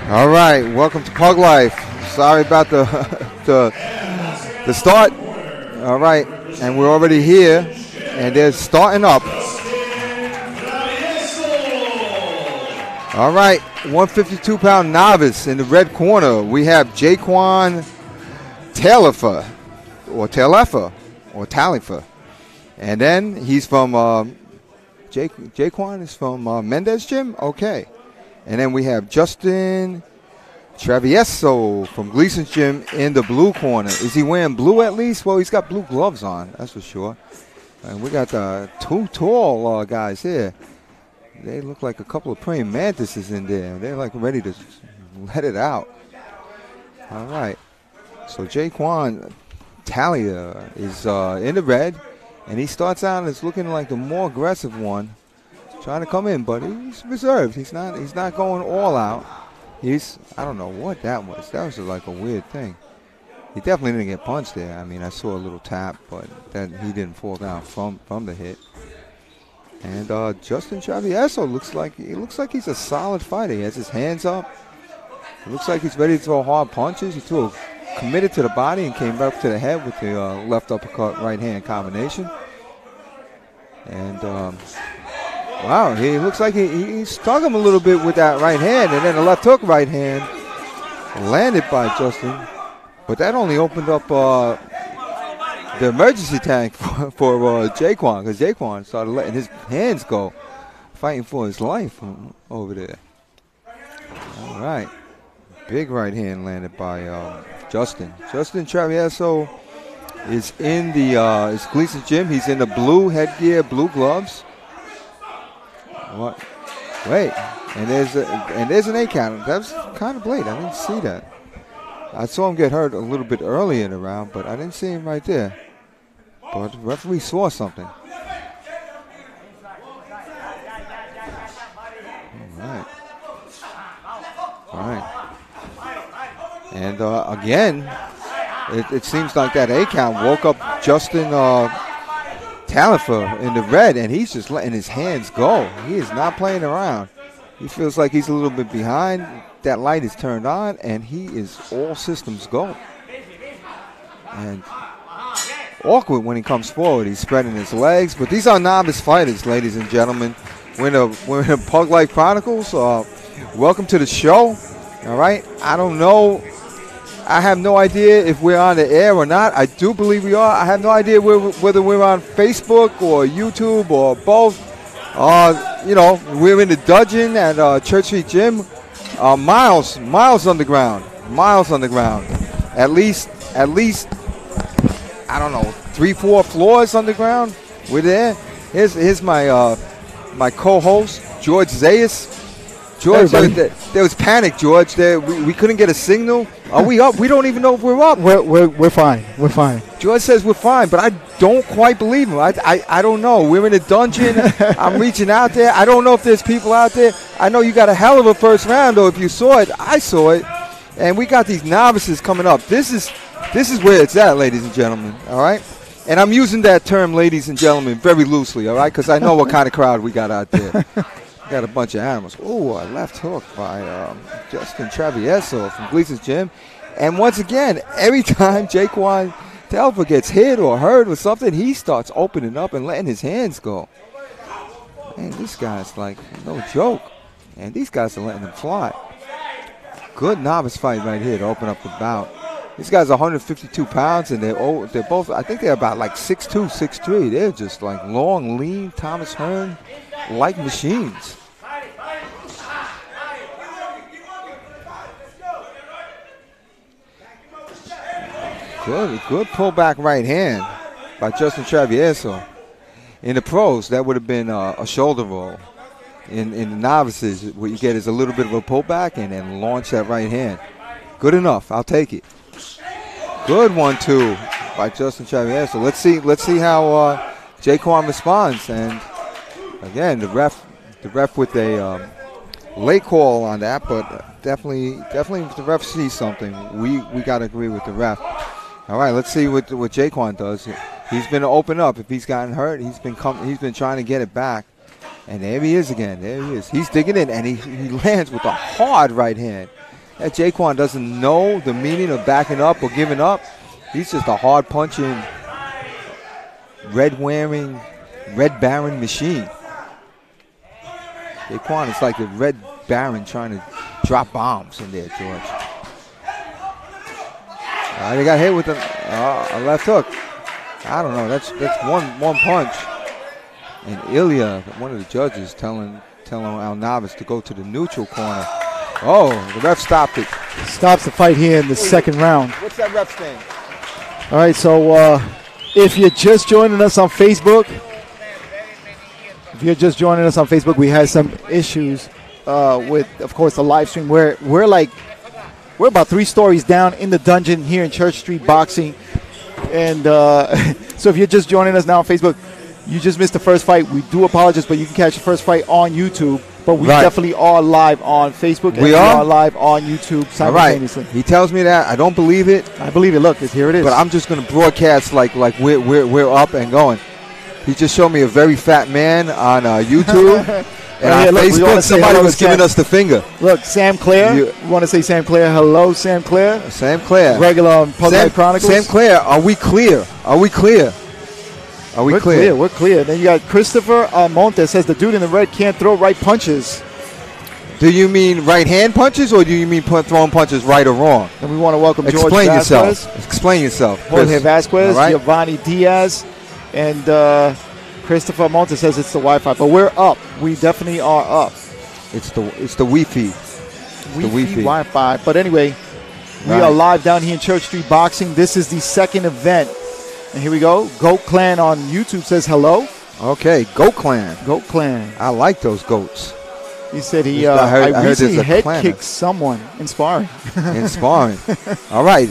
All right, welcome to Pug Life. Sorry about the the start. All right, and we're already here, and they're starting up. All right, 152-pound novice in the red corner. We have Jaquan Talifer, and then he's from Jaquan is from Mendez Gym. Okay. And then we have Justin Travieso from Gleason's Gym in the blue corner. Is he wearing blue at least? Well, he's got blue gloves on, that's for sure. And we got two tall guys here. They look like a couple of praying mantises in there. They're like ready to let it out. All right. So Jaquan Talia is in the red, and he starts out as looking like the more aggressive one. Trying to come in, but he's reserved. He's not going all out. I don't know what that was. That was like a weird thing. He definitely didn't get punched there. I mean, I saw a little tap, but then he didn't fall down from the hit. And Justin Travieso looks like he's a solid fighter. He has his hands up. It looks like he's ready to throw hard punches. He committed to the body and came back to the head with the left uppercut, right hand combination. And wow, he looks like he stung him a little bit with that right hand, and then the left hook right hand landed by Justin. But that only opened up the emergency tank for Jaquan, because Jaquan started letting his hands go, fighting for his life over there. All right. Big right hand landed by Justin. Justin Travieso is in the Gleason's Gym. He's in the blue headgear, blue gloves. What? Wait, and there's an 8 count. That was kind of late. I didn't see that. I saw him get hurt a little bit early in the round, but I didn't see him right there. But the referee saw something. All right. And again, it seems like that 8 count woke up Justin Talifer in the red, and he's just letting his hands go. He is not playing around. He feels like he's a little bit behind. That light is turned on, and he is all systems go. And awkward when he comes forward. He's spreading his legs, but these are novice fighters, ladies and gentlemen. We're in the Pug Life Chronicles. Welcome to the show. All right. I don't know. I have no idea if we're on the air or not. I do believe we are. I have no idea whether we're on Facebook or YouTube or both. We're in the dungeon at Church Street Gym. Miles underground. Miles underground. At least, I don't know, 3-4 floors underground. We're there. Here's my my co-host, George Zayas. George, there was panic, George. We couldn't get a signal. Are we up? We don't even know if we're up. We're fine. We're fine. George says we're fine, but I don't quite believe him. I don't know. We're in a dungeon. I'm reaching out there. I don't know if there's people out there. I know you got a hell of a first round, though. If you saw it, I saw it. And we got these novices coming up. This is where it's at, ladies and gentlemen. All right? And I'm using that term, ladies and gentlemen, very loosely, all right? Because I know what kind of crowd we got out there. Got a bunch of animals. Oh, a left hook by Justin Travieso from Gleason's Gym. And once again, every time Jaquan Talifer gets hit or hurt or something, he starts opening up and letting his hands go. Man, this guy's like no joke. And these guys are letting him fly. Good novice fight right here to open up the bout. These guys are 152 pounds, and they're both, I think they're about like 6'2", 6'3". They're just like long, lean, Thomas Hearn-like machines. Good pullback right hand by Justin Travieso. In the pros, that would have been a shoulder roll. In the novices, what you get is a little bit of a pullback and then launch that right hand. Good enough. I'll take it. Good 1-2 by Justin Travieso. Let's see how Jaquan responds. And again, the ref with a late call on that, but definitely if the ref sees something, we got to agree with the ref. All right, let's see what Jaquan does. He's been open up. If he's gotten hurt, he's been trying to get it back. And there he is again. There he is. He's digging in, and he lands with a hard right hand. that Jaquan doesn't know the meaning of backing up or giving up. He's just a hard-punching, red-wearing, Red Baron machine. Jaquan is like the Red Baron trying to drop bombs in there, George. They got hit with a left hook. I don't know. That's one punch. And Ilya, one of the judges, telling Al Navis to go to the neutral corner. Oh, the ref stopped it. Stops the fight here in the second round. What's that ref saying? All right, so if you're just joining us on Facebook, we had some issues with, of course, the live stream. We're about 3 stories down in the dungeon here in Church Street Boxing. And so if you're just joining us now on Facebook, you just missed the first fight. We do apologize, but you can catch the first fight on YouTube. But we definitely are live on Facebook. And we are live on YouTube simultaneously. All right. He tells me that. I don't believe it. I believe it. Look, here it is. But I'm just going to broadcast like we're up and going. He just showed me a very fat man on YouTube. And on Facebook, somebody was giving us the finger. Look, Sam Clare. You want to say Sam Clare? Hello, Sam Clare. Sam Clare. Regular on Public Chronicles. Sam Clare, are we clear? We're clear. We're clear. Then you got Christopher Montes says the dude in the red can't throw right punches. Do you mean right hand punches or do you mean throwing punches right or wrong? And we want to welcome George Vasquez. Explain yourself. Jorge Vasquez, Giovanni Diaz, and Christopher Montes says it's the Wi-Fi. But we're up. We definitely are up. It's the Wi-Fi. Wi-Fi Wi-Fi. But anyway, we are live down here in Church Street Boxing. This is the second event. And here we go. Goat Clan on YouTube says hello. Okay, Goat Clan. Goat Clan. I like those goats. He said I recently head kicked someone in sparring. In sparring. All right.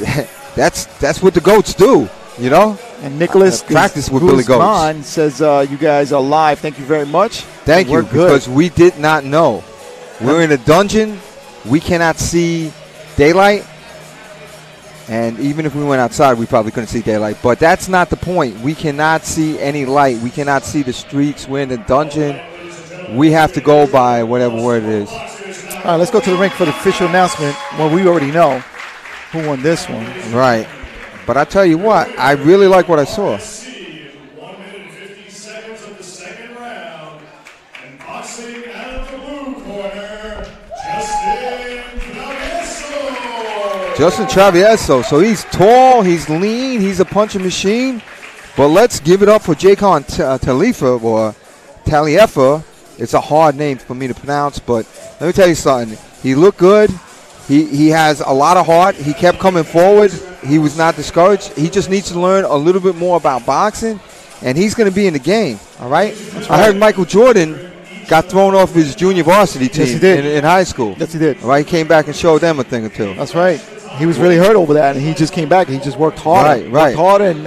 That's what the goats do, you know? And Nicholas practice with Billy Goats says you guys are live. Thank you very much. Thank you, because we did not know. We're in a dungeon. We cannot see daylight. And even if we went outside, we probably couldn't see daylight. But that's not the point. We cannot see any light. We cannot see the streets. We're in a dungeon. We have to go by whatever word it is. All right, let's go to the ring for the official announcement. Well, we already know who won this one. Right. But I tell you what, I really like what I saw. 1 minute 50 seconds of the second round. And boxing out of the blue corner, Justin Travieso. So he's tall, he's lean, he's a punching machine. But let's give it up for Jaquan Talifa or Taliefa. It's a hard name for me to pronounce, but let me tell you something. He looked good. He has a lot of heart. He kept coming forward. He was not discouraged. He just needs to learn a little bit more about boxing, and he's going to be in the game, all right? I heard Michael Jordan got thrown off his junior varsity team in high school. Yes, he did. All right, he came back and showed them a thing or two. That's right. He was really hurt over that, and he just came back. He just worked hard. Worked hard and,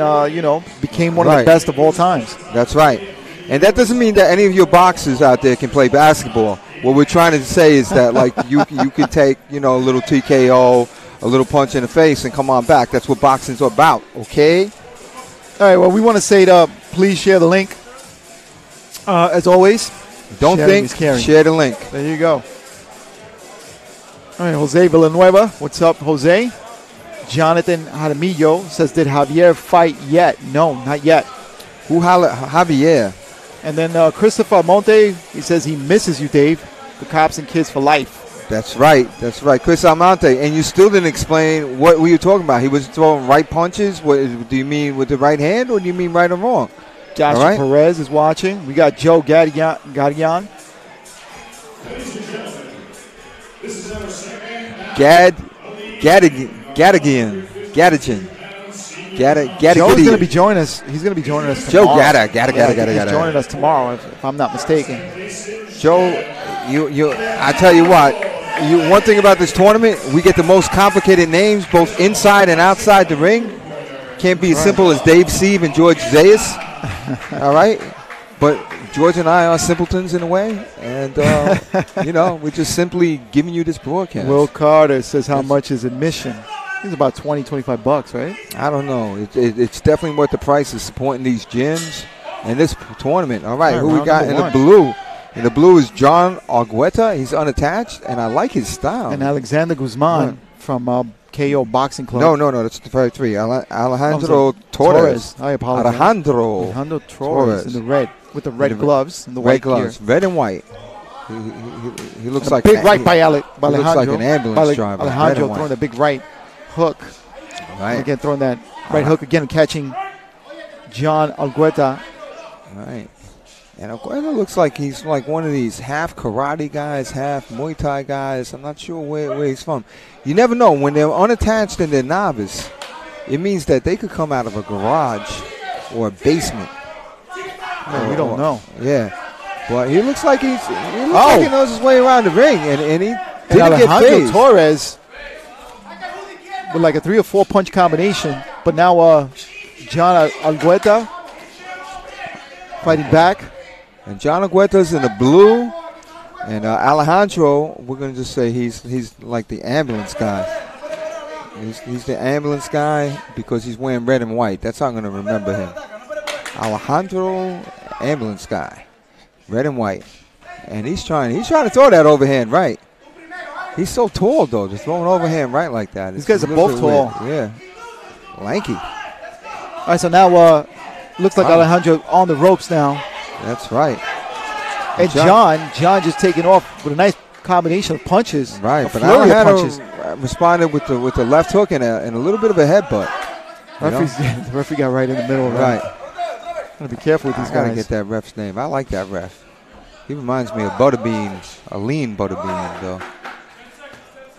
became one of the best of all times. That's right. And that doesn't mean that any of your boxers out there can play basketball. What we're trying to say is that, like, you can take, a little TKO, a little punch in the face, and come on back. That's what boxing's about, okay? All right, well, we want to say please share the link. As always, don't think, share the link. There you go. All right, Jose Villanueva. What's up, Jose? Jonathan Jaramillo says, did Javier fight yet? No, not yet. Who Javier? And then Christopher Monte, he says he misses you, Dave. The cops and kids for life. That's right. That's right. Chris Almonte. And you still didn't explain what were you talking about. He was throwing right punches. What do you mean with the right hand, or do you mean right or wrong? Joshua Perez is watching. We got Joe Gadigan. Ladies and gentlemen, this is our second Gadigan. Joe's going to be joining us. He's going to be joining us tomorrow. Joe Gada. He's joining us tomorrow, if I'm not mistaken. Joe, I tell you what. One thing about this tournament, we get the most complicated names, both inside and outside the ring. Can't be as simple as Dave Sieve and George Zayas. All right, but George and I are simpletons in a way, and we're just simply giving you this broadcast. Will Carter says, how much is admission? It's about $20-25, right? I don't know. It's definitely worth the price of supporting these gyms and this tournament. All right, who we got in the blue? In the blue is John Argueta. He's unattached, and I like his style. And Alexander Guzman from KO Boxing Club. No, that's the fight 3. Alejandro Torres. I apologize. Alejandro Torres in the red, with the red gloves and the white gloves, gear. red and white. He looks like big right by Alejandro. He looks like an ambulance driver. Alejandro throwing a big right hook. Right. And again, throwing that right hook again, catching John Argueta. Right. And Argueta looks like he's like one of these half karate guys, half Muay Thai guys. I'm not sure where he's from. You never know. When they're unattached and they're novice, it means that they could come out of a garage or a basement. No, we don't know. Yeah. But he looks like he knows his way around the ring, and he didn't get phased. Torres with like a 3 or 4 punch combination, but now John Argueta fighting back. And John Argueta's in the blue, and Alejandro, we're going to just say he's like the ambulance guy. He's the ambulance guy because he's wearing red and white. That's how I'm going to remember him. Alejandro, ambulance guy, red and white. And he's trying to throw that overhand right. He's so tall, though, just throwing overhand right like that. These guys are both tall. Weird. Yeah. Lanky. All right, so now looks like Alejandro on the ropes now. That's right. And John just taking off with a nice combination of punches. Right, but Alejandro responded with the left hook and a little bit of a headbutt. The referee got right in the middle. Right. Gotta be careful with these guys. I gotta get that ref's name. I like that ref. He reminds me of Butterbean, a lean Butterbean, though.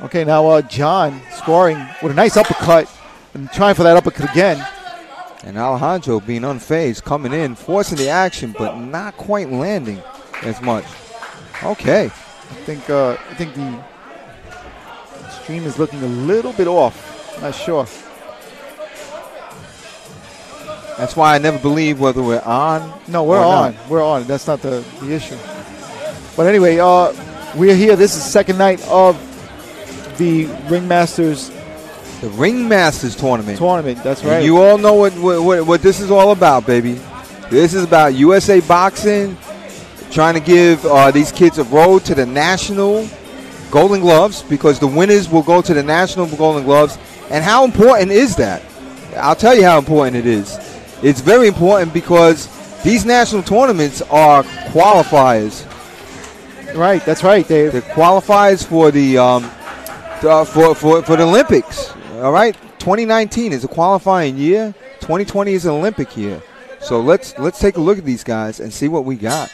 Okay, now John scoring with a nice uppercut and trying for that uppercut again. And Alejandro being unfazed, coming in, forcing the action, but not quite landing as much. Okay. I think the stream is looking a little bit off. Not sure. That's why I never believe whether we're on. No, we're on. Not. We're on. That's not the issue. But anyway, we're here. This is the second night of the Ringmasters. The Ringmasters tournament. That's right. And you all know what this is all about, baby. This is about USA Boxing trying to give these kids a road to the national Golden Gloves, because the winners will go to the national Golden Gloves. And how important is that? I'll tell you how important it is. It's very important because these national tournaments are qualifiers. Right, that's right, Dave. They're qualifiers for the for the Olympics. All right, 2019 is a qualifying year. 2020 is an Olympic year. So let's take a look at these guys and see what we got.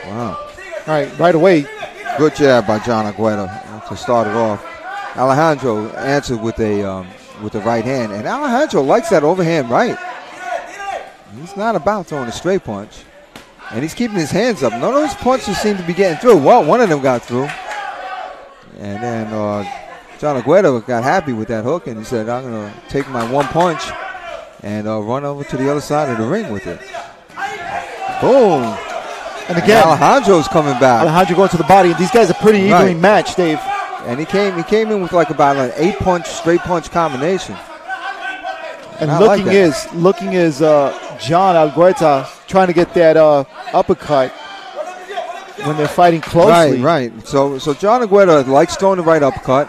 Wow. All right away. Good job by John Argueta to start it off. Alejandro answered with the right hand, and Alejandro likes that overhand right. He's not about throwing a straight punch, and he's keeping his hands up. None of those punches seem to be getting through. Well, one of them got through, and then John Argueta got happy with that hook, and he said, "I'm going to take my one punch and run over to the other side of the ring with it." Boom! And again, Alejandro's coming back. Alejandro going to the body. These guys are pretty evenly matched, Dave. And he came in with like about an 8-punch straight punch combination. And looking is John Argueta trying to get that uppercut when they're fighting closely. Right. So John Argueta likes throwing the right uppercut,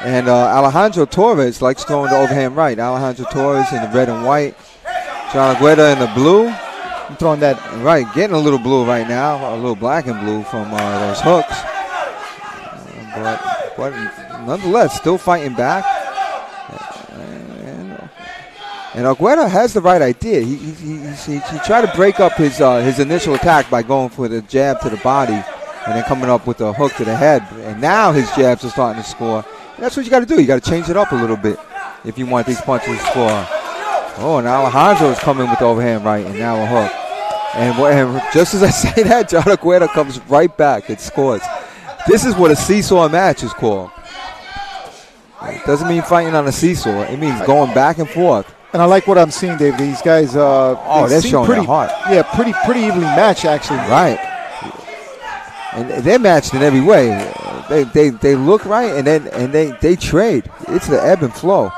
and Alejandro Torres likes throwing the overhand right. Alejandro Torres in the red and white, John Argueta in the blue. I'm throwing that right, getting a little blue right now, a little black and blue from those hooks. But nonetheless, still fighting back. And Argueta has the right idea. He tried to break up his initial attack by going for the jab to the body and then coming up with a hook to the head. And now his jabs are starting to score. And that's what you got to do. You got to change it up a little bit if you want these punches to score. Oh, and Alejandro is coming with the overhand right, and now a hook. And just as I say that, John Argueta comes right back and scores. This is what a seesaw match is called. It doesn't mean fighting on a seesaw. It means going back and forth. And I like what I'm seeing, Dave. These guys, they're showing their heart. Yeah, pretty evenly matched, actually. Right. And they're matched in every way. They look right, and they trade. It's the ebb and flow.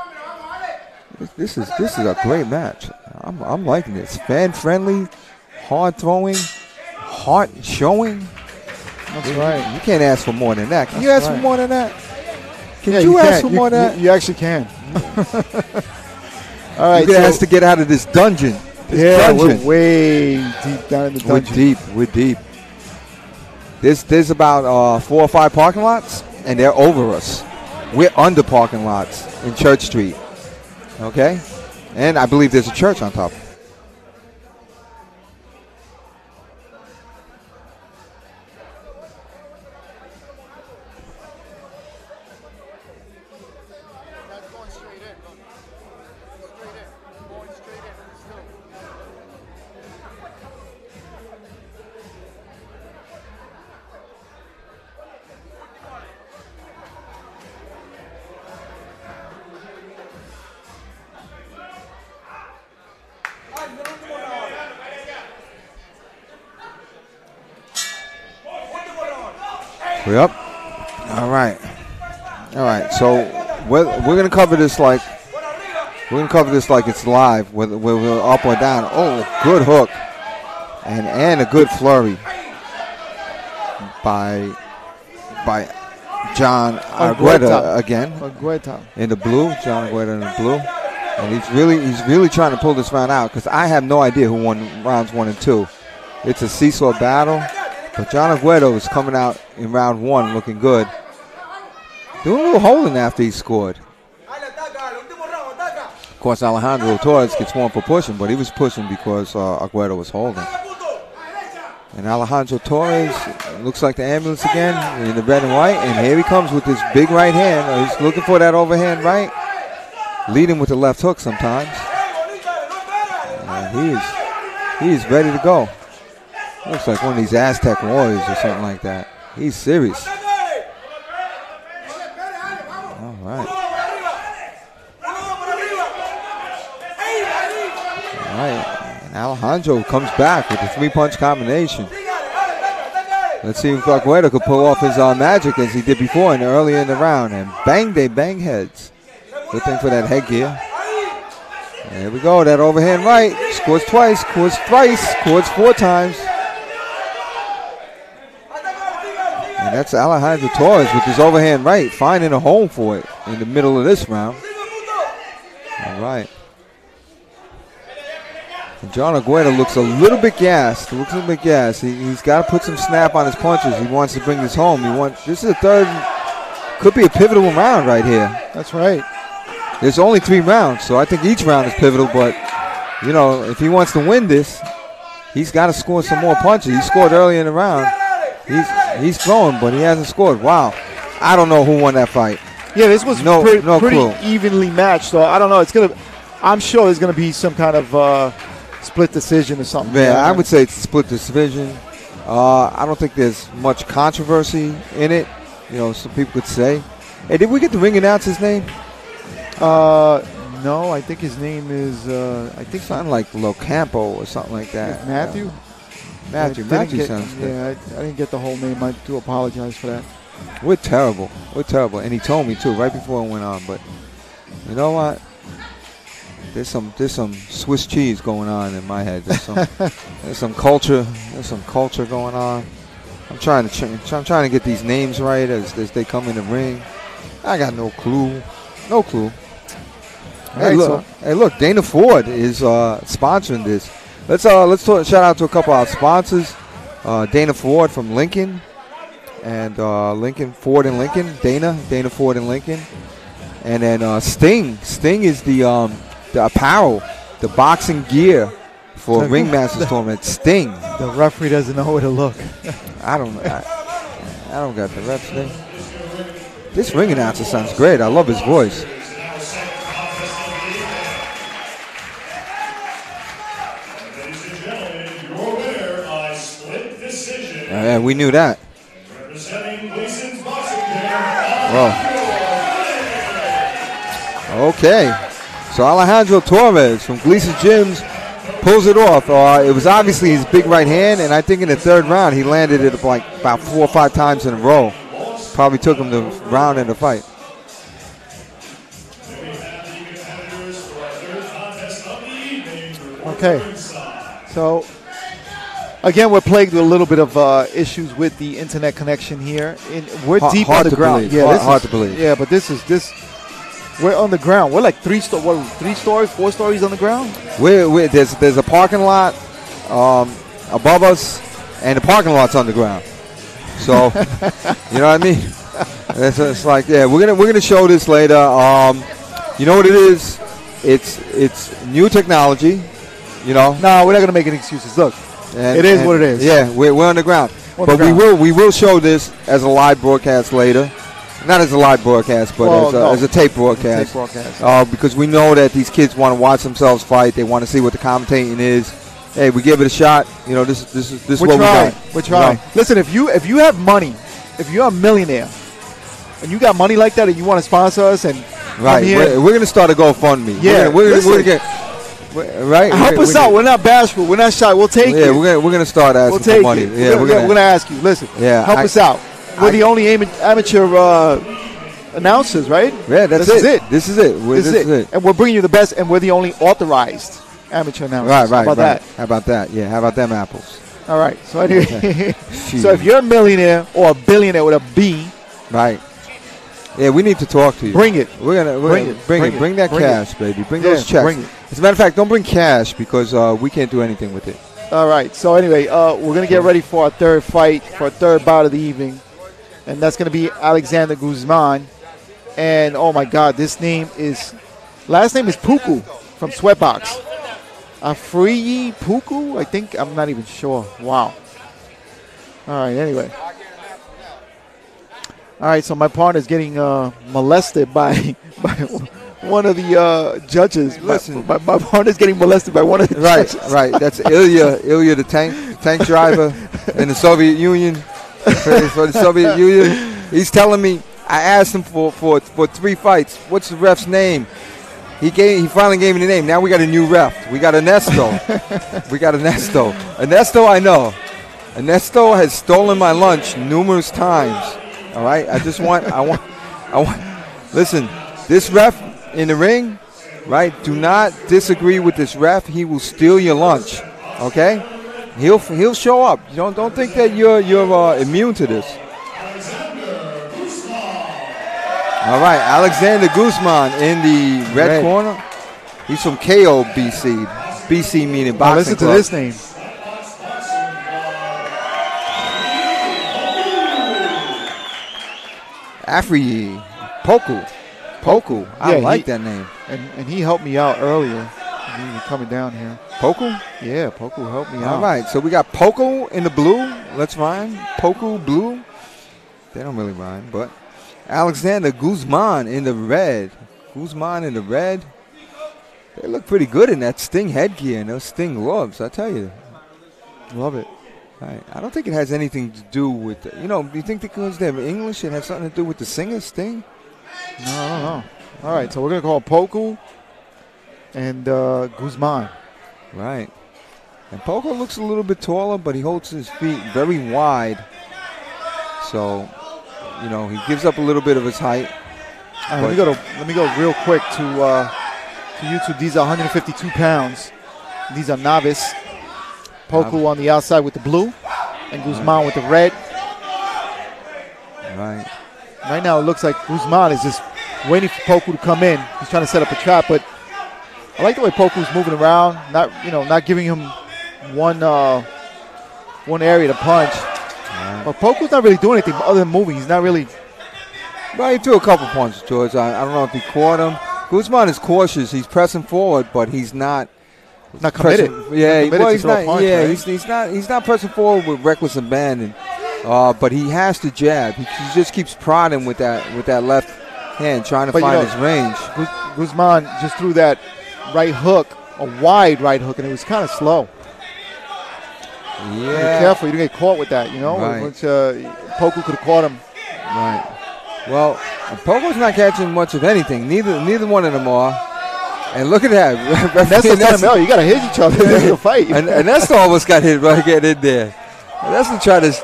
This is a great match. I'm liking this. Fan friendly, hard throwing, heart showing. That's right. You can't ask for more than that. Can you That's ask right. for more than that? Can Yeah, you ask can. for more than that? You actually can. All right. You can ask to get out of this dungeon. We're way deep down in the dungeon. We're deep. There's about 4 or 5 parking lots, and they're over us. We're under parking lots in Church Street. Okay? And I believe there's a church on top. We're up. All right. So we're gonna cover this like it's live, whether we're up or down. Oh, good hook, and a good flurry by John Argueta again. Argueta in the blue. John Argueta in the blue, and he's really trying to pull this round out because I have no idea who won rounds 1 and 2. It's a seesaw battle. But John Argueta is coming out in round 1 looking good. Doing a little holding after he scored. Of course, Alejandro Torres gets one for pushing, but he was pushing because Argueta was holding. And Alejandro Torres looks like the ambulance again in the red and white. And here he comes with this big right hand. He's looking for that overhand right. Leading with the left hook sometimes. And he is ready to go. Looks like one of these Aztec warriors or something like that. He's serious. All right. All right. And Alejandro comes back with a 3-punch combination. Let's see if Argueta could pull off his magic as he did before and earlier in the round. And bang, they bang heads. Good thing for that headgear. There we go. That overhand right. Scores twice, scores thrice, scores 4 times. And that's Alejandro Torres with his overhand right, finding a home for it in the middle of this round. All right. And John Argueta looks a little bit gassed. He's got to put some snap on his punches. He wants to bring this home. This is a third, could be a pivotal round right here. That's right. There's only 3 rounds, so I think each round is pivotal. But, if he wants to win this, he's got to score some more punches. He scored early in the round. He's throwing, but he hasn't scored. Wow. I don't know who won that fight. Yeah, this was no pretty clue. evenly matched. So I don't know. I'm sure there's gonna be some kind of split decision or something. Yeah, I would say it's a split decision. I don't think there's much controversy in it. Some people could say. Hey, did we get the ring announcer's name? No, I think his name is Something like Locampo or something like that. Matthew. Matthew sounds good. Yeah, I didn't get the whole name. I do apologize for that. We're terrible, and he told me too right before it went on. But you know what? There's some Swiss cheese going on in my head. There's some culture going on. I'm trying to get these names right as they come in the ring. I got no clue. Hey, look, Dana Ford is sponsoring this. Let's shout out to a couple of our sponsors. Dana Ford from Lincoln, and Ford and Lincoln. Dana Ford and Lincoln, and then Sting. Sting is the apparel, the boxing gear for Ringmasters tournament. Sting. The referee doesn't know where to look. I don't got the ref's name. This ring announcer sounds great. I love his voice. Yeah, we knew that. Whoa. Okay. So Alejandro Torres from Gleason Gyms pulls it off. It was obviously his big right hand, and I think in the 3rd round he landed it like about 4 or 5 times in a row. Probably took him the round in the fight. Okay. So Again, we're plagued with a little bit of issues with the internet connection here. We're deep hard on the to ground. believe. Hard to believe. Yeah, but this. We're on the ground. We're like 3 stories, 4 stories on the ground. There's a parking lot above us, and the parking lot's on the ground. So, you know what I mean? It's like, yeah, we're gonna show this later. You know what it is? It's new technology. You know. No, we're not gonna make any excuses. Look, it is what it is. Yeah, we're on the ground. But we will show this as a live broadcast later. Not as a live broadcast, but as a tape broadcast. Because we know that these kids want to watch themselves fight. They want to see what the commentating is. Hey, we give it a shot. You know, this is what we got. We're trying. Listen, if you have money, if you're a millionaire, and you got money like that, and you want to sponsor us, and right, we're gonna start a GoFundMe. Yeah, we're gonna get right. Help us out. We're not bashful. We're not shy. We'll take it. Yeah, we're gonna start asking for money. Yeah, we're gonna ask you. Listen. Yeah, help us out. We're the only amateur announcers, right? Yeah, this is it. This is it. And we're bringing you the best, and we're the only authorized amateur announcers. Right. How about that? How about that? Yeah, how about them apples? All right. So anyway, so if you're a millionaire or a billionaire with a B, right? Yeah, we need to talk to you. Bring it. We're gonna bring that cash, baby. Bring those checks. Bring it. As a matter of fact, don't bring cash because we can't do anything with it. All right. So anyway, we're gonna get ready for our third fight, for our third bout of the evening. And that's going to be Alexander Guzman. And, oh, my God, last name is Puku from Sweatbox. Afriyi Puku, I think. I'm not even sure. Wow. All right, anyway. All right, so my partner's getting molested by one of the judges. Listen. My partner's getting molested by one of the judges. Right. That's Ilya the tank driver in the Soviet Union. For the Soviet Union, he's telling me. I asked him for 3 fights. What's the ref's name? He finally gave me the name. Now we got a new ref. We got Ernesto. Ernesto, I know. Ernesto has stolen my lunch numerous times. All right. I want. Listen, this ref in the ring, right? Do not disagree with this ref. He will steal your lunch. Okay. He'll show up. Don't think that you're immune to this. All right, Alexander Guzman in the red corner. He's from KO BC. BC meaning boxing. Listen to this name. Afriyi Poku. I like that name. And he helped me out earlier. He was coming down here. Poku? Yeah, Poku helped me out. All right, so we got Poku in the blue. Let's rhyme. Poku blue. They don't really rhyme, but Alexander Guzman in the red. They look pretty good in that Sting headgear and those Sting gloves, I tell you. Love it. Right. I don't think it has anything to do with, you think because they're English, it has something to do with the singer, Sting? No, I don't know. All right, so we're going to call Poku and Guzman. Right. And Poku looks a little bit taller, but he holds his feet very wide. So, he gives up a little bit of his height. Let me go real quick to YouTube. These are 152 pounds. These are novice. Poku on the outside with the blue, and Guzman with the red. Right. Right now, it looks like Guzman is just waiting for Poku to come in. He's trying to set up a trap, but I like the way Poku's moving around. Not giving him one area to punch. Right. But Poku's not really doing anything other than moving. He's not really. Well, he threw a couple punches, George. I don't know if he caught him. Guzman is cautious. He's pressing forward, but he's not. Not committed. He's not. He's not pressing forward with reckless abandon. But he has to jab. He just keeps prodding with that left hand, trying to find his range. Guzman just threw that right hook, a wide right hook, and it was kind of slow. Yeah. Be careful, you don't get caught with that. Right. Which Poku could have caught him. Right. Well, Poku's not catching much of anything. Neither one of them are. And look at that. Ernesto, you got to hit each other in the fight. And Ernesto almost got hit right getting in there. Ernesto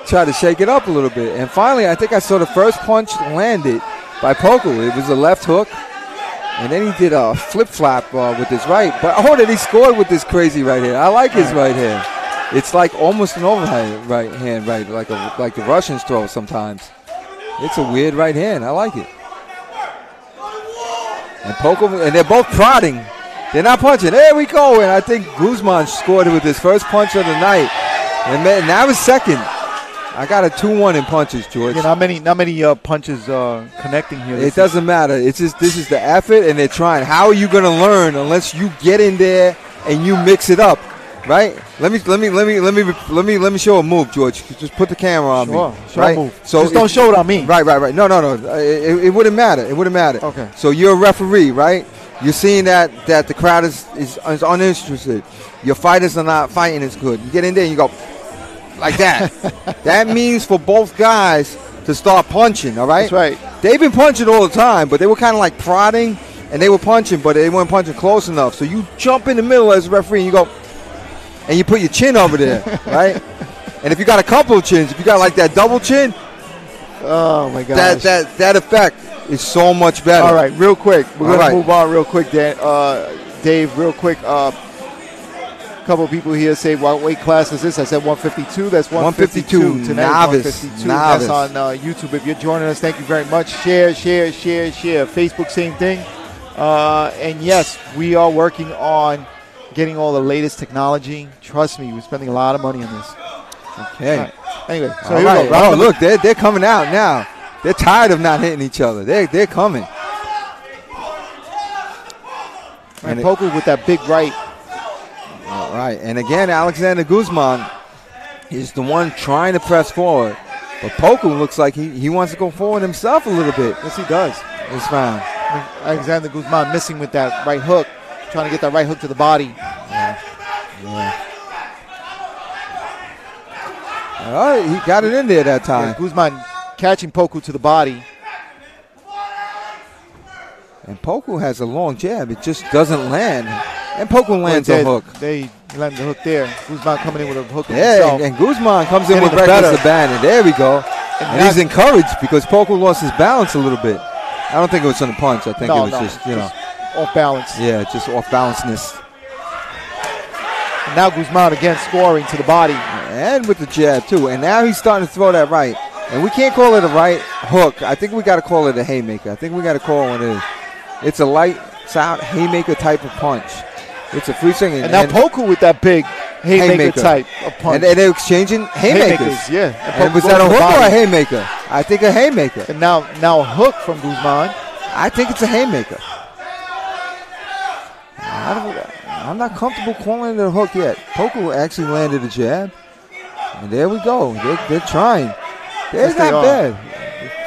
tried to shake it up a little bit. And finally, I think I saw the first punch landed by Poku. It was a left hook. And then he did a flip-flap with his right. But that he scored with this crazy right hand. I like his right hand. It's like almost an overhand right hand, right? Like the Russians throw sometimes. It's a weird right hand. I like it. And Poco, and they're both prodding. They're not punching. There we go. And I think Guzman scored with his first punch of the night. And now his second. I got a 2-1 in punches, George. Yeah, not many punches connecting here. It doesn't matter. It's just this is the effort, and they're trying. How are you going to learn unless you get in there and you mix it up, right? Let me show a move, George. Just put the camera on me. Sure, right? move. So just don't show it on me. Right. No. It wouldn't matter. It wouldn't matter. Okay. So you're a referee, right? You're seeing that the crowd is uninterested. Your fighters are not fighting as good. You get in there and you go like that. That means for both guys to start punching, all right? That's right. They've been punching all the time, but they were kind of like prodding, and they were punching, but they weren't punching close enough. So you jump in the middle as a referee, and you go, and you put your chin over there, right? And if you got a couple of chins, if you got like that double chin, oh my gosh, that effect is so much better. All right, real quick, we're gonna move on real quick, Dave. Real quick, couple of people here say, what weight class is this? I said 152. That's 152. Tonight, novice. 152. That's on YouTube. If you're joining us, thank you very much. Share. Facebook, same thing. And yes, we are working on getting all the latest technology. Trust me, we're spending a lot of money on this. Okay. Right. Anyway, so all here right. we go. Oh, look, they're coming out now. They're tired of not hitting each other. They're coming. And Poku with that big right. All right, and again, Alexander Guzman is the one trying to press forward. But Poku looks like he wants to go forward himself a little bit. Yes, he does. This round. Alexander Guzman missing with that right hook, trying to get that right hook to the body. Yeah. All right, he got it in there that time. Yeah, Guzman catching Poku to the body. And Poku has a long jab. It just doesn't land. And Poku lands a hook. They landed the hook there. Guzman coming in with a hook himself. And Guzman comes in with reckless abandon. There we go. And he's encouraged because Poku lost his balance a little bit. I don't think it was on the punch. I think it was just off balance. Yeah, just off balanceness. And now Guzman again scoring to the body. And with the jab too. And now he's starting to throw that right. And we can't call it a right hook. I think we got to call it a haymaker. I think we got to call it what it is. It's a lights out haymaker type of punch. It's a free swing. And now Poku with that big haymaker type of punch. And they're exchanging haymakers. Yeah. And was that a hook or a haymaker? I think a haymaker. And now a hook from Guzman. I think it's a haymaker. I'm not comfortable calling it a hook yet. Poku actually landed a jab. And there we go. They're trying. They're not bad.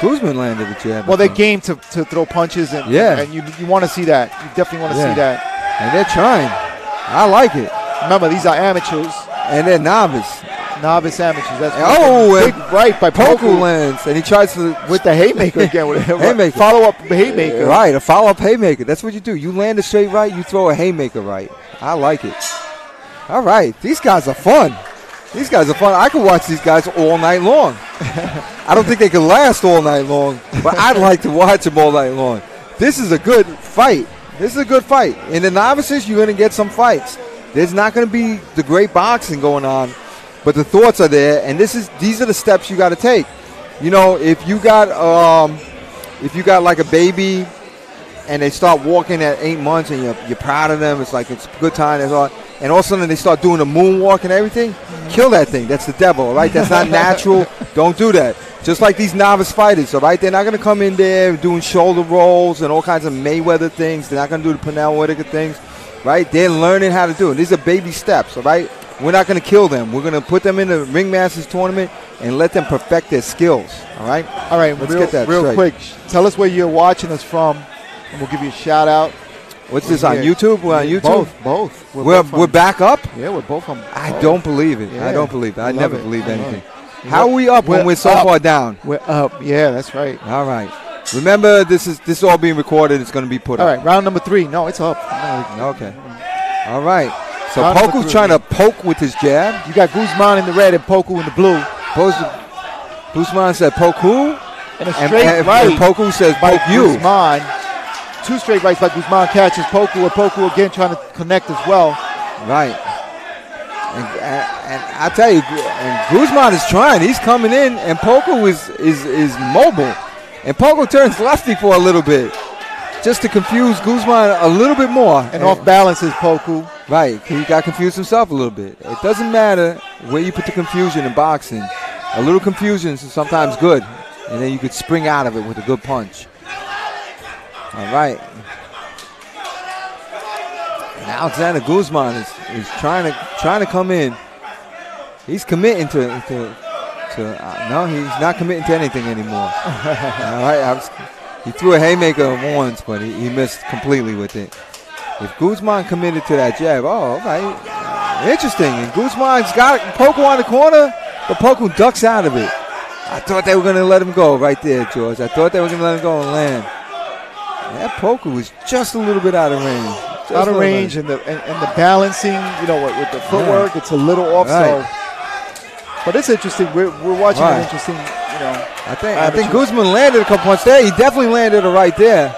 Guzman landed a jab. Well, they're game to throw punches. And you want to see that. You definitely want to see that. And they're trying. I like it. Remember, these are amateurs. And they're novice. Novice amateurs. That's big right by Poku lands. And he tries to... With the haymaker again. With a haymaker. Follow-up haymaker. Right, a follow-up haymaker. That's what you do. You land a straight right, you throw a haymaker right. I like it. All right. These guys are fun. I could watch these guys all night long. I don't think they can last all night long, but I'd like to watch them all night long. This is a good fight. In the novices, you're going to get some fights. There's not going to be the great boxing going on, but the thoughts are there, and these are the steps you got to take. You know, if you got like a baby and they start walking at 8 months and you're proud of them, it's like it's a good time, and all of a sudden they start doing the moonwalk and everything, kill that thing. That's the devil, all right? That's not natural. Don't do that. Just like these novice fighters, all right? They're not going to come in there doing shoulder rolls and all kinds of Mayweather things. They're not going to do the Pernell Whitaker things, right? They're learning how to do it. These are baby steps, all right? We're not going to kill them. We're going to put them in the Ring Masters tournament and let them perfect their skills, all right? All right, let's get that real quick. Tell us where you're watching us from, and we'll give you a shout-out. What's this, on YouTube? We're on YouTube? Both. We're back up? Yeah, we're both on. I don't believe it. Yeah. I don't believe it. I never believe anything. How are we up when we're so far down? We're up. Yeah, that's right. All right. Remember, this is all being recorded. It's going to be put up. All right, round number 3. No, it's up. Okay. All right. So Poku's trying to poke with his jab. You got Guzman in the red and Poku in the blue. Guzman said poke who? And a straight right. And Poku says poke you. Guzman. 2 straight rights by Guzman catches Poku, and Poku again trying to connect as well. Right. And I tell you, and Guzman is trying. He's coming in, and Poku is mobile. And Poku turns lefty for a little bit, just to confuse Guzman a little bit more. And off balance is Poku. Right, he got confused himself a little bit. It doesn't matter where you put the confusion in boxing. A little confusion is sometimes good, and then you could spring out of it with a good punch. All right. And Alexander Guzman is trying to come in. He's committing to no, he's not committing to anything anymore. All right, he threw a haymaker once, but he missed completely with it. If Guzman committed to that jab, oh, okay, interesting. And Guzman's got Poku on the corner, but Poku ducks out of it. I thought they were going to let him go right there, George. I thought they were going to let him go and land. That Poku was just a little bit out of range. Out of range, and the balancing, you know, with the footwork, it's a little off. Right. So, but it's interesting. We're watching an interesting, you know. I think Guzman landed a couple punches there. He definitely landed it right there.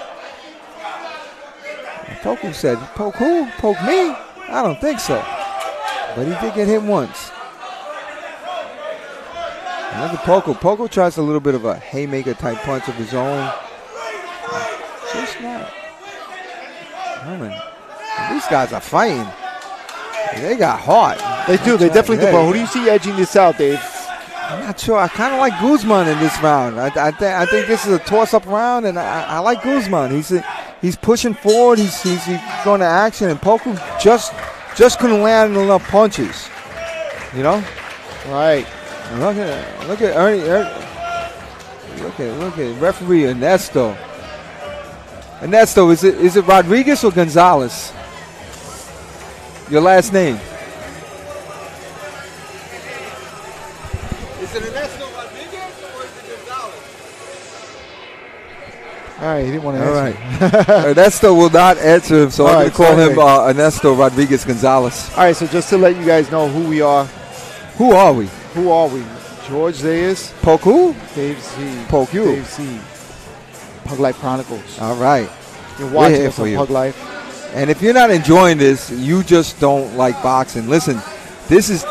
And Poku said, "Poke who? Poke me? I don't think so." But he did get hit once. And look at Poku. Poku tries a little bit of a haymaker type punch of his own. Just not. These guys are fighting. They got heart. They do. They definitely do. But who do you see edging this out, Dave? I'm not sure. I kind of like Guzman in this round. I think this is a toss-up round, and I like Guzman. He's pushing forward. He's going to action, and Poku just couldn't land enough punches. You know? Right. And look at Ernie. Look at referee Ernesto. Ernesto, is it Rodriguez or Gonzalez? Your last name. Is it Ernesto Rodriguez or is it Gonzalez? All right, he didn't want to answer. All right. Ernesto will not answer him, so I'm going to call him Ernesto Rodriguez Gonzalez. All right, so just to let you guys know who we are. Who are we? George Zayas. Poku? Dave Z. Poku. Dave Z. Pug Life Chronicles. All right. You're watching us on Pug Life. And if you're not enjoying this, you just don't like boxing. Listen, this is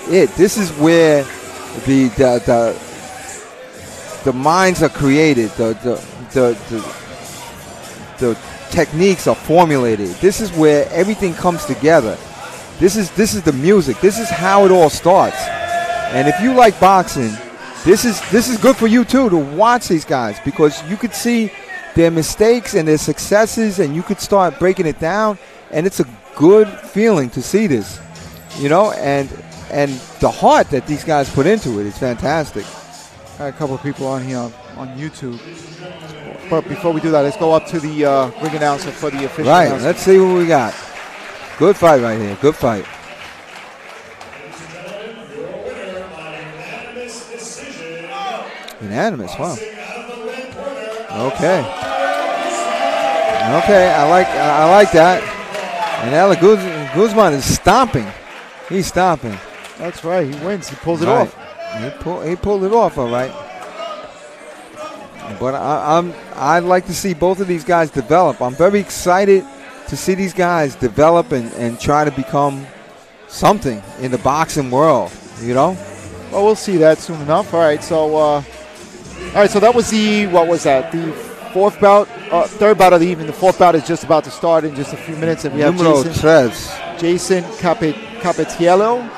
it. This is where the minds are created. The techniques are formulated. This is where everything comes together. This is the music. This is how it all starts. And if you like boxing, this is good for you too to watch these guys, because you could see their mistakes and their successes, and you could start breaking it down, and it's a good feeling to see this, you know, and the heart that these guys put into it is fantastic. I got a couple of people on here on YouTube, but before we do that, let's go up to the ring announcer for the official announcement. Let's see what we got. Good fight right here. Good fight. Unanimous, wow. Okay, I like that. And Alex Guzman is stomping. He's stomping. That's right. He wins. He pulls it off. He pulled it off, all right. But I'd like to see both of these guys develop. I'm very excited to see these guys develop and try to become something in the boxing world, you know? Well, we'll see that soon enough. All right, so that was what was that? The fourth bout, third bout of the evening. The fourth bout is just about to start in just a few minutes, and we have Jason Capetiello.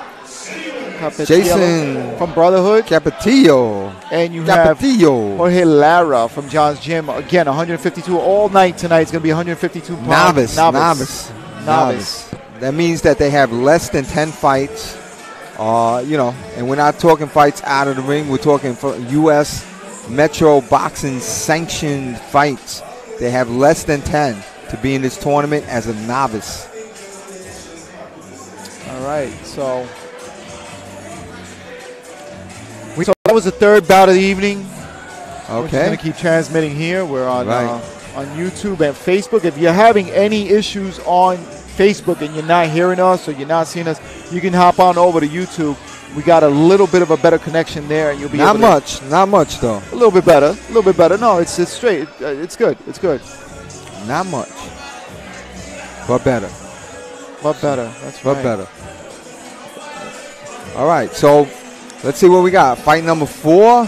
Jason from Brotherhood. Capetillo. And you have Jorge Lara from John's Gym. Again, 152 all night tonight. It's going to be 152 pounds. Novice. That means that they have less than 10 fights. You know, and we're not talking fights out of the ring. We're talking for U.S. Metro Boxing sanctioned fights. They have less than 10 to be in this tournament as a novice. All right, so that was the third bout of the evening. Okay. We're just going to keep transmitting here. We're on YouTube and Facebook. If you're having any issues on Facebook and you're not hearing us or you're not seeing us, you can hop on over to YouTube. We got a little bit of a better connection there, and you'll be not much though. A little bit better. No, it's straight. It's good. Not much, but better. That's right. Better. All right, so let's see what we got. Fight number 4.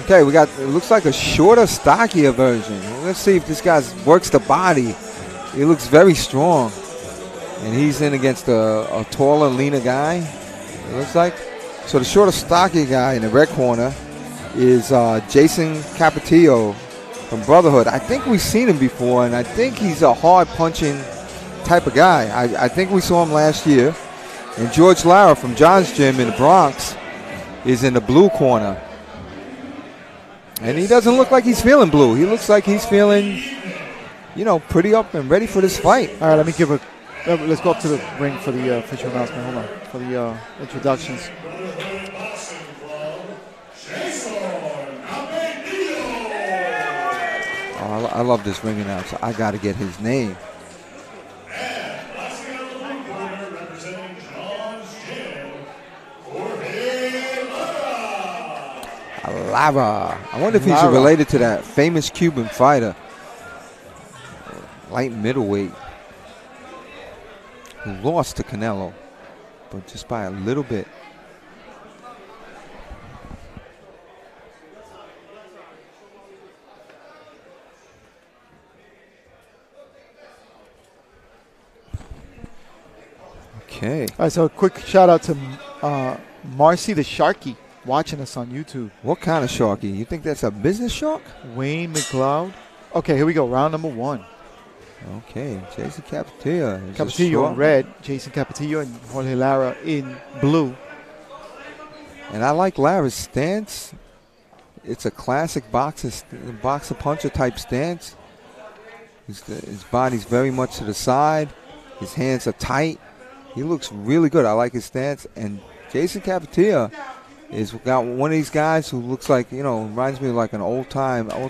Okay, we got, it looks like a shorter, stockier version. Let's see if this guy works the body. He looks very strong. And he's in against a taller, leaner guy, it looks like. So the shorter, stockier guy in the red corner is Jason Capetillo from Brotherhood. I think we've seen him before, and I think he's a hard-punching type of guy. I think we saw him last year. And George Lara from John's Gym in the Bronx is in the blue corner. And he doesn't look like he's feeling blue. He looks like he's feeling, you know, pretty up and ready for this fight. All right, let me give let's go up to the ring for the official announcement. Hold on, for the introductions. Oh, I love this ring announcer. I got to get his name. Lara. I wonder if he's related to that famous Cuban fighter, light middleweight, who lost to Canelo, but just by a little bit. Okay. All right, so a quick shout out to Marcy the Sharky watching us on YouTube. What kind of sharky? You think that's a business shark? Wayne McLeod. Okay, here we go. Round number 1. Okay, Jason Capetillo. Capetillo in red, Jason Capetillo, and Jorge Lara in blue. And I like Lara's stance. It's a classic boxer puncher type stance. His body's very much to the side. His hands are tight. He looks really good. I like his stance. And Jason Capetillo is got one of these guys who looks like, you know, reminds me of like an old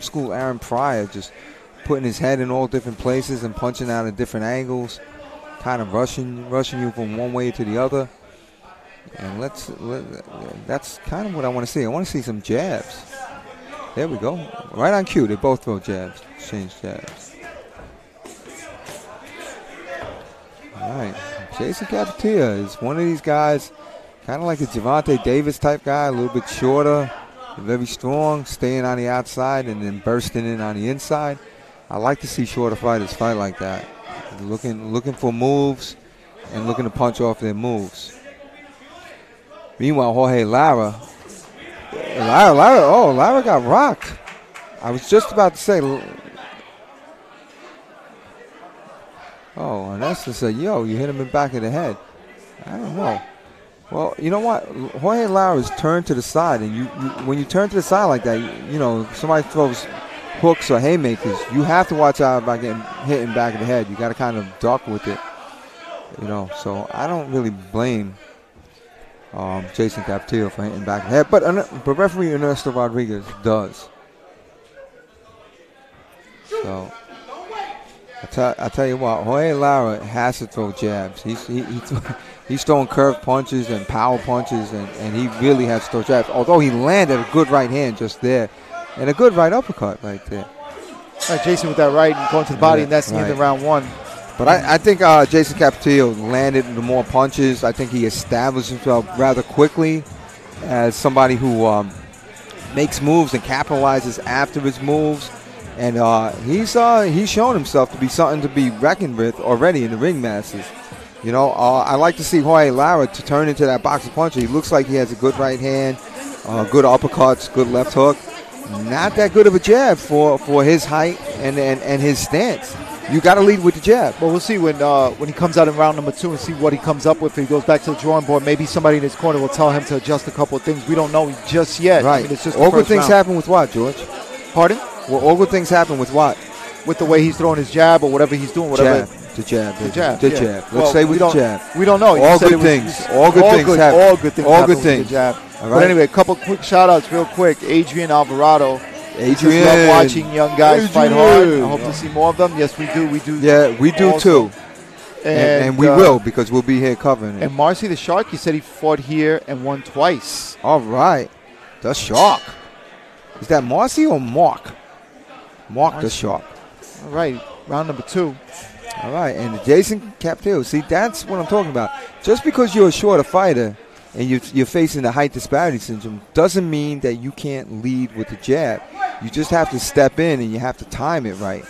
school Aaron Pryor, just putting his head in all different places and punching out at different angles, kind of rushing you from one way to the other. And that's kind of what I want to see. I want to see some jabs. There we go. Right on cue. They both throw jabs, exchange jabs. All right. Jason Capetillo is one of these guys, kind of like a Gervonta Davis type guy, a little bit shorter, very strong, staying on the outside and then bursting in on the inside. I like to see shorter fighters fight like that, looking for moves and looking to punch off their moves. Meanwhile, Jorge Lara got rocked. I was just about to say, oh, and that's to say, yo, you hit him in the back of the head. I don't know. Well, you know what? Jorge Lara's turned to the side, and you when you turn to the side like that, you know, somebody throws hooks or haymakers, you have to watch out about getting hit in the back of the head. You got to kind of duck with it, you know. So I don't really blame Jason Capetillo for hitting back of the head, but referee Ernesto Rodriguez does. So I tell you what, Jorge Lara has to throw jabs. He's throwing curved punches and power punches, and he really has to throw jabs. Although he landed a good right hand just there, and a good right uppercut right there. All right, Jason with that right and going to the body, and that's the end of round 1. But I think Jason Capetillo landed the more punches. I think he established himself rather quickly as somebody who makes moves and capitalizes after his moves. And he's shown himself to be something to be reckoned with already in the ring masters. You know, I like to see Jorge Lara to turn into that boxer puncher. He looks like he has a good right hand, good uppercuts, good left hook. Not that good of a jab for his height and his stance. You got to lead with the jab. Well, we'll see when he comes out in round number 2 and see what he comes up with. If he goes back to the drawing board, maybe somebody in his corner will tell him to adjust a couple of things. We don't know just yet. Right. I mean, it's just all good things happen with what, George? Pardon? Well, all good things happen with what? With the way he's throwing his jab or whatever he's doing. Whatever. The jab. Let's say with the jab. We don't know. All good things. All good things happen. All good things happen with the jab. All right. But anyway, a couple quick shout-outs real quick. Adrian Alvarado. Adrian. Love watching young guys fight hard. I hope to see more of them. Yes, we do. We do. Yeah, we do also. too. And we will, because we'll be here covering it. And Marcy the Shark, he said he fought here and won twice. All right. The Shark. Is that Marcy or Mark? Marcy. The Shark. All right. Round number 2. All right. And Jason Capetillo. See, that's what I'm talking about. Just because you're a shorter fighter and you're facing the height disparity syndrome, doesn't mean that you can't lead with the jab. You just have to step in and you have to time it right.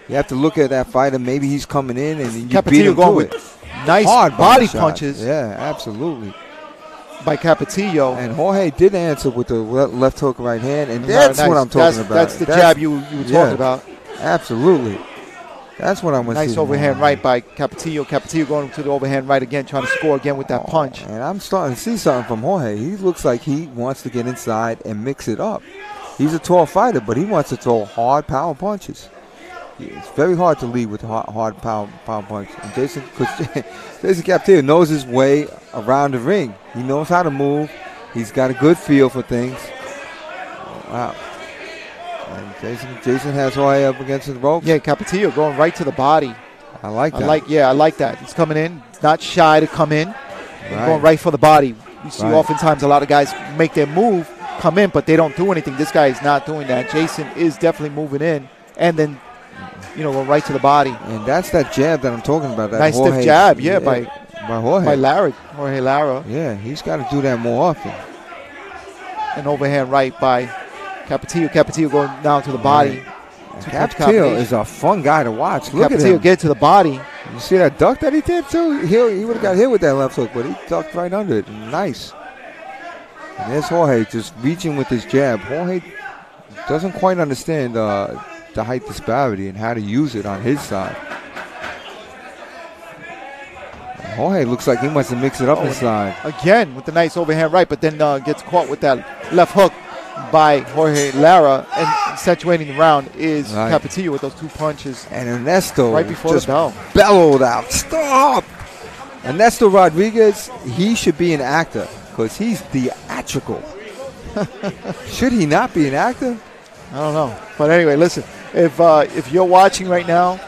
You have to look at that fighter. Maybe he's coming in and you beat him going to it. with nice Hard body shots. punches. Yeah, absolutely. By Capetillo. And Jorge did answer with the left hook right hand, and that's what I'm talking about. That's the jab you were talking about. Absolutely. That's what I'm going to see. Nice overhand right by Capetillo. Capetillo going to the overhand right again, trying to score again with that punch. And I'm starting to see something from Jorge. He looks like he wants to get inside and mix it up. He's a tall fighter, but he wants to throw hard power punches. It's very hard to lead with hard power punches. And Jason Capetillo knows his way around the ring. He knows how to move. He's got a good feel for things. Wow. And Jason has Jorge up against the ropes. Yeah, Capetillo going right to the body. I like that. I like that. He's coming in, not shy to come in, and going right for the body. You see oftentimes a lot of guys make their move, come in, but they don't do anything. This guy is not doing that. Jason is definitely moving in, and then going right to the body. And that's that jab that I'm talking about. That nice Jorge, stiff jab, by Jorge. By Lara, Jorge Lara. Yeah, he's got to do that more often. An overhand right by Capetillo. Capetillo going down to the body. Capetillo is a fun guy to watch. Look at him. Get to the body. You see that duck that he did too? He would have got hit with that left hook, but he ducked right under it. Nice. And there's Jorge just reaching with his jab. Jorge doesn't quite understand the height disparity and how to use it on his side. Jorge looks like he wants to mix it up inside. Again with the nice overhand right, but then gets caught with that left hook by Jorge Lara, and accentuating the round is Capetillo with those two punches. And Ernesto right before just the bell bellowed out, "Stop!" Ernesto Rodriguez, he should be an actor because he's theatrical. Should he not be an actor? I don't know. But anyway, listen, if you're watching right now,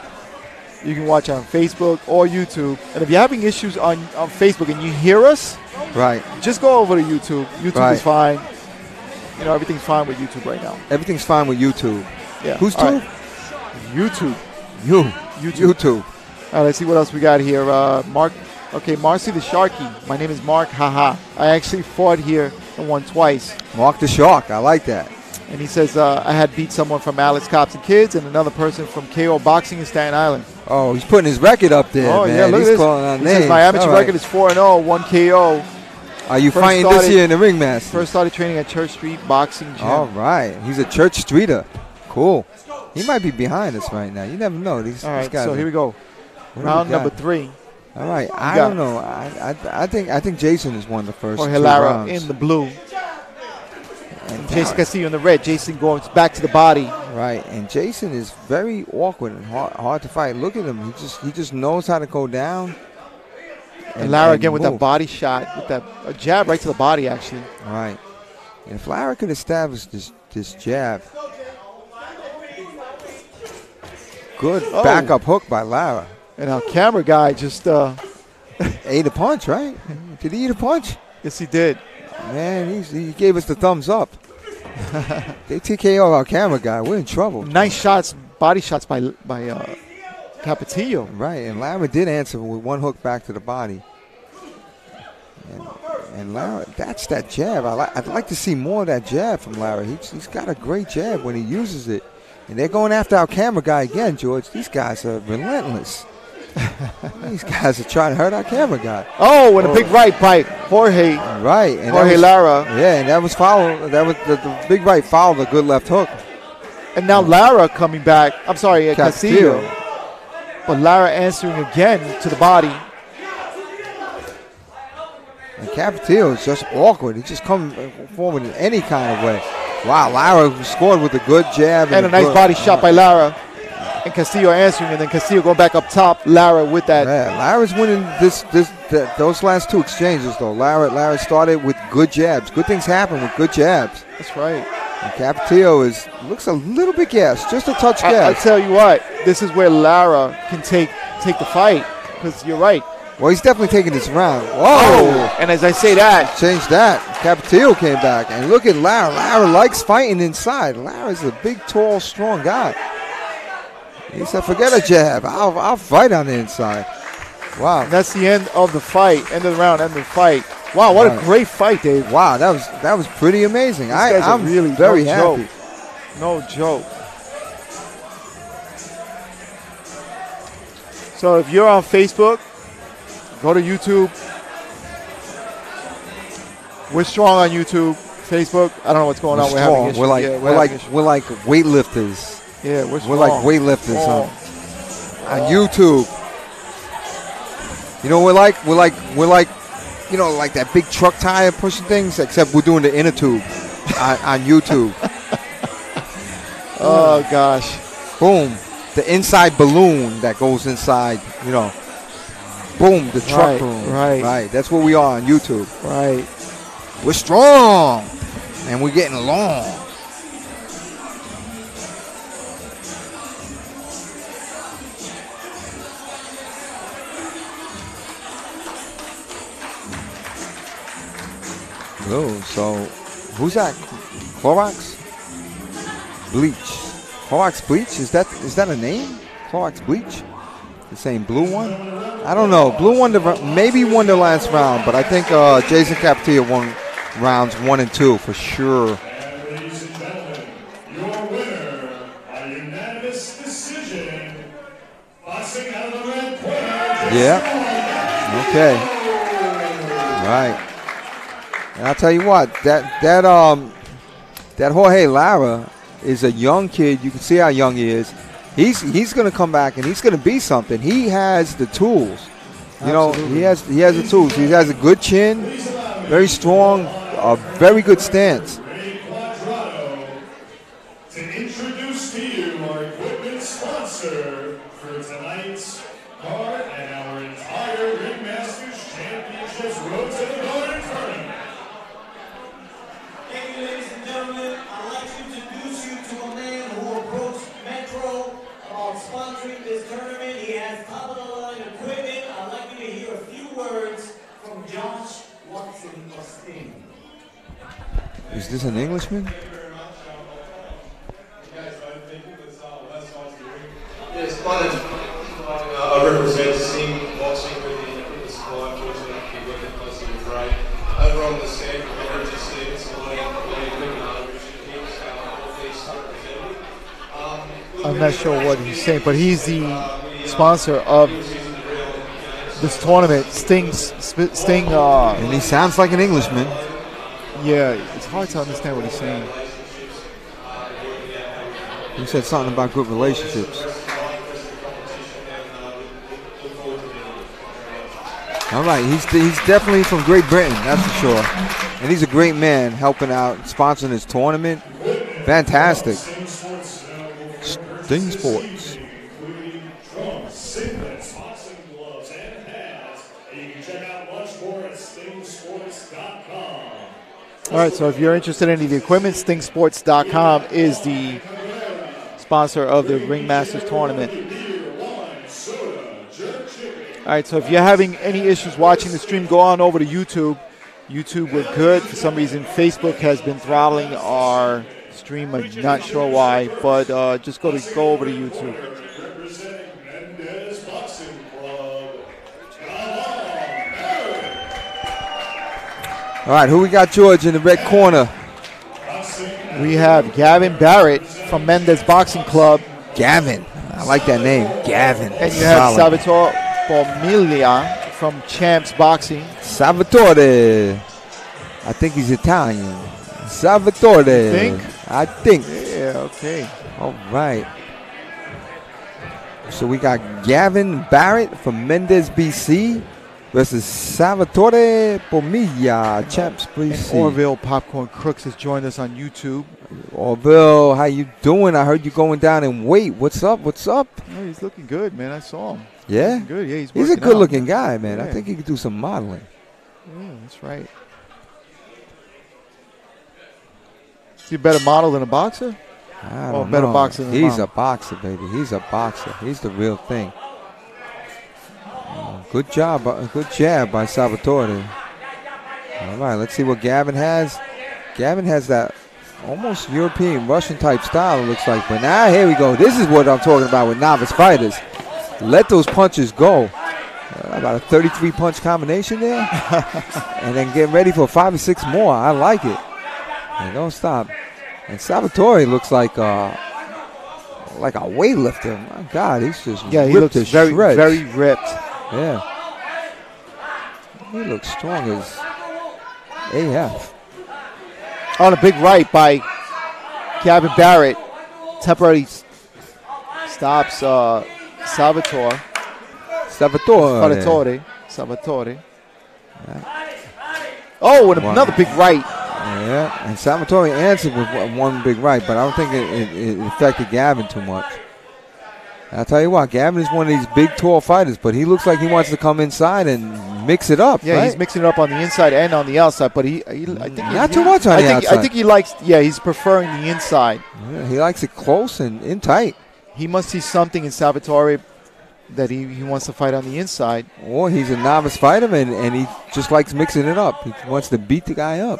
you can watch on Facebook or YouTube. And if you're having issues on Facebook and you hear us, just go over to YouTube. YouTube is fine. Everything's fine with YouTube right now. Everything's fine with YouTube. Yeah. Who's tube? YouTube. YouTube. All right, let's see what else we got here. Mark. Okay, Marcy the Sharky. My name is Mark. Haha. I actually fought here and won twice. Mark the Shark. I like that. And he says, I had beat someone from Alex Cops and Kids and another person from KO Boxing in Staten Island. Oh, he's putting his record up there, man. Yeah, look at this. He says, my amateur record is 4-0, 1 KO. Are you fighting this year in the Ringmaster? First started training at Church Street Boxing Gym. All right. He's a Church Streeter. Cool. He might be behind us right now. You never know. These guys so here we go. Round number 3. All right. I don't know. I think Jason is one of the first Jorge Lara in the blue. And Jason Castillo in the red. Jason going back to the body. Right. And Jason is very awkward and hard to fight. Look at him. He just knows how to go down. And Lara again with that body shot, with that jab right to the body, actually. Right. And if Lara could establish this jab, good backup hook by Lara. And our camera guy just ate a punch, right? Did he eat a punch? Yes, he did. Man, he gave us the thumbs up. They TKO our camera guy. We're in trouble. Nice shots, body shots by Capetillo. Right, and Lara did answer with one hook back to the body. And Lara, that's that jab. I'd like to see more of that jab from Lara. He's got a great jab when he uses it. And they're going after our camera guy again, George. These guys are relentless. These guys are trying to hurt our camera guy. Oh, and a big right by Jorge. Right. And Jorge Lara. Yeah, and that was followed. That was the big right followed a good left hook. And now Lara coming back. I'm sorry, Castillo. But Lara answering again to the body. And Capetillo is just awkward. He just comes forward in any kind of way. Wow, Lara scored with a good jab. And a nice body shot by Lara. And Castillo answering, and then Castillo going back up top. Lara with that. Yeah, Lara's winning those last two exchanges, though. Lara started with good jabs. Good things happen with good jabs. That's right. And Capetillo looks a little bit gassed, just a touch gassed. I tell you what, this is where Lara can take the fight, because you're right. Well, he's definitely taking this round. Whoa! And as I say that, change that. Capetillo came back, and look at Lara. Lara likes fighting inside. Lara's a big, tall, strong guy. He said, "Forget a jab. I'll fight on the inside." Wow. And that's the end of the fight. End of the round. End of the fight. Wow, what a great fight, Dave. Wow, that was pretty amazing. I'm really very happy. No joke. So if you're on Facebook, go to YouTube. We're strong on YouTube, Facebook. I don't know what's going on. We're having issues. We're like weightlifters. Yeah, we're strong. We're like weightlifters on YouTube. You know, we're like you know, like that big truck tire pushing things, except we're doing the inner tube on YouTube. Oh gosh. Boom. The inside balloon that goes inside, you know. Boom, the truck balloon. Right. That's what we are on YouTube. Right. We're strong and we're getting along. Oh, so who's that? Clorox Bleach. Clorox Bleach? Is that a name? Clorox Bleach? The same blue one? I don't know. Blue won maybe won the last round, but I think Jason Capetillo won rounds 1 and 2 for sure. And ladies and gentlemen, your winner by unanimous decision, boxing out of the red corner. Yeah. Okay. Right. And I'll tell you what, that Jorge Lara is a young kid. You can see how young he is. He's going to come back and he's going to be something. He has the tools. You know, he has the tools. He has a good chin, very strong, a very good stance. To introduce to you our equipment sponsor for tonight's card and our entire Ringmasters Championships Road to the Garden tournament. Thank you, ladies and gentlemen. I'd like to introduce you to a man who approached Metro about sponsoring this tournament. He has top-of-the-line equipment. I'd like you to hear a few words from Josh Watson of Sting. Is this an Englishman? Yes, my name's I represent Sting Boxing with the supply. Unfortunately, I keep working closely with Ray. Over on the stand, we're just seeing supporting Richard Hicks, Northeast representative. I'm not sure what he's saying, but he's the sponsor of this tournament. Sting. And he sounds like an Englishman. Yeah, it's hard to understand what he's saying. He said something about good relationships. All right, he's definitely from Great Britain, that's for sure. And he's a great man helping out, sponsoring this tournament. Fantastic. Sting Sports. Including trunks, singlets, boxing gloves, and hats. And you can check out much more at stingsports.com. All right, so if you're interested in any of the equipment, stingsports.com is the sponsor of the Ringmasters tournament. All right, so if you're having any issues watching the stream, go on over to YouTube. YouTube, we're good. For some reason, Facebook has been throttling our stream. I'm not sure why, but just go over to YouTube. Representing Mendez Boxing Club. All right, who we got, George, in the red corner? We have Gavin Barrett from Mendez Boxing Club. Gavin. I like that name, Gavin. And you have Salvatore Formiglia from Champs Boxing. Salvatore. I think he's Italian. Salvatore. You think? I think. Yeah, okay. All right. So we got Gavin Barrett from Mendez, BC versus Salvatore Formiglia, Champs BC. And Orville Popcorn Crooks has joined us on YouTube. Orville, how you doing? I heard you going down in weight. What's up? What's up? Oh, he's looking good, man. I saw him. Yeah? Looking good. Yeah, he's a good-looking guy, man. Yeah. I think he could do some modeling. Yeah, that's right. Is he a better model than a boxer? I don't better know. boxer than He's a a boxer, baby. He's a boxer. He's the real thing. Good job. Good jab by Salvatore. All right, let's see what Gavin has. Gavin has that almost European, Russian-type style, it looks like. But now, here we go. This is what I'm talking about with novice fighters. Let those punches go. About a 33 punch combination there. And then getting ready for 5 or 6 more. I like it. And don't stop. And Salvatore looks like a weightlifter. My God, he's just Yeah, he ripped looks to very, shreds. very ripped. Yeah. He looks strong as AF. On a big right by Gavin Barrett. Temporarily stops Salvatore. Salvatore. Oh, and another big right. Yeah, and Salvatore answered with one big right, but I don't think it affected Gavin too much. I'll tell you what, Gavin is one of these big, tall fighters, but he looks like he wants to come inside and mix it up. Yeah, right? he's mixing it up on the inside and on the outside, but I think not too much on the outside. I think he likes. Yeah, he's preferring the inside. Yeah, he likes it close and in tight. He must see something in Salvatore that he wants to fight on the inside. Or he's a novice fighter and he just likes mixing it up. He wants to beat the guy up.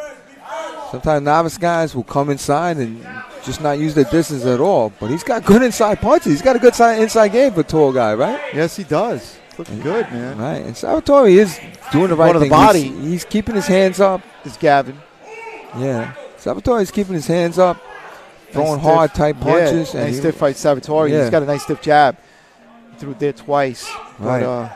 Sometimes novice guys will come inside and just not use their distance at all. But he's got good inside punches. He's got a good inside game for a tall guy, right? Yes, he does. Looking good, man. Right. And Salvatore is doing the right Going to thing. the body. He's keeping his hands up. It's Gavin. Yeah. Salvatore is keeping his hands up, throwing Nice hard, stiff- tight punches. Yeah, and nice stiff fight, Salvatore. Yeah. He's got a nice stiff jab. Threw it there twice. Right.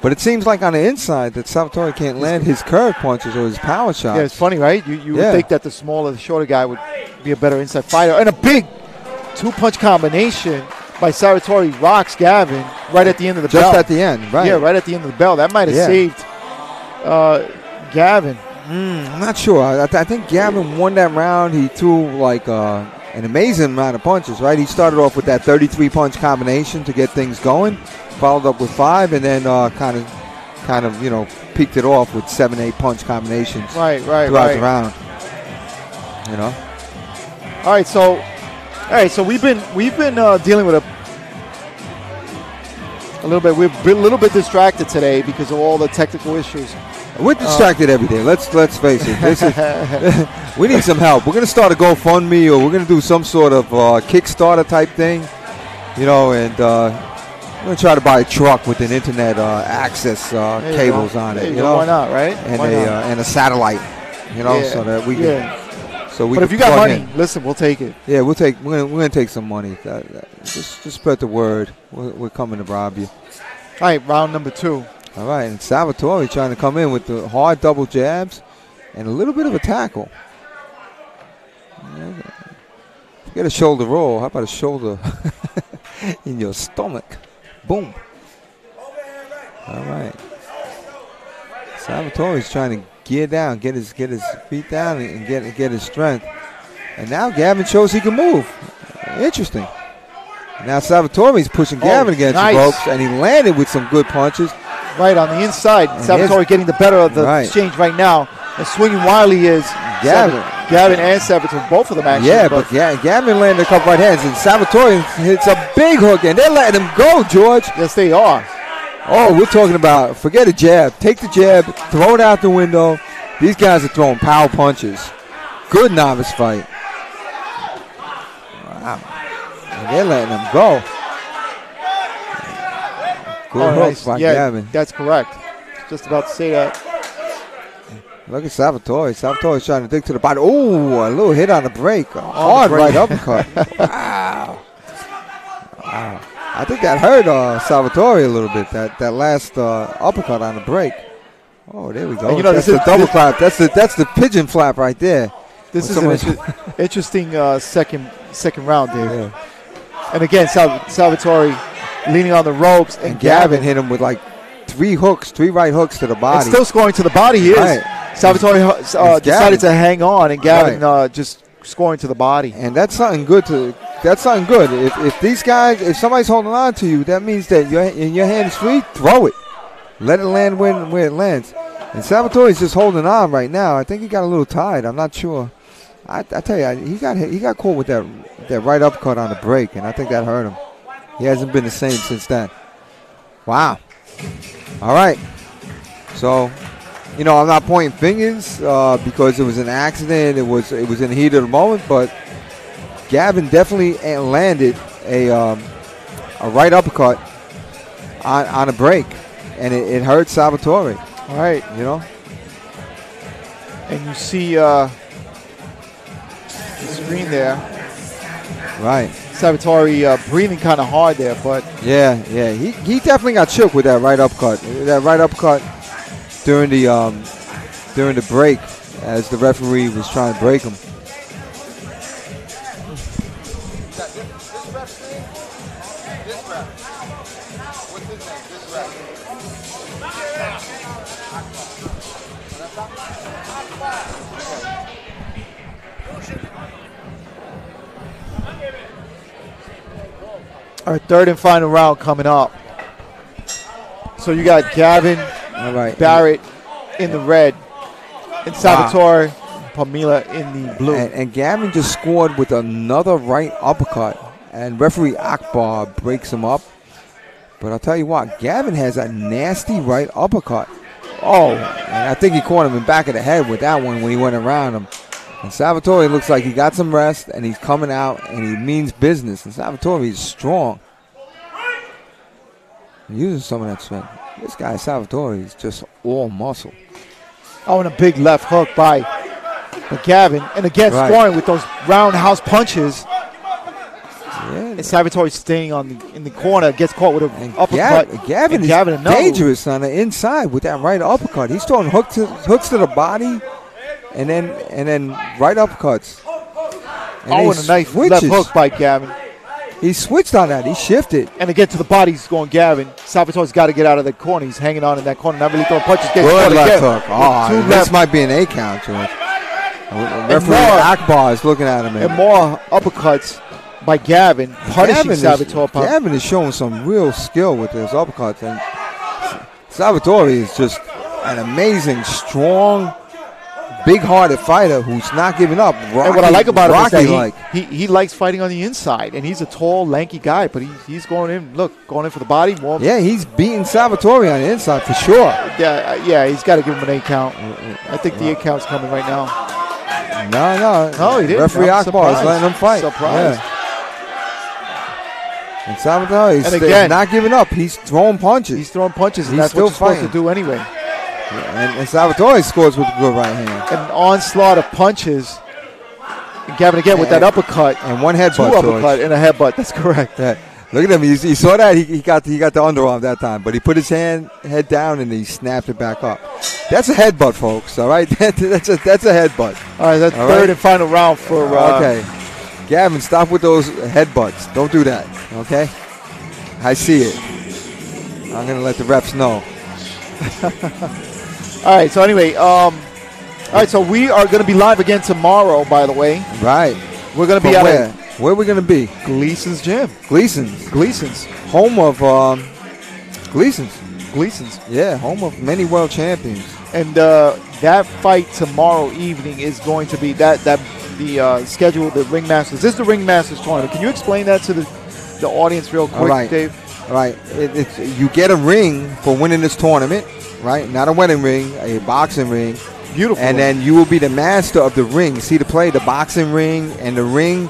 But it seems like on the inside that Salvatore can't land his curve punches or his power shots. Yeah, it's funny, right? You would think that the smaller, the shorter guy would be a better inside fighter. And a big 2-punch combination by Salvatore rocks Gavin right at the end of the bell. Just at the end, right. Yeah, right at the end of the bell. That might have saved Gavin. I'm not sure. I think Gavin won that round. He threw like an amazing amount of punches, right? He started off with that 33-punch combination to get things going, followed up with 5, and then kind of, peaked it off with 7, 8 punch combinations throughout the round. You know. All right, so we've been dealing with a little bit. We're a little bit distracted today because of all the technical issues. We're distracted every day. Let's face it. This is, we need some help. We're going to start a GoFundMe, or we're going to do some sort of Kickstarter type thing, and we're going to try to buy a truck with an internet access cables on it. Why not, right? And and a satellite, so that we can. Yeah. So we. But if you got money, listen, we'll take it. Yeah, we're gonna take some money. Just spread the word. We're coming to rob you. All right, round number 2. All right, and Salvatore trying to come in with the hard double jabs and a little bit of a tackle. Get a shoulder roll. How about a shoulder in your stomach? Boom. All right. Salvatore's trying to gear down, get his feet down, and get his strength. And now Gavin shows he can move. Interesting. Now Salvatore's pushing Gavin against the ropes, and he landed with some good punches. Right on the inside. And Salvatore getting the better of the exchange right now. And swinging wildly is Gavin and Salvatore, both of them actually. Yeah, but Gavin landed a couple right hands, and Salvatore hits a big hook, and they're letting him go, George. Yes, they are. Oh, we're talking about forget a jab. Take the jab, throw it out the window. These guys are throwing power punches. Good novice fight. Wow. And they're letting him go. Good hooks by Gavin. That's correct. Just about to say that. Look at Salvatore. Salvatore's trying to dig to the body. Oh, a little hit on the break. A hard right uppercut. Wow. I think that hurt Salvatore a little bit. That last uppercut on the break. Oh, there we go. That's the double clap. That's the pigeon flap right there. This is an interesting second round, Dave. Yeah. And again, Salvatore leaning on the ropes, and Gavin hit him with like 3 right hooks to the body. And still scoring to the body. He is. Salvatore decided to hang on, and Gavin just scoring to the body. And that's something good. If these guys, if somebody's holding on to you, that means that your hand is free. Throw it. Let it land where it lands. And Salvatore's just holding on right now. I think he got a little tired. I'm not sure. I tell you, he got caught with that right uppercut on the break, and I think that hurt him. He hasn't been the same since then. Wow. All right. So, I'm not pointing fingers because it was an accident. It was in the heat of the moment, but Gavin definitely landed a right uppercut on a break. and it hurt Salvatore. All right. You know. And you see the screen there. Right. Salvatore breathing kind of hard there, but Yeah. He definitely got shook with that right uppercut. That right uppercut during the break, as the referee was trying to break him. our third and final round coming up. So you got Gavin All right. Barrett in the red, and Salvatore Pamela in the blue. And Gavin just scored with another right uppercut, and referee Akbar breaks him up. But I'll tell you what, Gavin has a nasty right uppercut. Oh, and I think he caught him in the back of the head with that one when he went around him. And Salvatore looks like he got some rest, and he's coming out, and he means business. And Salvatore is strong. Using some of that strength. This guy, Salvatore, is just all muscle. Oh, and a big left hook by Gavin. And again, scoring with those roundhouse punches. Yeah. And Salvatore staying in the corner, gets caught with an uppercut. Gavin is dangerous on the inside with that right uppercut. He's throwing hooks to the body, and then right uppercuts. And a nice left hook by Gavin. He switched on that. He shifted. And again, to the body, he's going Gavin. Salvatore's got to get out of the corner. He's hanging on in that corner, not really throwing punches. Good left hook. Oh, this might be an 8 count, George. Referee Akbar is looking at him. And more uppercuts by Gavin, punishing Salvatore. Gavin is showing some real skill with his uppercuts. And Salvatore is just an amazing, strong, big-hearted fighter who's not giving up. And what I like about him is that he likes fighting on the inside, and he's a tall, lanky guy, but he's going in. Look, going in for the body. More. Yeah, he's beating Salvatore on the inside for sure. Yeah, he's got to give him an 8 count. I think the 8 count's coming right now. No, he didn't. Referee Akbar is letting him fight. Surprise. Yeah. And Salvatore is not giving up. He's throwing punches. He's throwing punches, and he's that's still what you're fighting. supposed to do anyway. And Salvatore scores with a good right hand. An onslaught of punches. And Gavin again with that uppercut. And one headbutt. 2 uppercut and a headbutt. That's correct. Yeah. Look at him. You saw that? He got the underarm that time. But he put his head down and he snapped it back up. That's a headbutt, folks. All right? That's a headbutt. All right. That's third and final round for... okay. Gavin, stop with those headbutts. Don't do that. Okay? I see it. I'm going to let the refs know. All right, so anyway, so we are going to be live again tomorrow, by the way. Right. We're going to be where? Where are we going to be? Gleason's Gym. Gleason's. Home of Gleason's. Gleason's. Yeah, home of many world champions. And that fight tomorrow evening is going to be the schedule of the Ringmasters. This is the Ringmasters tournament. Can you explain that to the audience real quick, Dave? All right. You get a ring for winning this tournament. Right, not a wedding ring, a boxing ring. Beautiful. And then you will be the master of the ring. See the play, the boxing ring and the ring,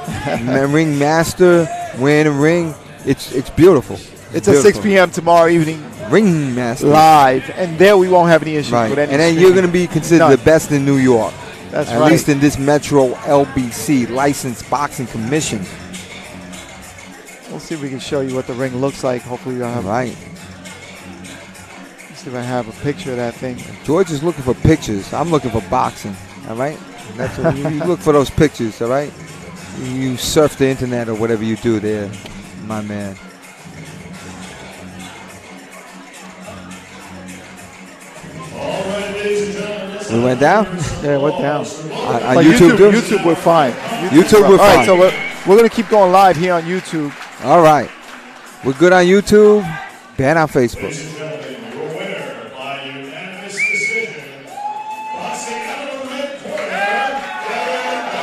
ring master, win a ring. It's beautiful. It's at 6 p.m. tomorrow evening. Ring master live, and there we won't have any issues with any. And then you're going to be considered the best in New York. That's at least in this Metro LBC Licensed Boxing Commission. We'll see if we can show you what the ring looks like. Hopefully, we'll have. Right. If I have a picture of that thing. George is looking for pictures. I'm looking for boxing. All right? That's what you look for, those pictures. All right? You surf the internet or whatever you do there, my man. All right, ladies and gentlemen. We went down? Yeah, it went down. On YouTube, too? YouTube, we're fine. YouTube, we're fine. All right, so we're going to keep going live here on YouTube. All right. We're good on YouTube. Bad on Facebook. Ladies and gentlemen, your winner by unanimous decision, boxing out of the red corner, Gavin Barrett,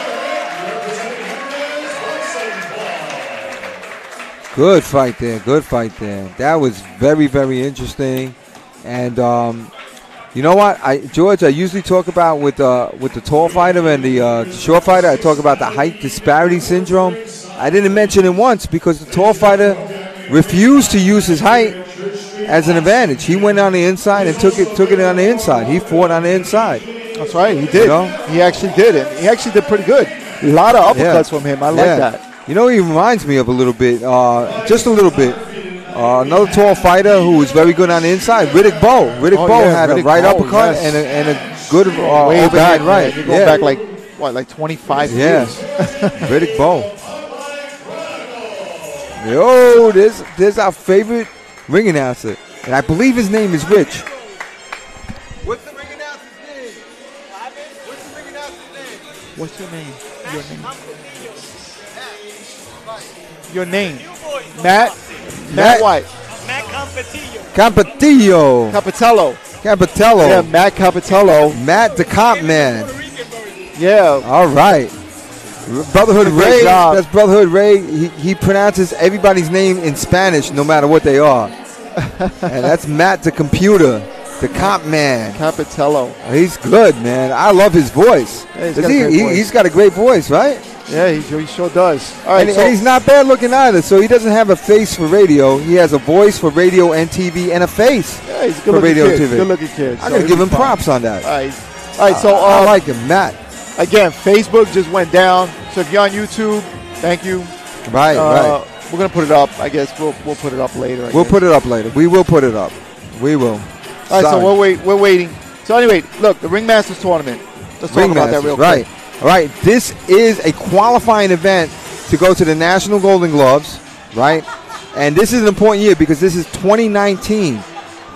representing Hernandez Boxing Club. Good fight there. Good fight there. That was very, very interesting. And you know what, George? I usually talk about with the tall fighter and the short fighter. I talk about the height disparity syndrome. I didn't mention it once because the tall fighter refused to use his height, as an advantage. He went on the inside and took it on the inside. He fought on the inside. That's right. He did. You know? He actually did it. He actually did pretty good. A lot of uppercuts from him. I like that. You know, he reminds me of a little bit, just a little bit. Another tall fighter who was very good on the inside, Riddick Bowe. Riddick Bowe had Riddick a right Bowe, uppercut yes. and a good Way overhead back, right. man. You're going back like 25 years. Riddick Bowe. Yo, there's our favorite ring announcer, and I believe his name is Rich. What's the ring announcer's name? What's the ring announcer's name? What's your name? Your name. Matt White. Matt Campillo. Capitello. Yeah, Matt Capitello. Matt the Comp Man. Yeah. All right. Brotherhood Great Ray. job. That's Brotherhood Ray. He pronounces everybody's name in Spanish no matter what they are. And that's Matt the Computer. The Comp Man. Capitello. He's good, man. I love his voice. Yeah, he's got a great voice. He's got a great voice, right? Yeah, he sure does. All right, And so he's not bad looking either. So he doesn't have a face for radio. He has a voice for radio and TV and a face yeah, he's a for good radio looking and kid. TV. Good looking kid. I'm going to give him props on that. All right. So I like him, Matt. again, Facebook just went down. So if you're on YouTube, thank you. Right. We're gonna put it up. I guess we'll put it up later. We'll put it up later. We will put it up. We will. All right, so we're waiting. So anyway, look, the Ringmasters tournament. Let's talk about that real quick. Right. All right. This is a qualifying event to go to the National Golden Gloves, right? And this is an important year because this is 2019.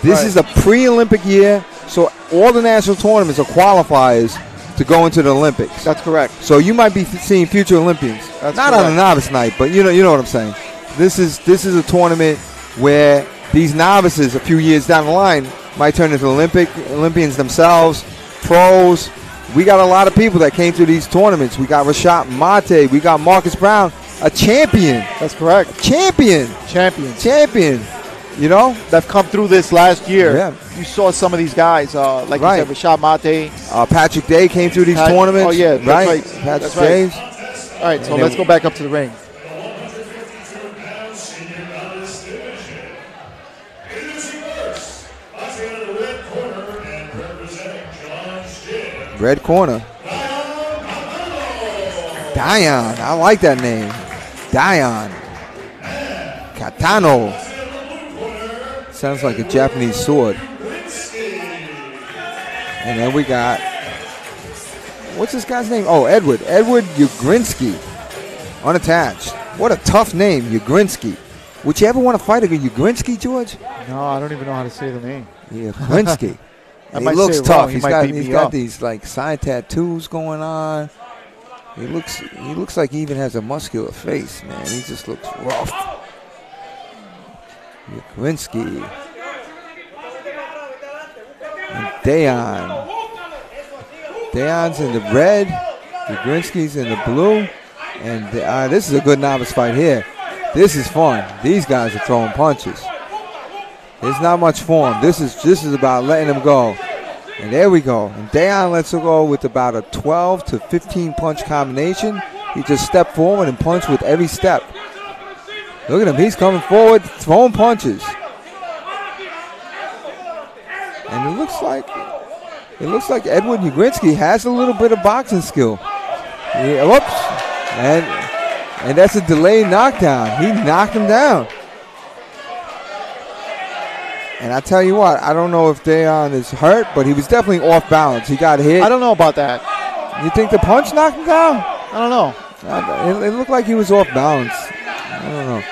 This is a pre-Olympic year, so all the national tournaments are qualifiers to go into the Olympics. That's correct. So you might be seeing future Olympians. That's not correct. on a novice night, but you know what I'm saying. This is a tournament where these novices a few years down the line might turn into Olympians themselves, pros. We got a lot of people that came through these tournaments. We got Rashad Mate. We got Marcus Brown, a champion. That's correct. Champion. You know? That come through this last year. Yeah. You saw some of these guys, like you said, Rashad Mate. Patrick Day came through these tournaments. Oh, yeah. That's right. right. Patrick That's Days. Right. All right, so let's go back up to the ring. Red corner. Dion. I like that name. Dion. Katano. Sounds like a Japanese sword. And then we got, what's this guy's name? Oh, Edward Ugrinsky. Unattached. What a tough name, Ugrinsky. Would you ever want to fight a Ugrinsky, George? No, I don't even know how to say the name. Yeah, Ugrinsky. I He might looks say it tough. wrong. He He's might got beat me he's got up. these like side tattoos going on. He looks like he even has a muscular face, man. He just looks rough. Ugrinsky. And Dayon. Dayon's in the red. Ugrinsky's in the blue. And this is a good novice fight here. This is fun. These guys are throwing punches. There's not much form. This is about letting them go. And there we go. And Dayon lets her go with about a 12 to 15 punch combination. He just stepped forward and punched with every step. Look at him. He's coming forward, throwing punches. And it looks like Edward Ugrinsky has a little bit of boxing skill. Yeah, whoops. And that's a delayed knockdown. He knocked him down. And I tell you what, I don't know if Dayon is hurt, but he was definitely off balance. He got hit. I don't know about that. You think the punch knocked him down? I don't know. It looked like he was off balance. I don't know.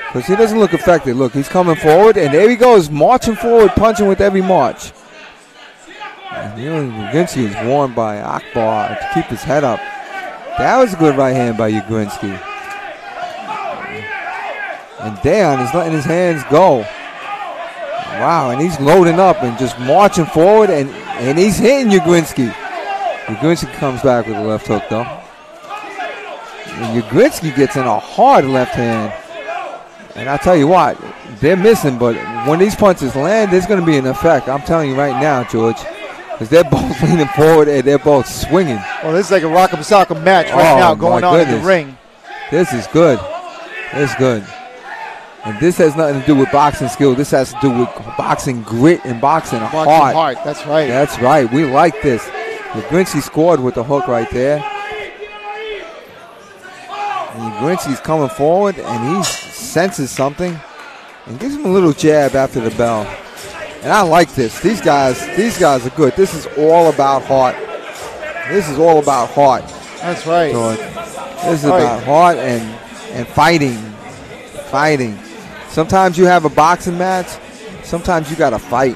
Because he doesn't look affected. Look, he's coming forward, and there he goes, marching forward, punching with every march. And Ugrinsky is warned by Akbar to keep his head up. That was a good right hand by Ugrinsky. And Dayon is letting his hands go. Wow, and he's loading up and just marching forward, and he's hitting Ugrinsky. Ugrinsky comes back with a left hook, though. And Ugrinsky gets in a hard left hand. And I tell you what, they're missing, but when these punches land, there's going to be an effect. I'm telling you right now, George, because they're both leaning forward and they're both swinging. Well, this is like a rock'em sock'em match right now going on in the ring. This is good. It's good. And this has nothing to do with boxing skill. This has to do with boxing grit and boxing heart. That's right. That's right. We like this. Ugrinsky scored with the hook right there. And Ugrinsky's coming forward, and he senses something and gives him a little jab after the bell. And I like this. These guys are good. This is all about heart. This is all about heart. That's right. George. This is about heart and fighting. Fighting. Sometimes you have a boxing match. Sometimes you got to fight.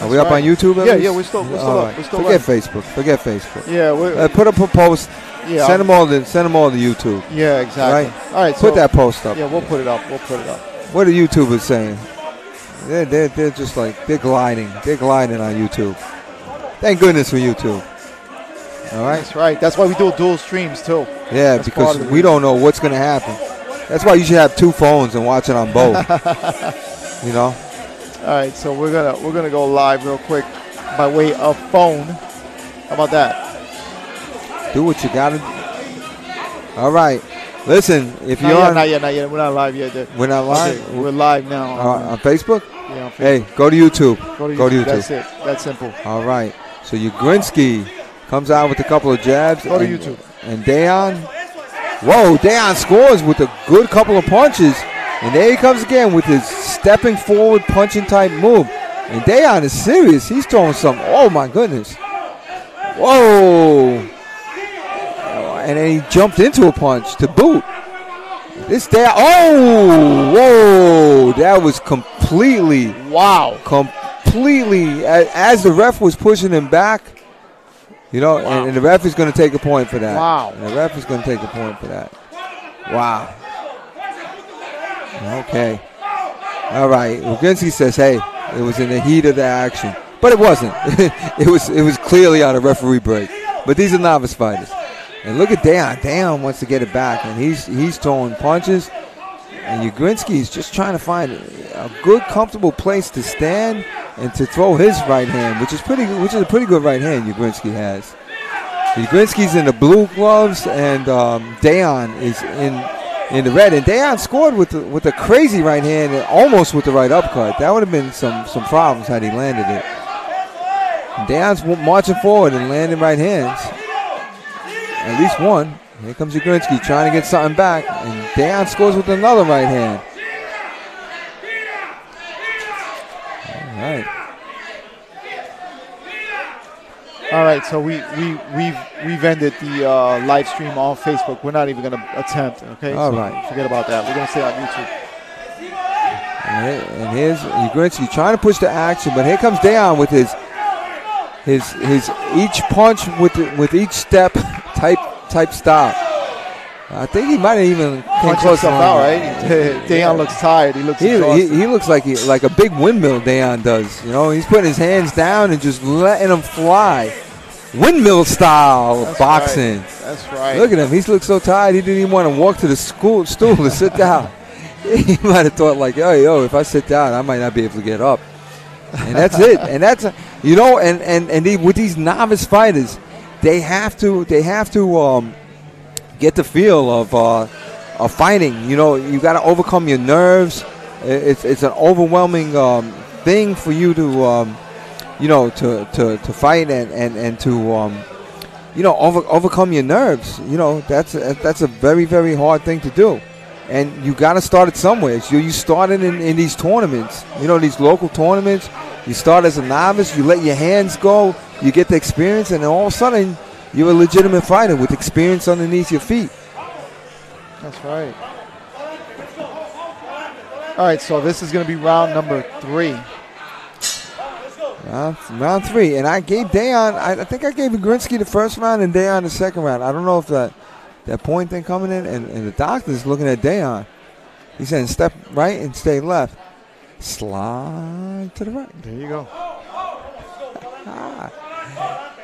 Are we up on YouTube? Yeah, we're still up. We're still Forget Facebook. Yeah, put up a post. Yeah, send them all to YouTube. Yeah, exactly. Right? All right, put that post up. Yeah, we'll put it up. What are YouTubers saying? They're just like they're gliding. They're gliding on YouTube. Thank goodness for YouTube. All right. That's right. That's why we do dual streams too. Yeah, That's because we don't know what's going to happen. That's why you should have two phones and watch it on both. You know. All right, so we're gonna go live real quick by way of phone. How about that? Do what you got to do. All right. Listen, if you're not yet. We're not live yet. We're not live. Okay, we're live now on Facebook. Yeah. On Facebook. Hey, go to YouTube. Go to YouTube. That's it. That's simple. All right. So Ugrinsky comes out with a couple of jabs. Go to YouTube. And Dayan. Whoa, Dayan scores with a good couple of punches. And there he comes again with his stepping forward, punching type move. And Dayan is serious. He's throwing some. Oh, my goodness. Whoa. And then he jumped into a punch to boot. This Dayan. Oh, whoa. That was completely. Wow. Completely. As the ref was pushing him back. You know, wow. and the ref is going to take a point for that. Wow. And the ref is going to take a point for that. Wow. Okay. All right. Ugrinsky says, hey, it was in the heat of the action. But it wasn't. it was clearly on a referee break. But these are novice fighters. And look at Dayan. Dayan wants to get it back. And he's throwing punches. And Ugrinsky is just trying to find a good, comfortable place to stand and to throw his right hand, which is a pretty good right hand Ugrinsky has. Ugrinsky's in the blue gloves, and Dayan is in the red. And Dayan scored with a crazy right hand and almost with the right uppercut. That would have been some problems had he landed it. And Dayan's marching forward and landing right hands. At least one. Here comes Ugrinsky trying to get something back, and Dayan scores with another right hand. All right, so we've ended the live stream on Facebook. We're not even going to attempt. Okay. All so right. Forget about that. We're going to stay on YouTube. And here's Ugrinsky trying to push the action, but here comes Dayan with his each punch with each step type stop. I think he might have even punched himself out, right? Dayan looks tired. He looks exhausted. He looks like a big windmill. Dayan does. You know, he's putting his hands down and just letting them fly, windmill style of boxing. Right. That's right. Look at him. He looks so tired. He didn't even want to walk to the stool to sit down. He might have thought like, yo, if I sit down, I might not be able to get up. And that's it. And that's with these novice fighters, they have to get the feel of fighting. You know, you got to overcome your nerves. It's an overwhelming thing for you to to fight and to overcome your nerves. You know, that's a very, very hard thing to do. And you got to start it somewhere. So you started in these tournaments, these local tournaments. You start as a novice, you let your hands go, you get the experience, and then all of a sudden, you're a legitimate fighter with experience underneath your feet. That's right. All right, so this is going to be round number 3. Round 3. And I gave Dayan, I think I gave Ugrinsky the first round and Dayan the second round. I don't know if that point thing coming in, and the doctor's looking at Dayan. He's saying step right and stay left. Slide to the right. There you go.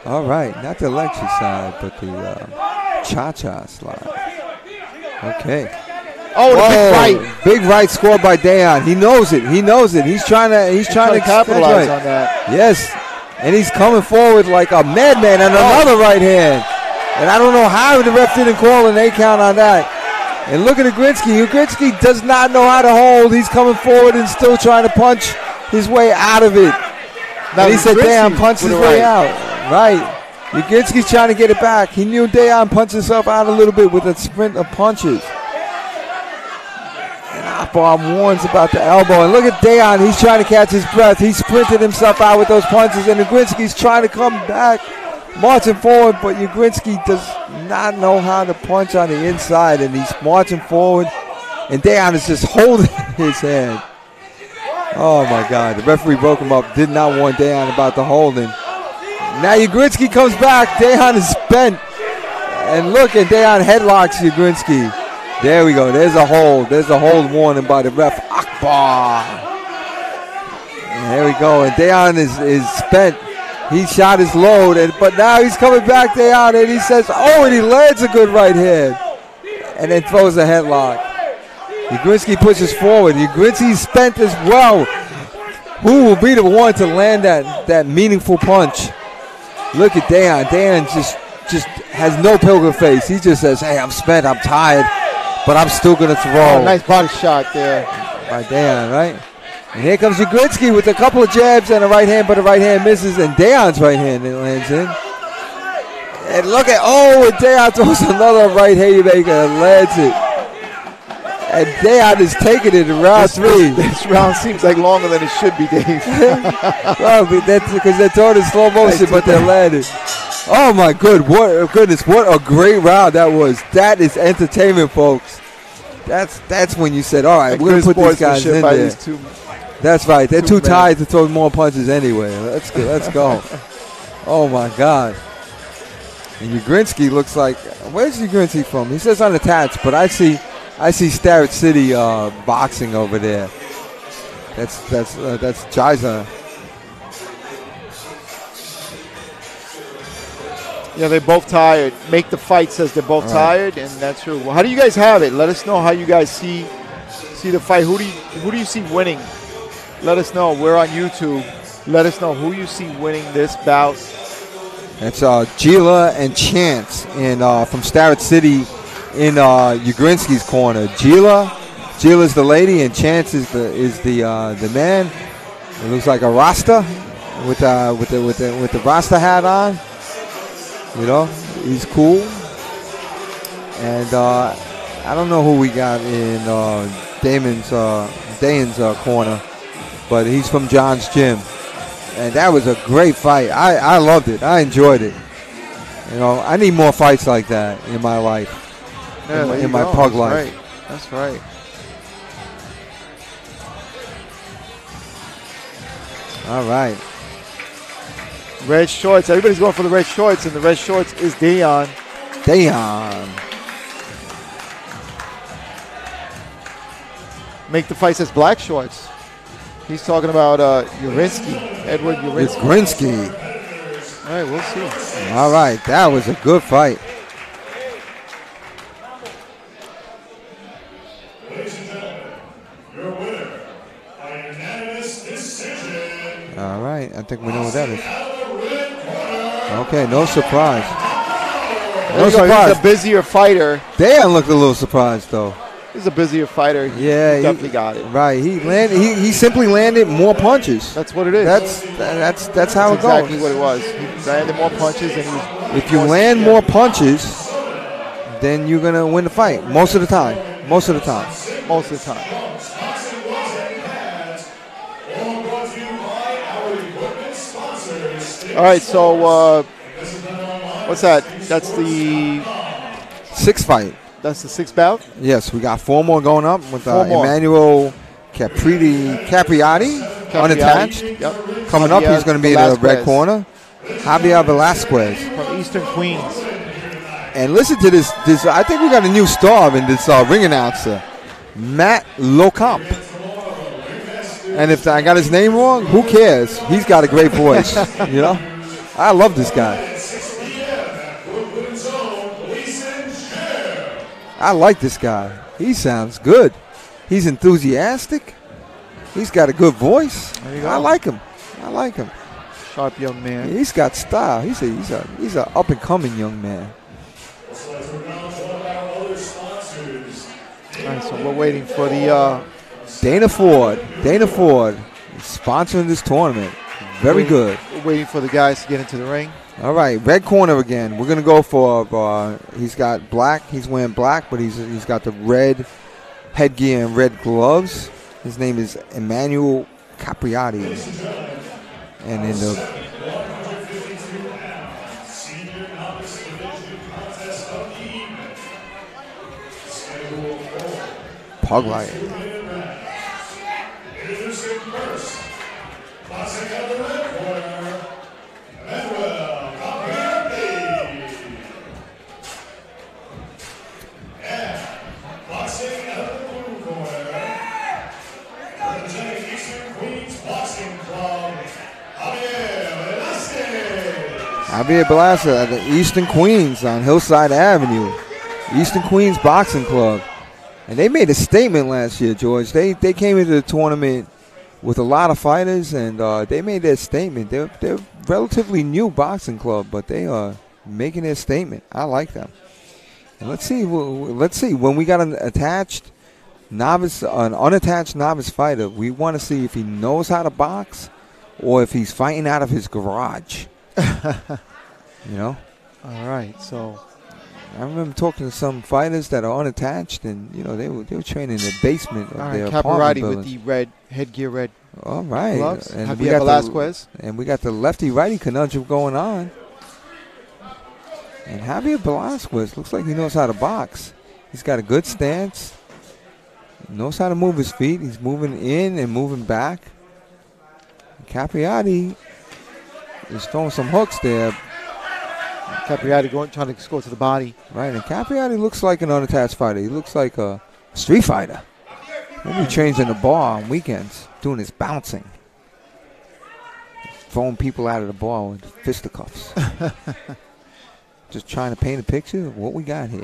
All right, not the lecture side, but the cha-cha slide. Okay. Oh, the big right. Big right scored by Dayan. He knows it. He's trying to capitalize on that. Yes, and he's coming forward like a madman, and another right hand. And I don't know how the ref didn't call an 8 count on that. And look at Ugrinsky. Ugrinsky does not know how to hold. He's coming forward and still trying to punch his way out of it. Now And he said Dayan punched his way right. out. Right. Ugrinsky's trying to get it back. He knew Dayan punched himself out a little bit with a sprint of punches. And Akbar warns about the elbow. And look at Dayan. He's trying to catch his breath. He sprinted himself out with those punches. And Ugrinsky's trying to come back, marching forward. But Ugrinsky does not know how to punch on the inside. And he's marching forward. And Dayan is just holding his hand. Oh, my God. The referee broke him up. Did not warn Dayan about the holding. Now Ugrinsky comes back. Dayan is bent. And look, and Dayan headlocks Ugrinsky. There we go. There's a hold. There's a hold warning by the ref. Akbar. And there we go. And Dayan is spent. He shot his load. But now he's coming back, Dayan, and he says, oh, and he lands a good right hand. And then throws a headlock. Ugrinsky pushes forward. Ugrinsky's spent as well. Who will be the one to land that meaningful punch? Look at Dayan. Dayan just has no poker face. He just says, hey, I'm spent, I'm tired, but I'm still going to throw. Oh, nice body shot there. By Dayan, right? And here comes Ugrinsky with a couple of jabs and a right hand, but the right hand misses, and Dayan's right hand lands in. And look at, and Dayan throws another right haymaker and lands it. And Dayan is taking it in round three. This round seems like longer than it should be, Dave. Well, that's because they're throwing in slow motion, but they're landing. Oh, my goodness. What a great round that was. That is entertainment, folks. That's when you said, all right, we're going to put these guys in there. That's right. They're too tired to throw more punches anyway. Let's go. Oh, my God. And Ugrinsky looks like, where's Ugrinsky from? He says unattached, but I see Starrett City boxing over there. That's Jiza. Yeah, they're both tired. Make the Fight says they're both tired, and that's true. Well, how do you guys have it? Let us know how you guys see the fight. Who do you see winning? Let us know. We're on YouTube. Let us know who you see winning this bout. It's Gila and Chance from Starrett City in Ugrinsky's corner. Gila's the lady, and Chance is the man. It looks like a Rasta with the Rasta hat on. You know, he's cool. And I don't know who we got in Dayan's corner, but he's from John's Gym. And that was a great fight. I loved it. I enjoyed it. You know, I need more fights like that in my life. Yeah, in my pug life. Right. That's right. All right. Red shorts. Everybody's going for the red shorts, and the red shorts is Dayan. Make the Fight says black shorts. He's talking about Ugrinsky, Edward Ugrinsky. All right, we'll see. All right, that was a good fight. Ladies and gentlemen, your winner by unanimous decision. All right, I think we know what that is. Okay, no surprise. No surprise. He's a busier fighter. Dayan looked a little surprised though. He's a busier fighter. Yeah, he definitely got it. Right, he simply landed more punches. That's what it is. That's how it goes. Exactly what it was. He landed more punches, and he was. If you land more punches, then you're gonna win the fight most of the time. Most of the time. All right, so what's that? That's the sixth fight. That's the sixth bout? Yes, we got 4 more going up with Emmanuel Capriati, unattached. Yep. Coming up, he's going to be in the red corner. Javier Velasquez. From Eastern Queens. And listen to this. I think we got a new star in this ring announcer, Matt Locamp. And if I got his name wrong, who cares? He's got a great voice. You know? I love this guy. I like this guy. He sounds good. He's enthusiastic. He's got a good voice. There you go. I like him. Sharp young man. He's got style. He's a up and coming young man. So as we're going to one of our other sponsors, right, so we're waiting for the Dana Ford is sponsoring this tournament. Very good. We're waiting for the guys to get into the ring. All right, red corner again. We're gonna go for. He's got black. He's wearing black, but he's got the red headgear and red gloves. His name is Emmanuel Capriati, and in the Senior Novice Division Contest of the Evening. Schedule 4. Pug Lion. Introducing first, boxing out of the red corner, Manuel Capriati. And boxing out of the blue corner, representing Eastern Queens Boxing Club, Javier Velasquez at the Eastern Queens on Hillside Avenue. Eastern Queens Boxing Club. And they made a statement last year, George. They came into the tournament with a lot of fighters, and they made their statement. They're relatively new boxing club, but they are making their statement. I like them. And let's see when we got an unattached novice fighter. We want to see if he knows how to box or if he's fighting out of his garage. You know. All right, so I remember talking to some fighters that are unattached, and you know they were training in the basement of their apartment Capriati building. with the red headgear, red All right, gloves. and Javier we got Velasquez. we got the lefty-righty conundrum going on. And Javier Velasquez looks like he knows how to box. He's got a good stance. Knows how to move his feet. He's moving in and moving back. Capriati is throwing some hooks there. Capriati trying to score to the body. Right, and Capriati looks like an unattached fighter. He looks like a street fighter. Maybe he trains in the bar on weekends, doing his bouncing. Throwing people out of the bar with fisticuffs. Just trying to paint a picture of what we got here.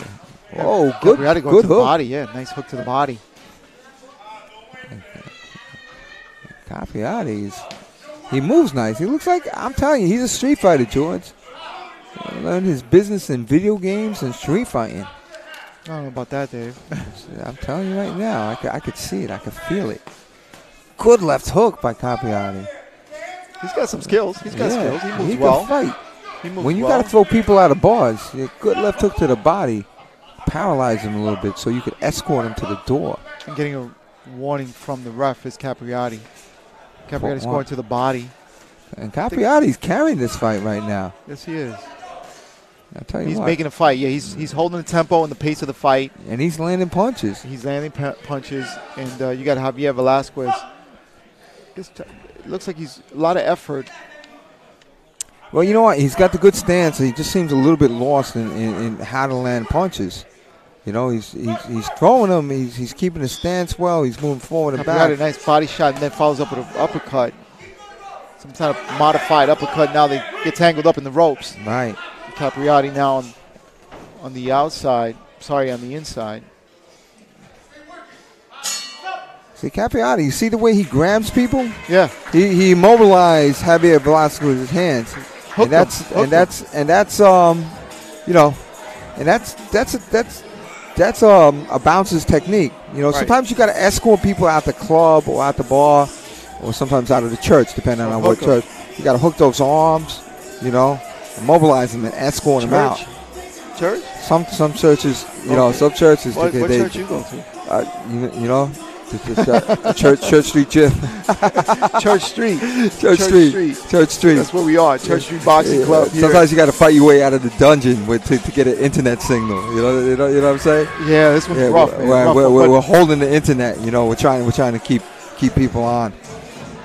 Oh, good, Capriati going good to the hook. body. Yeah, nice hook to the body. Capriati he moves nice. He looks like, I'm telling you, he's a street fighter, George. He learned his business in video games and street fighting. I don't know about that, Dave. I'm telling you right now, I could see it. I could feel it. Good left hook by Capriati. He's got some skills. He's got skills. He moves he well. can fight. He moves When you well. got to throw people out of bars, a good left hook to the body, paralyze him a little bit so you could escort him to the door. And getting a warning from the ref is Capriati. Capriati's For- going to the body. And Capriati's carrying this fight right now. Yes, he is. I'll tell you He's what. making a fight. Yeah, he's holding the tempo and the pace of the fight. And he's landing punches. He's landing punches, and you got Javier Velasquez. It looks like he's a lot of effort. Well, you know what? He's got the good stance. He just seems a little bit lost in how to land punches. You know, he's throwing them. He's keeping his stance well. He's moving forward and Capriati, a back. nice body shot, and then follows up with an uppercut. Some kind of modified uppercut. Now they get tangled up in the ropes. Right. Capriati now on the outside. Sorry, on the inside. See, Capriati, you see the way he grabs people? Yeah. He immobilized Javier Velasquez with his hands. Hooked him. That's a bouncer's technique. You know, Right. sometimes you got to escort people out the club or out the bar, or sometimes out of the church, depending on what hook 'em. church. You got to hook those arms, you know, immobilize them and escort them out. Church? Some churches, some churches. What they, church you go to? you know, Church Street Gym. Church Street. Church Street. That's where we are. Church Street Boxing Club. Here. Sometimes you got to fight your way out of the dungeon to get an internet signal. You know what I'm saying? Yeah, this one's rough. Man. Rough, We're holding the internet. You know, we're trying to keep people on.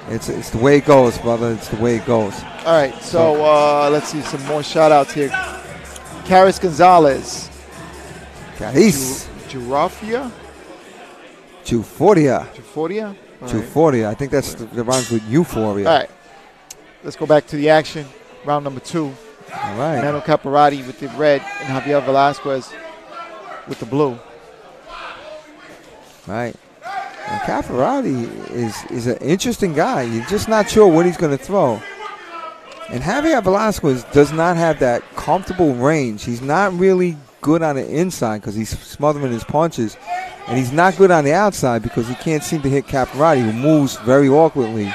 It's the way it goes, brother. It's the way it goes. All right, so let's see some more shout-outs here. Caris Gonzalez. Caris. Girafia? Jufordia. Jufordia? Jufordia. I think that's the rhymes with euphoria. All right. Let's go back to the action. Round number 2. All right. Manuel Capriati with the red and Javier Velasquez with the blue. Right. And Capriati is an interesting guy. You're just not sure what he's going to throw. And Javier Velasquez does not have that comfortable range. He's not really good on the inside because he's smothering his punches. And he's not good on the outside because he can't seem to hit Capriati, who moves very awkwardly.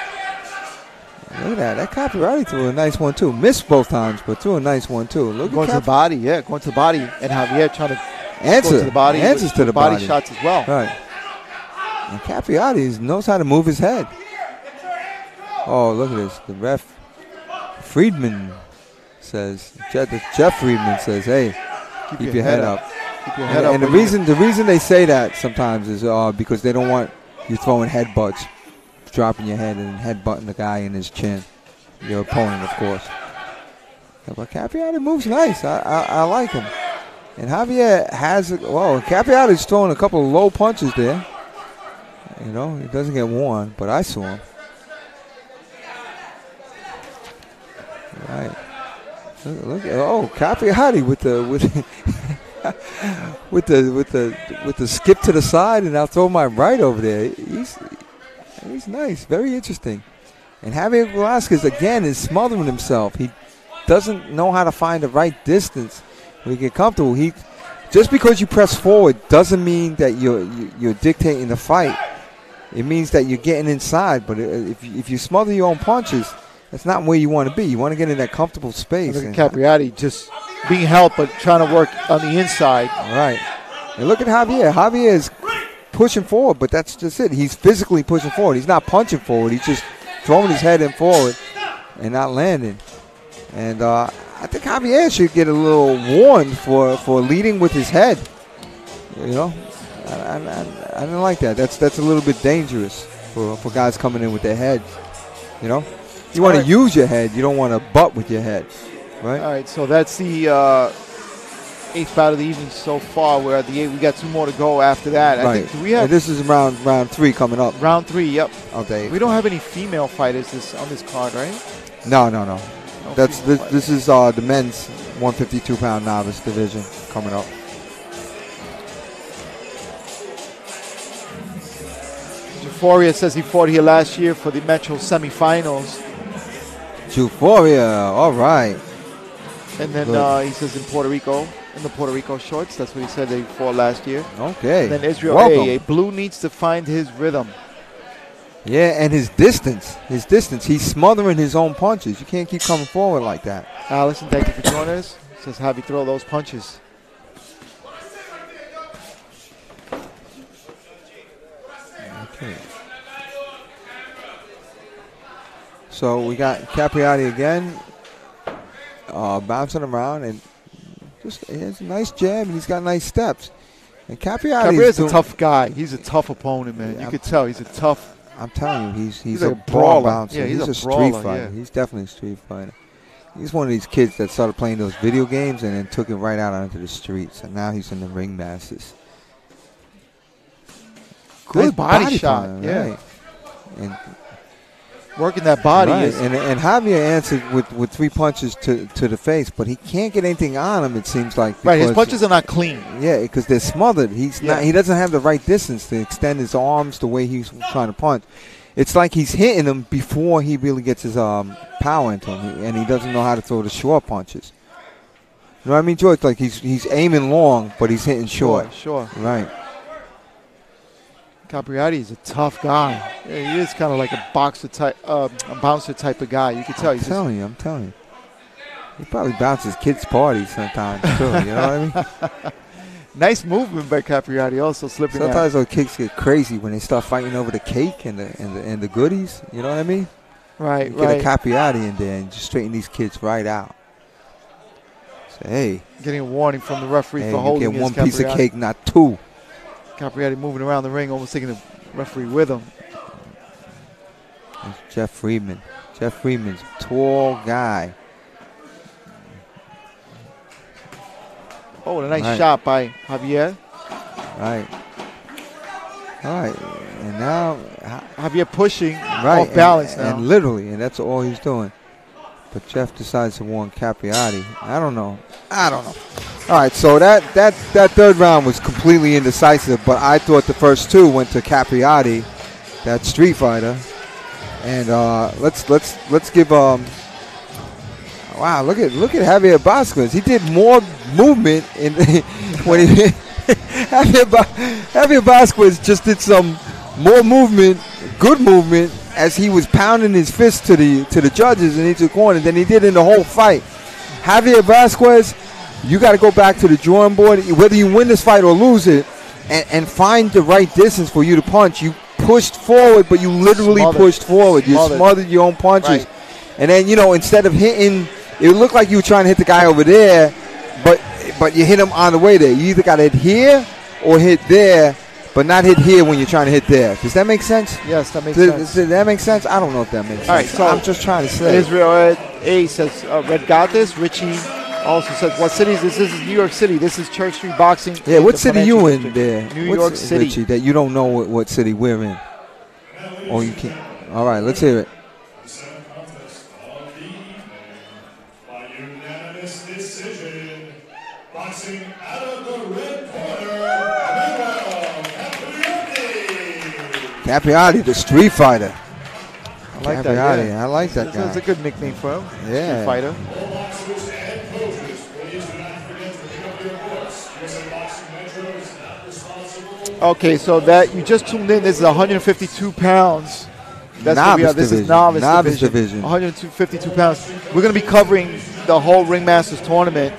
Look at that. That Capriati threw a nice one, too. Missed both times, but threw a nice one, too. Look Going at to the body, yeah, going to the body. And Javier trying to Answer. go to the body. Answers to the body. shots as well. Right. And Capriati knows how to move his head. Oh, look at this. The ref, Friedman, says, Jeff Friedman says, hey, keep your head up. Keep your head up. And the reason they say that sometimes is because they don't want you throwing headbutts, dropping your head and headbutting the guy in his chin, your opponent, of course. But Capriati moves nice. I like him. And Javier Capriati's throwing a couple of low punches there. You know, he doesn't get worn, but I saw him. Right. Look at Capriati with the skip to the side, and I'll throw my right over there. He's nice, very interesting. And Javier Velasquez again is smothering himself. He doesn't know how to find the right distance when he get comfortable. Just because you press forward doesn't mean that you're dictating the fight. It means that you're getting inside. But if you smother your own punches, that's not where you want to be. You want to get in that comfortable space. Look at Capriati just being helped, but trying to work on the inside. Right. And look at Javier. Javier is pushing forward, but that's just it. He's physically pushing forward. He's not punching forward. He's just throwing his head in forward and not landing. And I think Javier should get a little warned for leading with his head. You know, I didn't like that. That's a little bit dangerous for guys coming in with their head. You know, you want to use your head. You don't want to butt with your head, right? All right, so that's the eighth bout of the evening so far. We're at the eighth. We got two more to go after that. Right. I think we have. And this is round 3 coming up. Round 3. Yep. Okay. We don't have any female fighters on this card, right? No. This is the men's 152-pound novice division coming up. Euphoria says he fought here last year for the Metro semifinals. Euphoria, all right. And then he says in the Puerto Rico shorts. That's what he said they fought last year. Okay. And then Israel A. Blue needs to find his rhythm. Yeah, and his distance. He's smothering his own punches. You can't keep coming forward like that. Allison, thank you for joining us. Says have you throw those punches. Okay. So we got Capriati again, bouncing around, and he has a nice jab, and he's got nice steps. And Capriati's a tough guy. He's a tough opponent, man. You could tell he's a tough. I'm telling you, he's like a brawler. Bouncer. Yeah, he's a brawler, street fighter. Yeah. He's definitely a street fighter. He's one of these kids that started playing those video games and then took it right out onto the streets, and now he's in the ring masters. Good body shot, punch, yeah. Right. And working that body. Right. Is and Javier answered with 3 punches to the face, but he can't get anything on him, it seems like. Right, his punches are not clean. Yeah, because they're smothered. He doesn't have the right distance to extend his arms the way he's trying to punch. It's like he's hitting him before he really gets his power into him, and he doesn't know how to throw the short punches. You know what I mean, George? Like he's aiming long, but he's hitting short. Sure. Right. Capriati is a tough guy. Yeah, he is kind of like a bouncer type of guy. You can tell. I'm telling you. He probably bounces kids' parties sometimes too. You know what I mean? Nice movement by Capriati, also slipping. Sometimes those kids get crazy when they start fighting over the cake and the goodies. You know what I mean? Right. You get a Capriati in there and just straighten these kids right out. Say, hey, getting a warning from the referee for holding. You get one piece of cake, not 2. Capriati moving around the ring, almost taking the referee with him. It's Jeff Friedman. Jeff Friedman's a tall guy. Oh, a nice shot by Javier. Right. All right. And now Javier pushing off balance now. And literally, and that's all he's doing. But Jeff decides to warn Capriati. I don't know. All right, so that third round was completely indecisive, but I thought the first 2 went to Capriati, that street fighter. And let's give wow, look at Javier Vasquez. He did more movement when he Javier Vasquez just did some more movement, good movement, as he was pounding his fist to the judges in each corner than he did in the whole fight. Javier Vasquez, you got to go back to the drawing board, whether you win this fight or lose it, and find the right distance for you to punch. You pushed forward, but you literally pushed forward. You smothered your own punches. Right. And then, instead of hitting, it looked like you were trying to hit the guy over there, but you hit him on the way there. You either got to hit here or hit there, but not hit here when you're trying to hit there. Does that make sense? Yes, that makes sense. Does that make sense? I don't know if that makes sense. All right, so I'm just trying to say. Israel A says, Red got this. Richie also says, what city is this? This is New York City. This is Church Street Boxing. Yeah, what city you in there? New York City. Richie, that you don't know what city we're in. Oh, you can't. All right, let's hear it. By unanimous decision, boxing out of the red corner, Capriati, the Street Fighter. I like that. Yeah. I like that guy. That's a good nickname for him. Yeah. Street Fighter. Okay, so that you just tuned in. This is 152 pounds. That's what we are. This is novice division. 152 pounds. We're going to be covering the whole Ringmasters tournament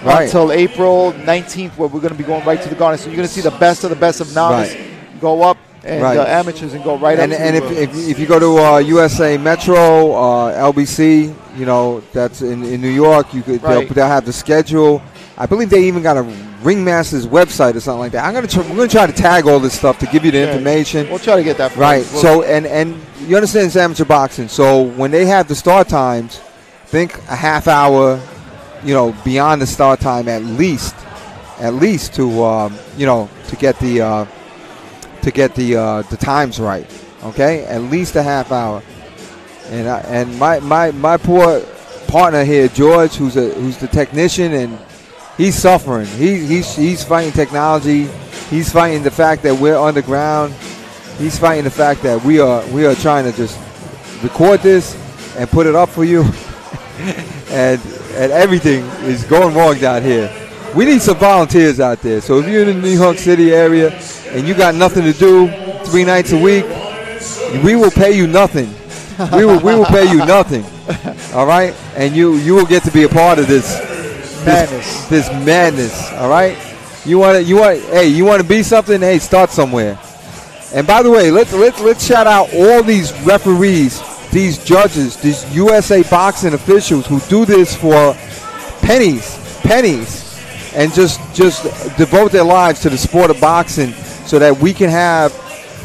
until April 19th, where we're going to be going right to the Garden. So you're going to see the best of novice go up, and amateurs and go right up. And if you go to USA Metro, LBC, that's in New York, they'll have the schedule. I believe they even got a Ringmasters website or something like that. we're gonna try to tag all this stuff to give you the information. We'll try to get that. Right. So and you understand it's amateur boxing. So when they have the start times, think a half hour, beyond the start time at least to get the times right. Okay, at least a half hour. And my poor partner here, George, who's the technician, and he's suffering. He's fighting technology. He's fighting the fact that we're underground. He's fighting the fact that we are trying to just record this and put it up for you. and everything is going wrong down here. We need some volunteers out there. So if you're in the New York City area and you got nothing to do 3 nights a week, we will pay you nothing. We will pay you nothing. All right? And you will get to be a part of this madness, all right? You want to be something? Hey, start somewhere. And by the way, let's shout out all these referees, these judges, these USA boxing officials who do this for pennies, and just devote their lives to the sport of boxing, so that we can have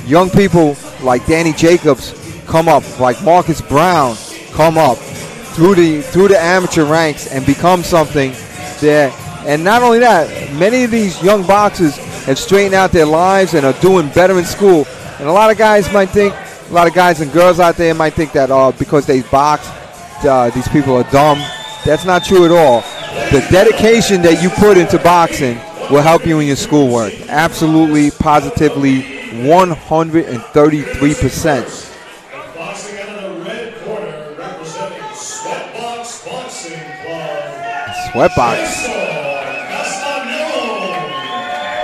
young people like Danny Jacobs come up, like Marcus Brown come up through the amateur ranks and become something there. And not only that, many of these young boxers have straightened out their lives and are doing better in school. And a lot of guys and girls out there might think that because they box, these people are dumb. That's not true at all. The dedication that you put into boxing will help you in your schoolwork. Absolutely, positively, 133%. Boxing out of the red corner, representing Sweatbox Boxing Club. Sweatbox.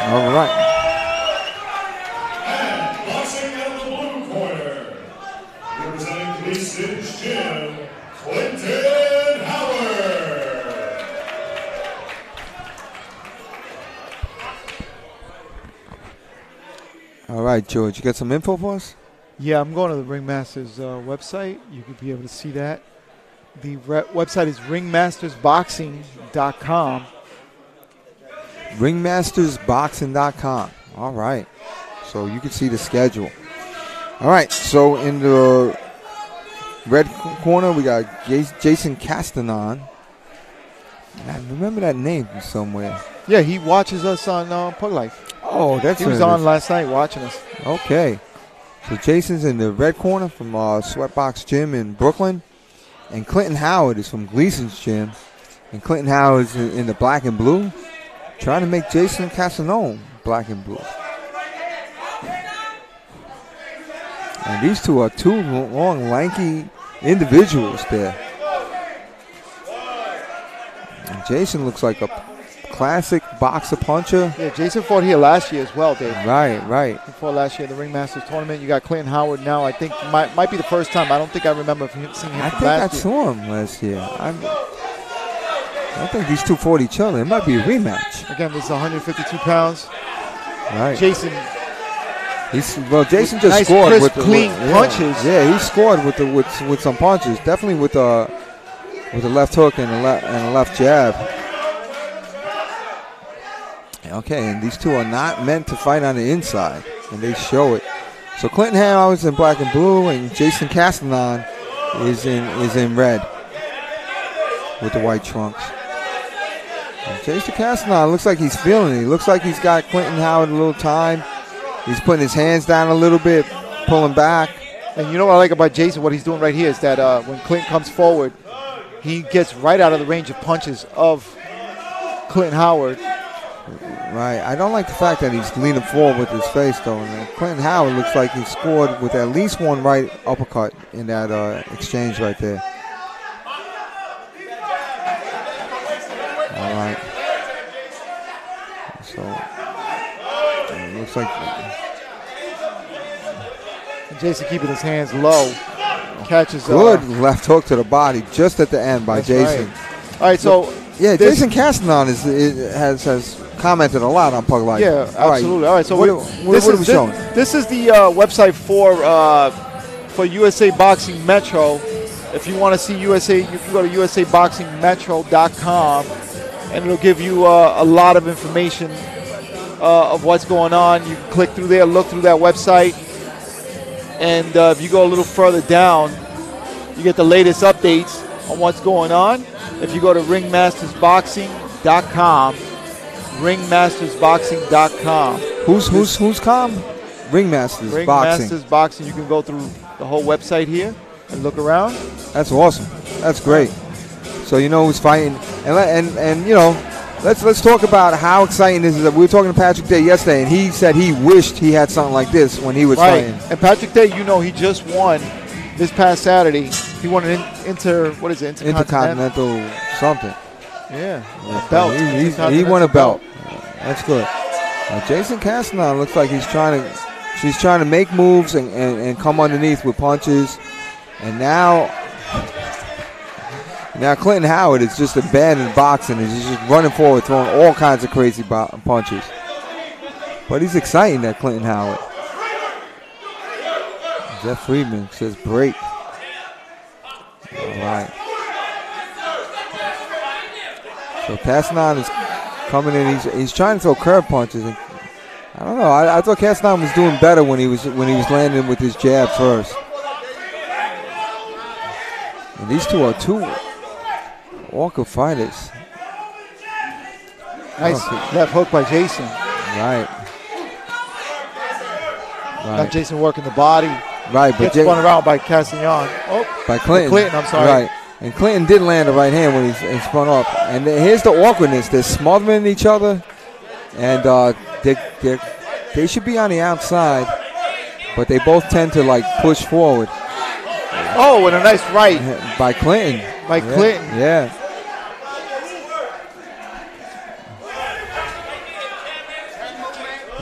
All right. And boxing out of the blue corner, representing Gleason's Gym, Clinton Howard. All right, George, you got some info for us? Yeah, I'm going to the Ringmasters website. You could be able to see that. The website is ringmastersboxing.com. Ringmastersboxing.com. All right. So you can see the schedule. All right. So in the red corner, we got Jason Castanon. I remember that name from somewhere. Yeah, he watches us on Pug Life. Oh, that's he was on last night watching us. Okay. So Jason's in the red corner from Sweatbox Gym in Brooklyn. And Clinton Howard is from Gleason's Gym. And Clinton Howard is in the black and blue, trying to make Jason Castanon black and blue. And these two are two long, lanky individuals there. And Jason looks like a classic boxer puncher. Yeah, Jason fought here last year as well, Dave. Right. He fought last year in the Ringmasters tournament. You got Clinton Howard now. I think might be the first time. I don't think I remember seeing him I from think I last year. saw him last year. I think these two fought each other. It might be a rematch. Again, this is 152 pounds. Right. Jason. Jason just nice, scored crisp, with clean punches. Yeah, he scored with some punches. Definitely with a left hook and a left jab. Okay, and these two are not meant to fight on the inside, and they show it. So Clinton Howard's in black and blue, and Jason Castanon is in red with the white trunks. And Jason Castanon looks like he's feeling it. He looks like he's got Clinton Howard a little time. He's putting his hands down a little bit, pulling back. And you know what I like about Jason, what he's doing right here is that when Clinton comes forward, he gets right out of the range of punches of Clinton Howard. Right. I don't like the fact that he's leaning forward with his face, though. And Clinton Howard looks like he scored with at least one right uppercut in that exchange right there. All right. So it looks like And Jason keeping his hands low. Catches good left hook to the body just at the end by Jason. Right. All right, so yeah, Jason Castanon has commented a lot on Pug Life. Yeah, absolutely. All right, so what are we showing? This is the website for USA Boxing Metro. If you want to see USA, you can go to usaboxingmetro.com, and it'll give you a lot of information of what's going on. You can click through there, look through that website, and if you go a little further down, you get the latest updates on what's going on. If you go to ringmastersboxing.com, ringmastersboxing.com. Who's calm? Ringmasters Boxing. Ringmasters Boxing. You can go through the whole website here and look around. That's awesome. That's great. So you know who's fighting, and you know, let's talk about how exciting this is. We were talking to Patrick Day yesterday, and he said he wished he had something like this when he was fighting. And Patrick Day, you know, he just won this past Saturday. He won an intercontinental something. Yeah, a belt. He won a belt. That's good. Jason Castanon looks like she's trying to make moves and come underneath with punches. And now Clinton Howard is just abandoned boxing. He's just running forward, throwing all kinds of crazy punches. But he's exciting, that Clinton Howard. Jeff Friedman says break. All right. So Castanon is coming in. He's trying to throw curve punches. And I don't know. I thought Castanon was doing better when he was landing with his jab first. And these two are two Walker fighters. Nice left hook by Jason. Right. Now Jason working the body. Right, but gets spun around by Castanon. Oh, by Clinton. I'm sorry. Right. And Clinton did land a right hand when he spun up. And here's the awkwardness. They're smothering each other. And they should be on the outside. But they both tend to, like, push forward. Oh, and a nice right. By Clinton. Clinton. Yeah.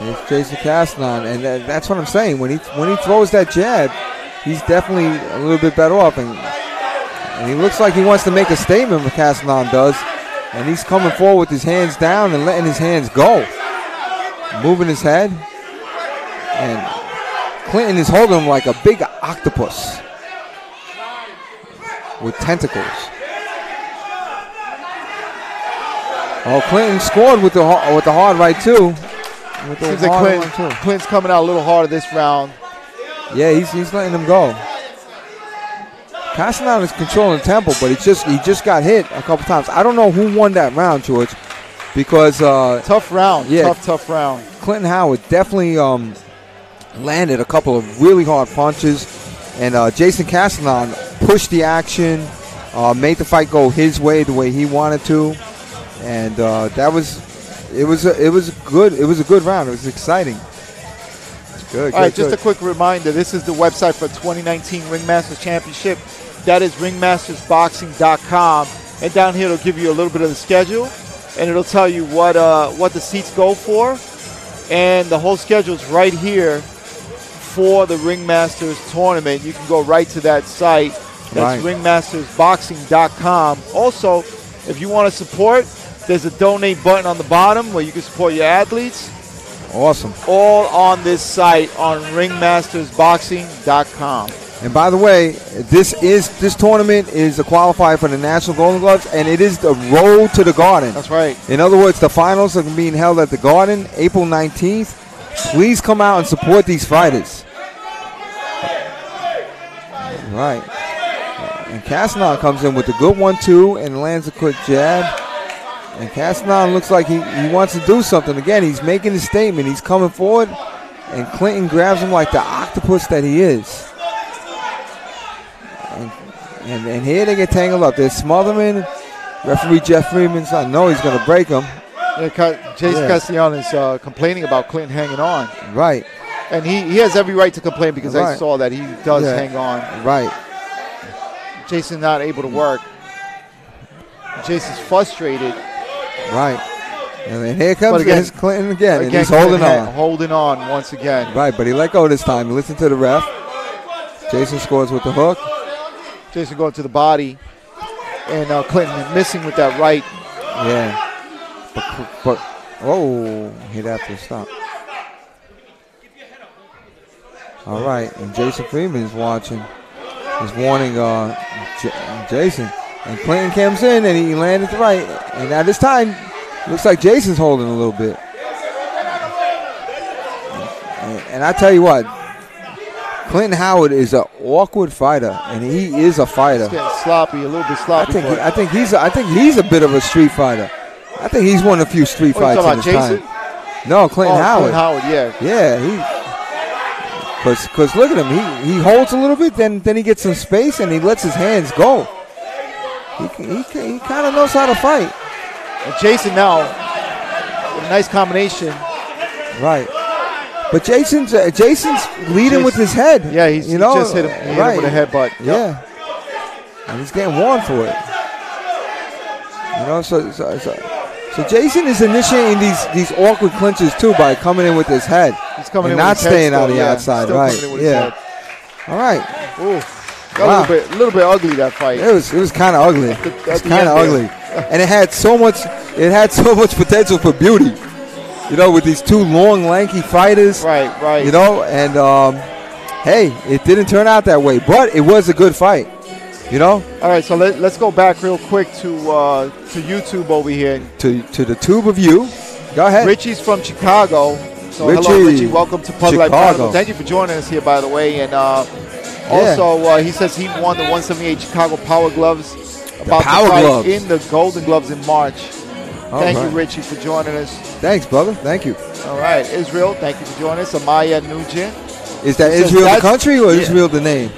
It's Jason Castanon. And that's what I'm saying. When he throws that jab, he's definitely a little bit better off. And he looks like he wants to make a statement, what Castanon does. And he's coming forward with his hands down and letting his hands go. Moving his head. And Clinton is holding him like a big octopus with tentacles. Oh, Clinton scored with the hard right, too. Seems like Clinton's coming out a little harder this round. Yeah, he's letting him go. Castanon is controlling the tempo, but he just got hit a couple times. I don't know who won that round, George, because tough round. Yeah, tough round. Clinton Howard definitely landed a couple of really hard punches, and Jason Castanon pushed the action, made the fight go his way, the way he wanted to, and it was a good round. It was exciting. Good, all right, just a quick reminder. This is the website for 2019 Ringmasters Championship. That is ringmastersboxing.com. And down here, it'll give you a little bit of the schedule. and it'll tell you what the seats go for, and the whole schedule's right here for the Ringmasters tournament. You can go right to that site. That's ringmastersboxing.com. Also, if you want to support, there's a donate button on the bottom where you can support your athletes. Awesome. All on this site on ringmastersboxing.com. And by the way, this tournament is a qualifier for the National Golden Gloves, and it is the road to the Garden. That's right. In other words, the finals are being held at the Garden April 19th. Please come out and support these fighters. Right. And Castanon comes in with a good 1-2 and lands a quick jab. And Castanon looks like he wants to do something. Again, he's making a statement. He's coming forward, and Clinton grabs him like the octopus that he is. And here they get tangled up. They're smothering. Referee Jeff Freeman's, I know he's going to break him. Yeah, Jason Castellano is complaining about Clinton hanging on. Right. And he has every right to complain because I saw that he does hang on. Right. Jason's not able to work. Jason's frustrated. Right. And then here comes Clinton again, and he's Clinton holding on. Holding on once again. Right, but he let go this time. Listen to the ref. Jason scores with the hook. Jason going to the body. And Clinton missing with that right. Yeah. But he'd have to stop. All right, and Jason Freeman is watching. He's warning Jason. And Clinton comes in, and he landed the right. And at this time, looks like Jason's holding a little bit. And I tell you what, Clinton Howard is an awkward fighter, and he is a fighter. He's getting sloppy, a little bit sloppy. I think he's a bit of a street fighter. I think he's won a few street fights in his time. No, Clinton Howard. Clinton Howard, yeah. Yeah, because look at him. He holds a little bit, then he gets some space, and he lets his hands go. He kind of knows how to fight. And Jason now, with a nice combination. Right. But Jason's leading with his head. Yeah, he just hit him with a headbutt. Yep. Yeah. And he's getting warned for it. So Jason is initiating these awkward clinches too by coming in with his head. He's coming in not with his staying head out of the outside, right? Yeah. All right. Ooh. Got a little bit ugly, that fight. It was kind of ugly. It was kind of ugly, and it had so much potential for beauty. With these two long, lanky fighters. Right. And hey, it didn't turn out that way, but it was a good fight. All right, so let's go back real quick to YouTube over here. To the tube of you. Go ahead. Richie's from Chicago. So hello, Richie. Welcome to Pub Life Chronicle. Thank you for joining us here, by the way. And also, he says he won the 178 Chicago Power Gloves. About to fight in the Golden Gloves in March. Thank you, Richie, for joining us. Thanks, brother. Thank you. All right, Israel, thank you for joining us. Amaya Nugent. Is that Israel the country or Israel the name?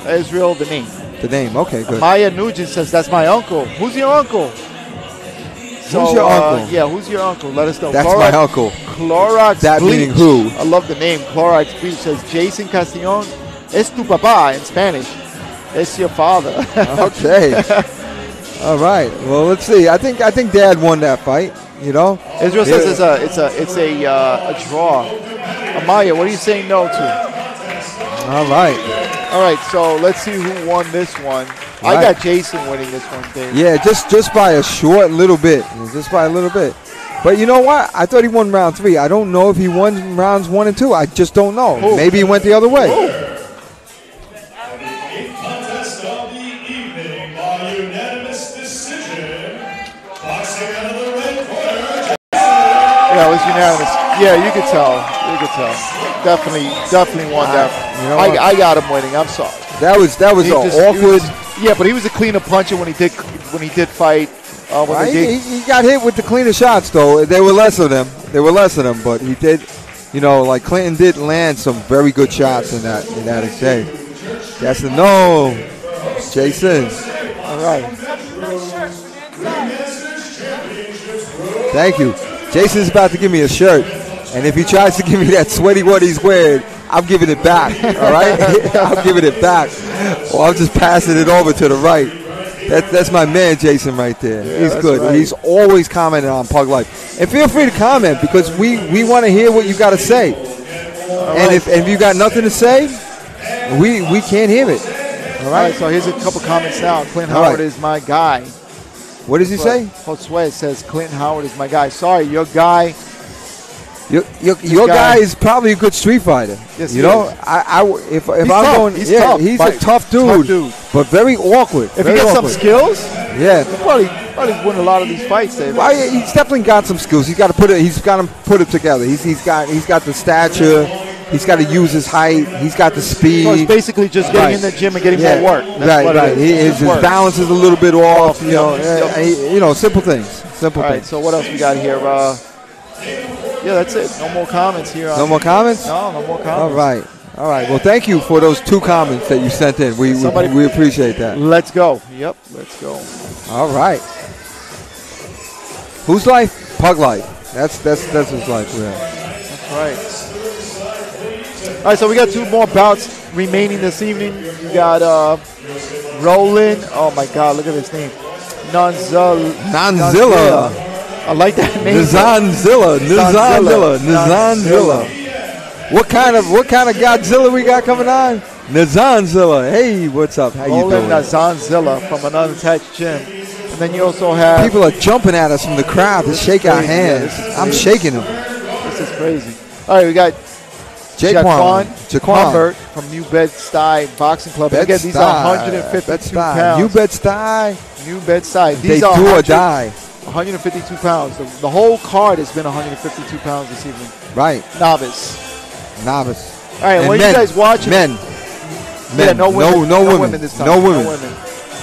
Israel the name. The name, okay, good. Amaya Nugent says, that's my uncle. Who's your uncle? Who's your uncle? Yeah, who's your uncle? Let us know. That's my uncle. Clorox That Bleach. meaning who? I love the name. Clorox Bleach says, Jason Castellon es tu papá in Spanish. Es your father. Okay. All right. Well, let's see. I think Dad won that fight. Israel says it's a draw. Amaya, what are you saying no to? All right. All right. So let's see who won this one. Right. I got Jason winning this one, Dave. Yeah, just by a short little bit. Just by a little bit. But you know what? I thought he won round 3. I don't know if he won rounds 1 and 2. I just don't know. Ooh. Maybe he went the other way. The eighth contest of the evening by unanimous decision. Boxing out of the red corner. Yeah, it was unanimous. Yeah, you could tell. Definitely won that. I got him winning. I'm sorry. That was awkward. But he was a cleaner puncher when he did fight. He got hit with the cleaner shots, though. There were less of them. But he did, like Clinton did land some very good shots in that exchange. That's a no, Jason. All right. Thank you. Jason's about to give me a shirt, and if he tries to give me that sweaty what he's wearing, I'm giving it back. All right, I'm giving it back, or I'm just passing it over to the right. That's my man, Jason, right there. Yeah, He's that's good. right. He's always commenting on Pug Life. And feel free to comment because we want to hear what you got to say. And if you got nothing to say, we can't hear it. All right, so here's a couple comments now. Clint All Howard right. is my guy. What does he say? Josue says Clint Howard is my guy. Sorry, your guy. Your guy is probably a good street fighter. Yes, you he know, is. if He's I'm tough. going, He's yeah, tough. he's But a tough dude, but very awkward. If he very gets some awkward. skills, Yeah. he'll probably win a lot of these fights, Dave. Well, he's definitely got some skills. He's got to put it. He's got to put it together. He's got the stature. He's got to use his height. He's got the speed. So it's basically just getting in the gym and getting more work. That's what right. it is. His Work. balance is a little bit off. Yep. You know, simple things. Simple All right, things. so what else we got here? Yeah, that's it. No more comments here. No more comments. No more comments. All right. Well, thank you for those 2 comments that you sent in. We appreciate that. Let's go. Yep, let's go. All right. Whose life? Pug life. That's his life. Yeah. That's right. All right, so we got 2 more bouts remaining this evening. We got Roland. Oh my God, look at his name. Nanzilla. I like that name. Nizanzilla. What kind of Godzilla we got coming on? Nizanzilla. Hey, what's up? How you Roland doing? Nizanzilla from an unattached gym. And then you also have People are jumping at us from the crowd to shake our crazy. Yeah, hands. this is I'm crazy. shaking them. This is crazy. All right, we got Jaquan Humbert from New Bed-Stuy Boxing Club. And again, these are 152 pounds. New Bed-Stuy. New Bed-Stuy. They These are do or 100 die. 152 pounds. The whole card has been 152 pounds this evening. Right. Novice. All right, and what are you guys watching? Men. Yeah, no women. No women women. this time. No women.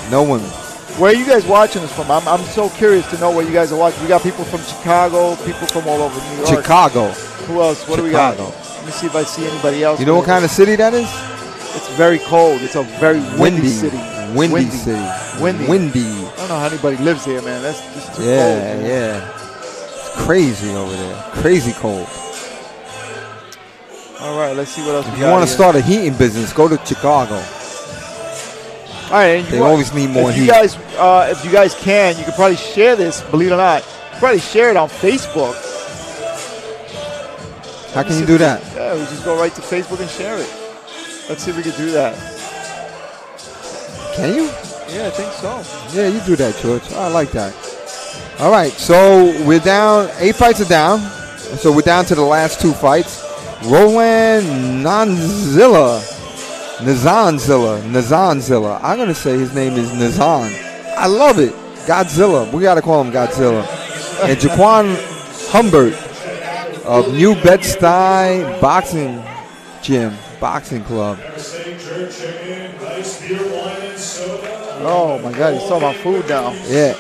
No women. Where are you guys watching this from? I'm so curious to know where you guys are watching. We got people from Chicago, people from all over New York. Chicago. Who else? What do we got? Chicago. Let me see if I see anybody else. You know what kind of city that is? It's very cold. It's a very windy city. Windy city. Windy. Windy. I don't know how anybody lives there, man. That's just too cold. Yeah. It's crazy over there. Crazy cold. All right, let's see what else we If got you want to here. start a heating business, go to Chicago. All right, and They always need more if heat. you guys, if you guys can, you can probably share this. Believe it or not, probably share it on Facebook. How can you do that? Yeah, we just go right to Facebook and share it. Let's see if we can do that. Can you? Yeah, I think so. Yeah, you do that, George. I like that. All right, so we're down. 8 fights are down. So we're down to the last 2 fights. Roland Nizanzilla. I'm going to say his name is Nizan. I love it. Godzilla. We got to call him Godzilla. And Jaquan Humbert of New Bed-Stuy Boxing Club. Oh my God, he's talking about food now. Yeah.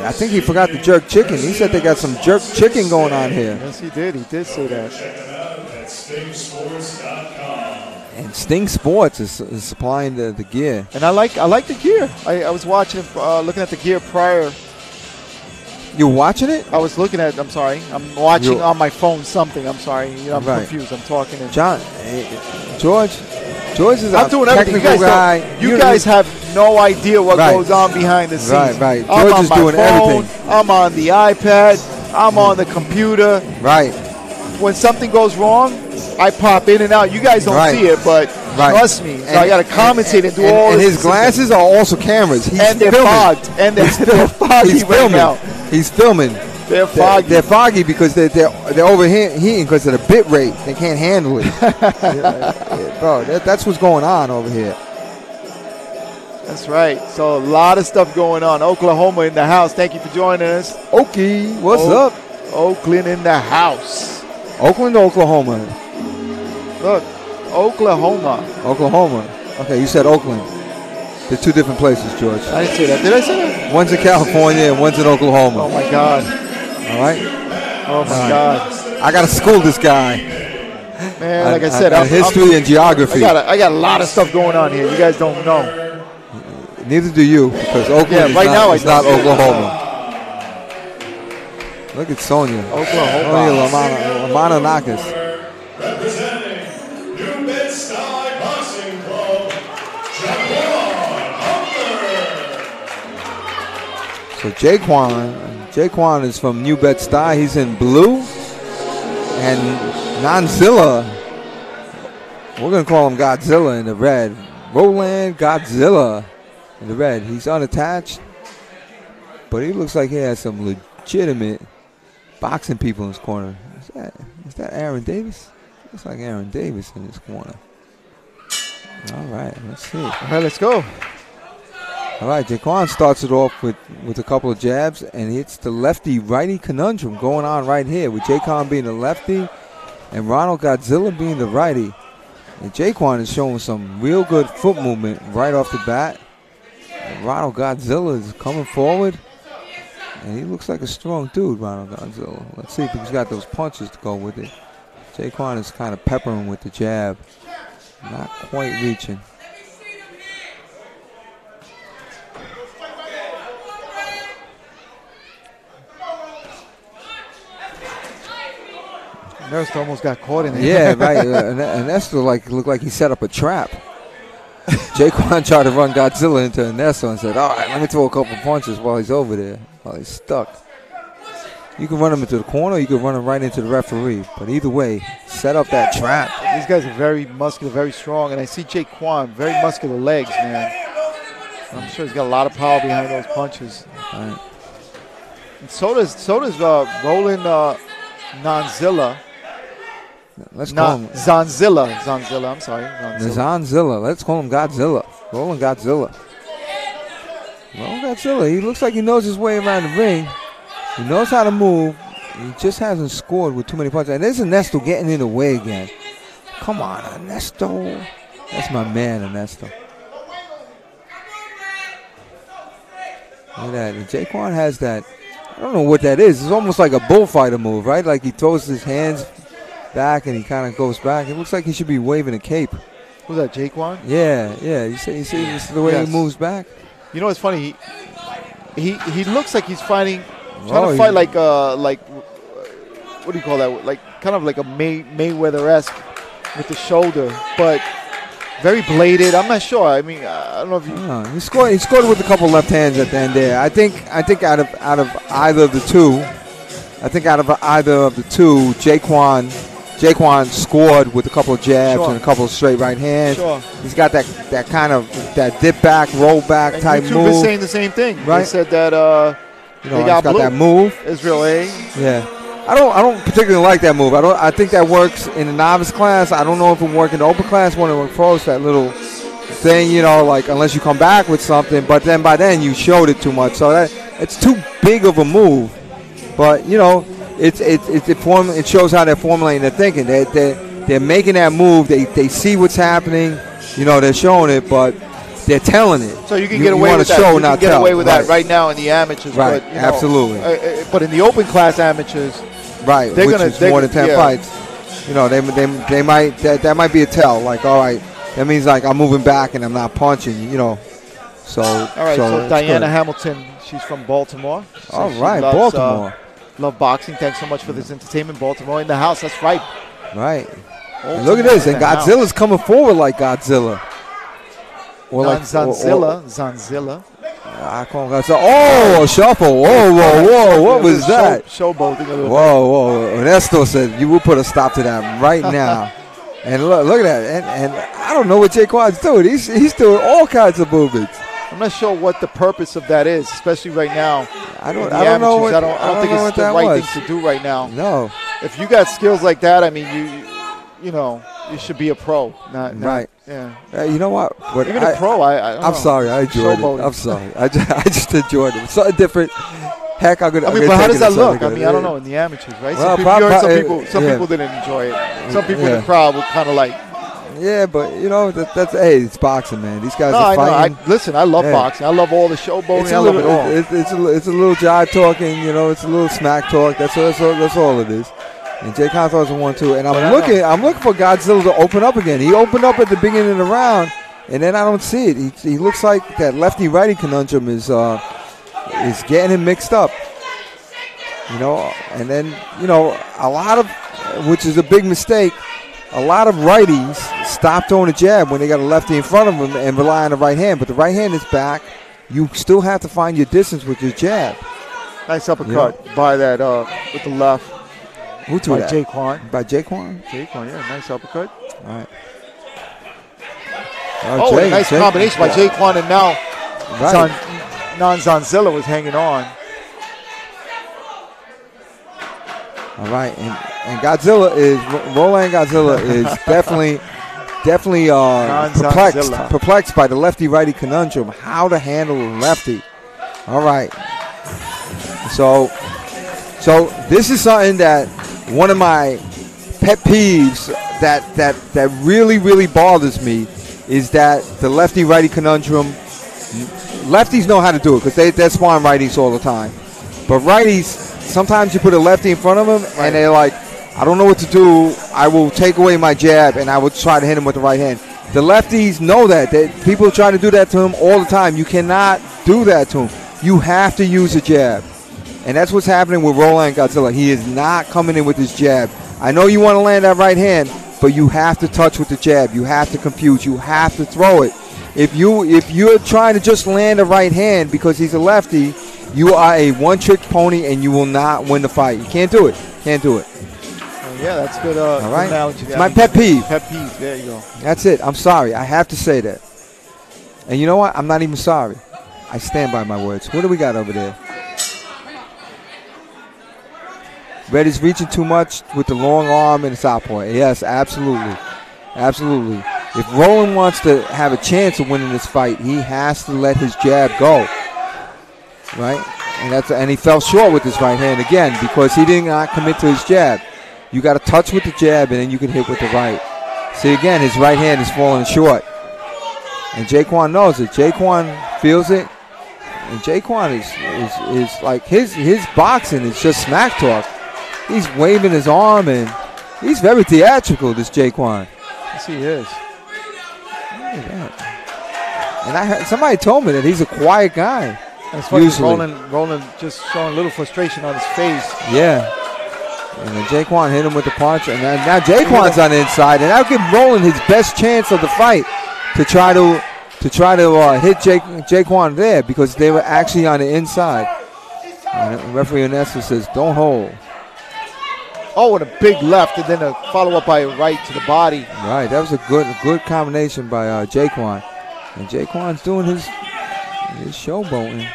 I think he forgot the jerk chicken. He said they got some jerk chicken going on here. Yes, he did. He did say that. And Sting Sports is supplying the gear. And I like the gear. I was watching, looking at the gear prior. You watching it? I was looking at. I'm sorry. I'm watching on my phone something. I'm sorry. I'm Right. confused. I'm talking. George is I'm a doing everything. technical guy. You guys have no idea what Right. goes on behind the scenes. Right. I'm George on is my doing phone, everything. I'm on the iPad. I'm on the computer. Right. When something goes wrong, I pop in and out. You guys don't Right. see it, but Right. trust me. So I got to commentate and do all And this. his glasses are also cameras. He's and they're filming. fogged. And they're foggy He's right filming. now. He's filming. They're foggy. They're foggy because they're overheating because of the bit rate. They can't handle it. Bro, that's what's going on over here. That's right. So a lot of stuff going on. Oklahoma in the house. Thank you for joining us. Okay, what's up? Oakland in the house. Oakland or Oklahoma? Look, Oklahoma. Oklahoma. Okay, you said Oakland. They're 2 different places, George. I didn't say that. Did I say that? One's in California and one's in Oklahoma. Oh, my God. All right? Oh, my God. I got to school this guy. Man, like I said, on history and geography. I got a lot of stuff going on here. You guys don't know. Neither do you, because Oakland is not Oklahoma. Look at Sonia. Oklahoma. Lamananakis. Representing New Bed-Stuy Boxing Club, Jaquan Humbert. So Jaquan is from New Bed-Stuy. He's in blue. And Nonzilla, we're going to call him Godzilla in the red. Roland Godzilla in the red. He's unattached, but he looks like he has some legitimate boxing people in his corner. Is that Aaron Davis? Looks like Aaron Davis in his corner. All right, let's see. All right, let's go. All right, Jaquan starts it off with a couple of jabs, and it's the lefty-righty conundrum going on right here, with Jaquan being the lefty and Ronald Godzilla being the righty. And Jaquan is showing some real good foot movement right off the bat. And Ronald Godzilla is coming forward, and he looks like a strong dude, Ronald Godzilla. Let's see if he's got those punches to go with it. Jaquan is kind of peppering with the jab. Not quite reaching. Ernesto almost got caught in there. Yeah, right. Ernesto looked like he set up a trap. Jaquan tried to run Godzilla into Ernesto and said, all right, let me throw a couple punches while he's over there, while he's stuck. You can run him into the corner, or you can run him right into the referee. But either way, set up that trap. These guys are very muscular, very strong. And I see Jaquan, very muscular legs, man. I'm sure he's got a lot of power behind those punches. Right. And so does Roland Nonzilla. Let's call him Zanzilla. I'm sorry. Zanzilla. Let's call him Godzilla. Roland Godzilla. Roland Godzilla. He looks like he knows his way around the ring. He knows how to move. He just hasn't scored with too many punches. And there's Ernesto getting in the way again. Come on, Ernesto. That's my man, Ernesto. Look at that. And Jaquan has that. I don't know what that is. It's almost like a bullfighter move, right? Like he throws his hands back and he kind of goes back. It looks like he should be waving a cape. Who's that, Jaquan? Yeah. You see this is the way he moves back? You know what's funny? He looks like he's fighting, trying to fight like what do you call that? Like kind of like a Mayweather-esque with the shoulder, but very bladed. I'm not sure. I mean, I don't know if you. He scored with a couple left hands at the end there. I think out of either of the two, Jaquan scored with a couple of jabs and a couple of straight right hands. Sure. He's got that kind of dip back, roll back and type YouTube move. is saying the same thing. Right? They said that they got that move. Israel A. Yeah. I don't particularly like that move. I think that works in the novice class. I don't know if it works in the open class when it approach that little thing, like unless you come back with something. But then by then you showed it too much, so that it's too big of a move. But it shows how they're formulating their thinking. They're making that move. They see what's happening. They're showing it, but they're telling it. So you can get away with that. Show, you not can get tell. away with that right now in the amateurs. Right, but, absolutely. But in the open class amateurs. Right, which is more than 10 fights. They might that might be a tell. Like, all right, that means like I'm moving back and I'm not punching. So all right. So Diana Hamilton, she's from Baltimore. So all right, Baltimore. Love boxing. Thanks so much for this entertainment, Baltimore in the house. That's right. Right. And look at this, and Godzilla's coming forward like Godzilla. Or like Zanzilla. I call him Godzilla. Oh, a shuffle. Whoa. What was that? Showboating. Whoa. Ernesto said, you will put a stop to that right now. And look at that. And I don't know what Jaquan's doing. He's doing all kinds of movements. I'm not sure what the purpose of that is, especially right now. I don't know. I don't think it's the right thing to do right now. No. If you got skills like that, I mean, you should be a pro. Right. Yeah. You know what? But even a pro, I'm sorry. I enjoyed it. I'm sorry. I just enjoyed it. Something different. Heck, I'm gonna. I mean, but how does that look? I mean, I don't know in the amateurs, right? Well, some people didn't enjoy it. Some people in the crowd were kind of like. Yeah, but that's it's boxing, man. These guys are fighting. Listen, I love boxing. I love all the showboating. I love it all. It's a little jive talking. It's a little smack talk. That's all it is. And Jay Conthor's a 1-2, and I'm looking for Godzilla to open up again. He opened up at the beginning of the round, and then I don't see it. He looks like that lefty-righty conundrum is getting him mixed up. And then a lot of, which is a big mistake, a lot of righties stop throwing a jab when they got a lefty in front of them and rely on the right hand. But the right hand is back, you still have to find your distance with your jab. Nice uppercut by that with the left. Who threw by that? Jaquan. By Jaquan? Jaquan, yeah, nice uppercut. All right. Oh, a nice combination by Jaquan, and now Zanzilla was hanging on. All right, and Godzilla is Roland Godzilla is definitely perplexed by the lefty-righty conundrum, how to handle a lefty. All right, so this is something that one of my pet peeves that really bothers me is that the lefty-righty conundrum. Lefties know how to do it because they're sparring righties all the time, but righties. Sometimes you put a lefty in front of them, and they're like, I don't know what to do. I will take away my jab, and I will try to hit him with the right hand. The lefties know that. People try to do that to him all the time. You cannot do that to him. You have to use a jab. And that's what's happening with Roland Godzilla. He is not coming in with his jab. I know you want to land that right hand, but you have to touch with the jab. You have to confuse. You have to throw it. If you're trying to just land a right hand because he's a lefty, you are a one-trick pony, and you will not win the fight. You can't do it. Can't do it. Yeah, that's good. All right. Analogy. It's my pet peeve. Pet peeve. There you go. That's it. I'm sorry. I have to say that. And you know what? I'm not even sorry. I stand by my words. What do we got over there? Reddy's reaching too much with the long arm and the southpaw. Yes, absolutely. Absolutely. If Roland wants to have a chance of winning this fight, he has to let his jab go. Right? And he fell short with his right hand again because he did not commit to his jab. You got to touch with the jab, and then you can hit with the right. See, again, his right hand is falling short. And Jaquan knows it. Jaquan feels it. And Jaquan is like his boxing is just smack talk. He's waving his arm, and he's very theatrical, this Jaquan. Yes, he is. Look at that. And I heard, somebody told me that he's a quiet guy. That's funny. Roland just showing a little frustration on his face. Yeah. And then Jaquan hit him with the punch, and now Jaquan's on the inside, and that'll give Roland his best chance of the fight to try to hit Jaquan there because they were actually on the inside. And referee Onesta says, "Don't hold." Oh, and a big left, and then a follow up by a right to the body. Right, that was a good combination by Jaquan, and Jaquan's doing his showboating.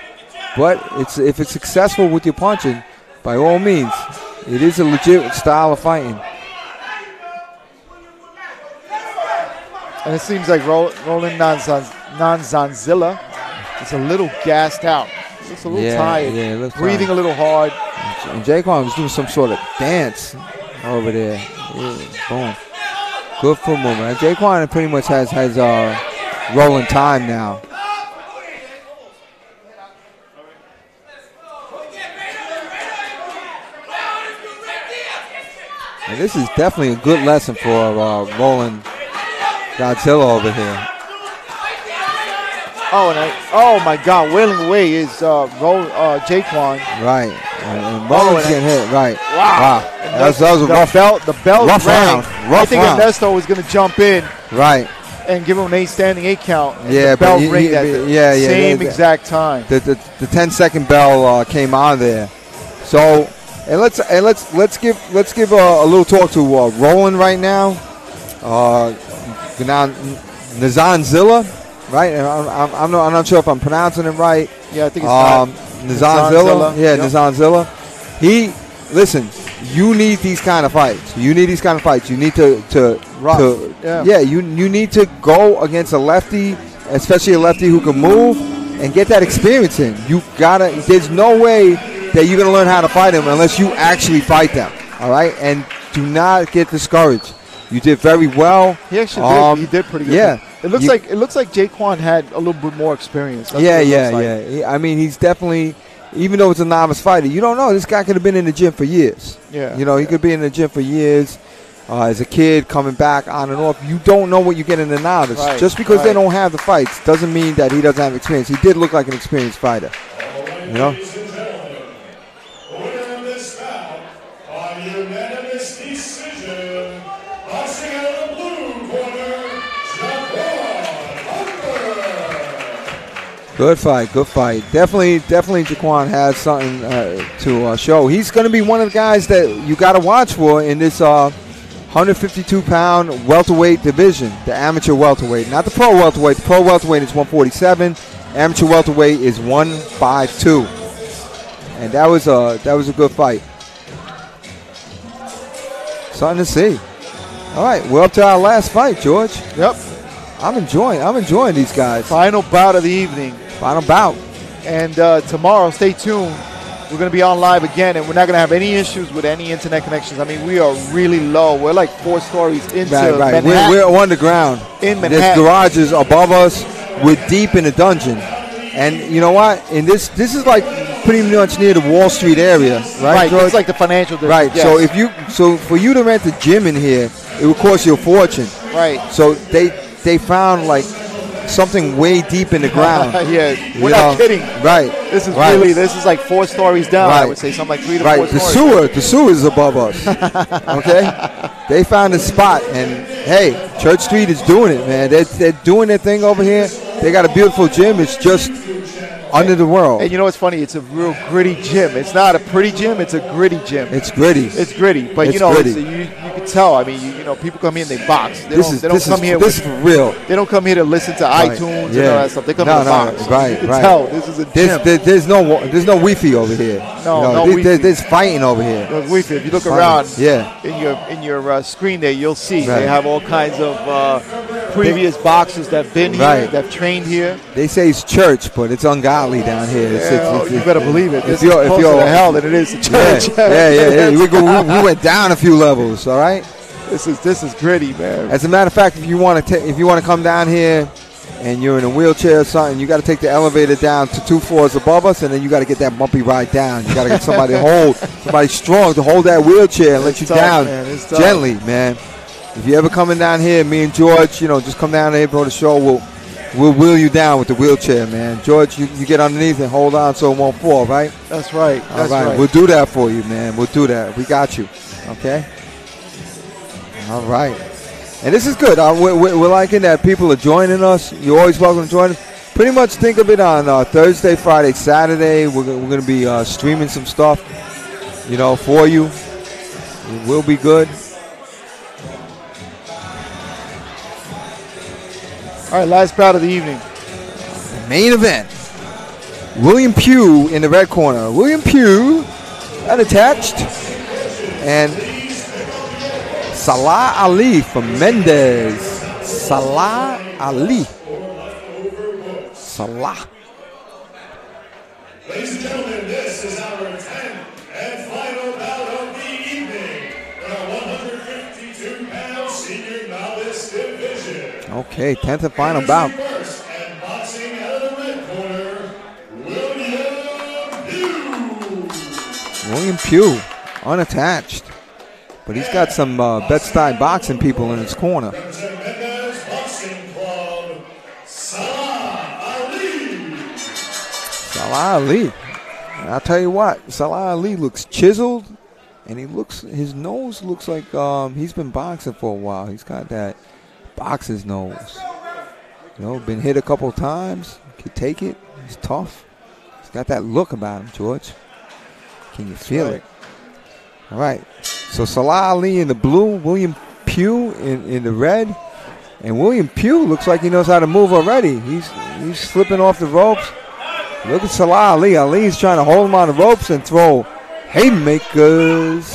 But if it's successful with your punching, by all means, it is a legit style of fighting. And it seems like Roland Zanzilla is a little gassed out. Looks a little tired. Yeah, it looks breathing tired. A little hard. And Jaquan was doing some sort of dance over there. Yeah, boom. Good foot movement. And Jaquan pretty much has Roland time now. And this is definitely a good lesson for Roland Godzilla over here. Oh my God! Wailing away is Jaquan. Right, and Roland's getting hit. Right. Wow. That was a rough belt. The belt rough rang. Round. I think Ernesto was going to jump in. Right. And give him an standing 8 count. Yeah, the bell rang at the same exact time. The 10-second bell came on there. So. And let's give a little talk to Roland right now. Nzanzilla, right? And I'm not sure if I'm pronouncing it right. Yeah, I think it's Nzanzilla. Yeah, yep. Nzanzilla. Listen. You need these kind of fights. You need to you need to go against a lefty, especially a lefty who can move and get that experience in. There's no way that you're going to learn how to fight them unless you actually fight them, all right? And do not get discouraged. You did very well. He actually did. He did pretty good. Yeah. It looks like Jaquan had a little bit more experience. That's yeah. I mean, he's definitely, even though it's a novice fighter, you don't know. This guy could have been in the gym for years. Yeah. He could be in the gym for years. As a kid, coming back on and off, you don't know what you get in the novice. Right, just because they don't have the fights doesn't mean that he doesn't have experience. He did look like an experienced fighter. Unanimous decision. Boxing out of the blue corner, Jaquan Harper. Good fight, good fight. Definitely Jaquan has something to show. He's going to be one of the guys that you got to watch for in this 152-pound welterweight division, the amateur welterweight. Not the pro welterweight. The pro welterweight is 147. Amateur welterweight is 152. And that was a good fight. Something to see. All right, we're up to our last fight, George. Yep. I'm enjoying these guys. Final bout of the evening. Final bout. And tomorrow, stay tuned. We're going to be on live again, and we're not going to have any issues with any internet connections. I mean, we are really low. We're like 4 stories into Right. Manhattan. We're underground. In There's Manhattan. garages above us. We're deep in the dungeon. And you know what? And this is like pretty much near the Wall Street area, right, George? It's like the financial district. Right. Yes. So for you to rent a gym in here, it would cost you a fortune. Right. So they found like something way deep in the ground. Yeah, You we're not know? kidding. Right. This is right. this is like 4 stories down. I Right. would say something like 3 to Right. 4 The stories. sewer is above us. Okay. They found a spot, and hey, Church Street is doing it, man. They're doing their thing over here. They got a beautiful gym. It's just under the world. And you know what's funny? It's a real gritty gym. It's not a pretty gym. It's a gritty gym. It's gritty. It's gritty, but It's you know, gritty. you can tell. I mean, you know, people come here and they box. They don't come here. This is for real. They don't come here to listen to Right. iTunes Yeah. and all that stuff. They come here to box. Right, You can right. tell this is a gym. There's no Wi-Fi over here. No, You know, no Wi-Fi. There's fighting over here. Look, If you look Fighting. around, Yeah. in your screen there, you'll see Right. they have all kinds of previous boxers that've been here, Right. that've trained here. They say it's church, but it's ungodly down here. You better believe it. This if is you're- closer to hell than it is to church. Yeah. We went down a few levels. All right. This is gritty, man. As a matter of fact, if you want to come down here and you're in a wheelchair or something, you got to take the elevator down to 2 floors above us, and then you got to get that bumpy ride down. You got to get somebody somebody strong to hold that wheelchair and let you tough, down man. It's tough. gently, man. If you're ever coming down here, me and George, just come down here for the show. We'll wheel you down with the wheelchair, man. George, you get underneath and hold on so it won't fall, right? That's right. That's All right. We'll do that for you, man. We'll do that. We got you. Okay? All right. And this is good. We're liking that people are joining us. You're always welcome to join us. Pretty much think of it on Thursday, Friday, Saturday. We're going to be streaming some stuff, for you. It will be good. All right, last bout of the evening. Main event. William Pugh in the red corner. William Pugh unattached. And Salah Ali from Mendez. Salah Ali. Salah. Ladies and gentlemen, this is our 10th and final bout of the evening in our 152-pound senior novice division. Okay, 10th and final bout. First, and boxing out of the red corner, William Pugh. William Pugh, unattached. But he's got some Bed-Stuy boxing people in his corner. Representing Mendez Boxing Club, Salah Ali. Salah Ali. And I'll tell you what, Salah Ali looks chiseled, and his nose looks like he's been boxing for a while. He's got that boxer's nose. Been hit a couple times. Can take it. He's tough. He's got that look about him, George. Can you feel it? All right. So Salah Ali in the blue, William Pugh in the red. And William Pugh looks like he knows how to move already. He's slipping off the ropes. Look at Salah Ali. Ali's trying to hold him on the ropes and throw haymakers.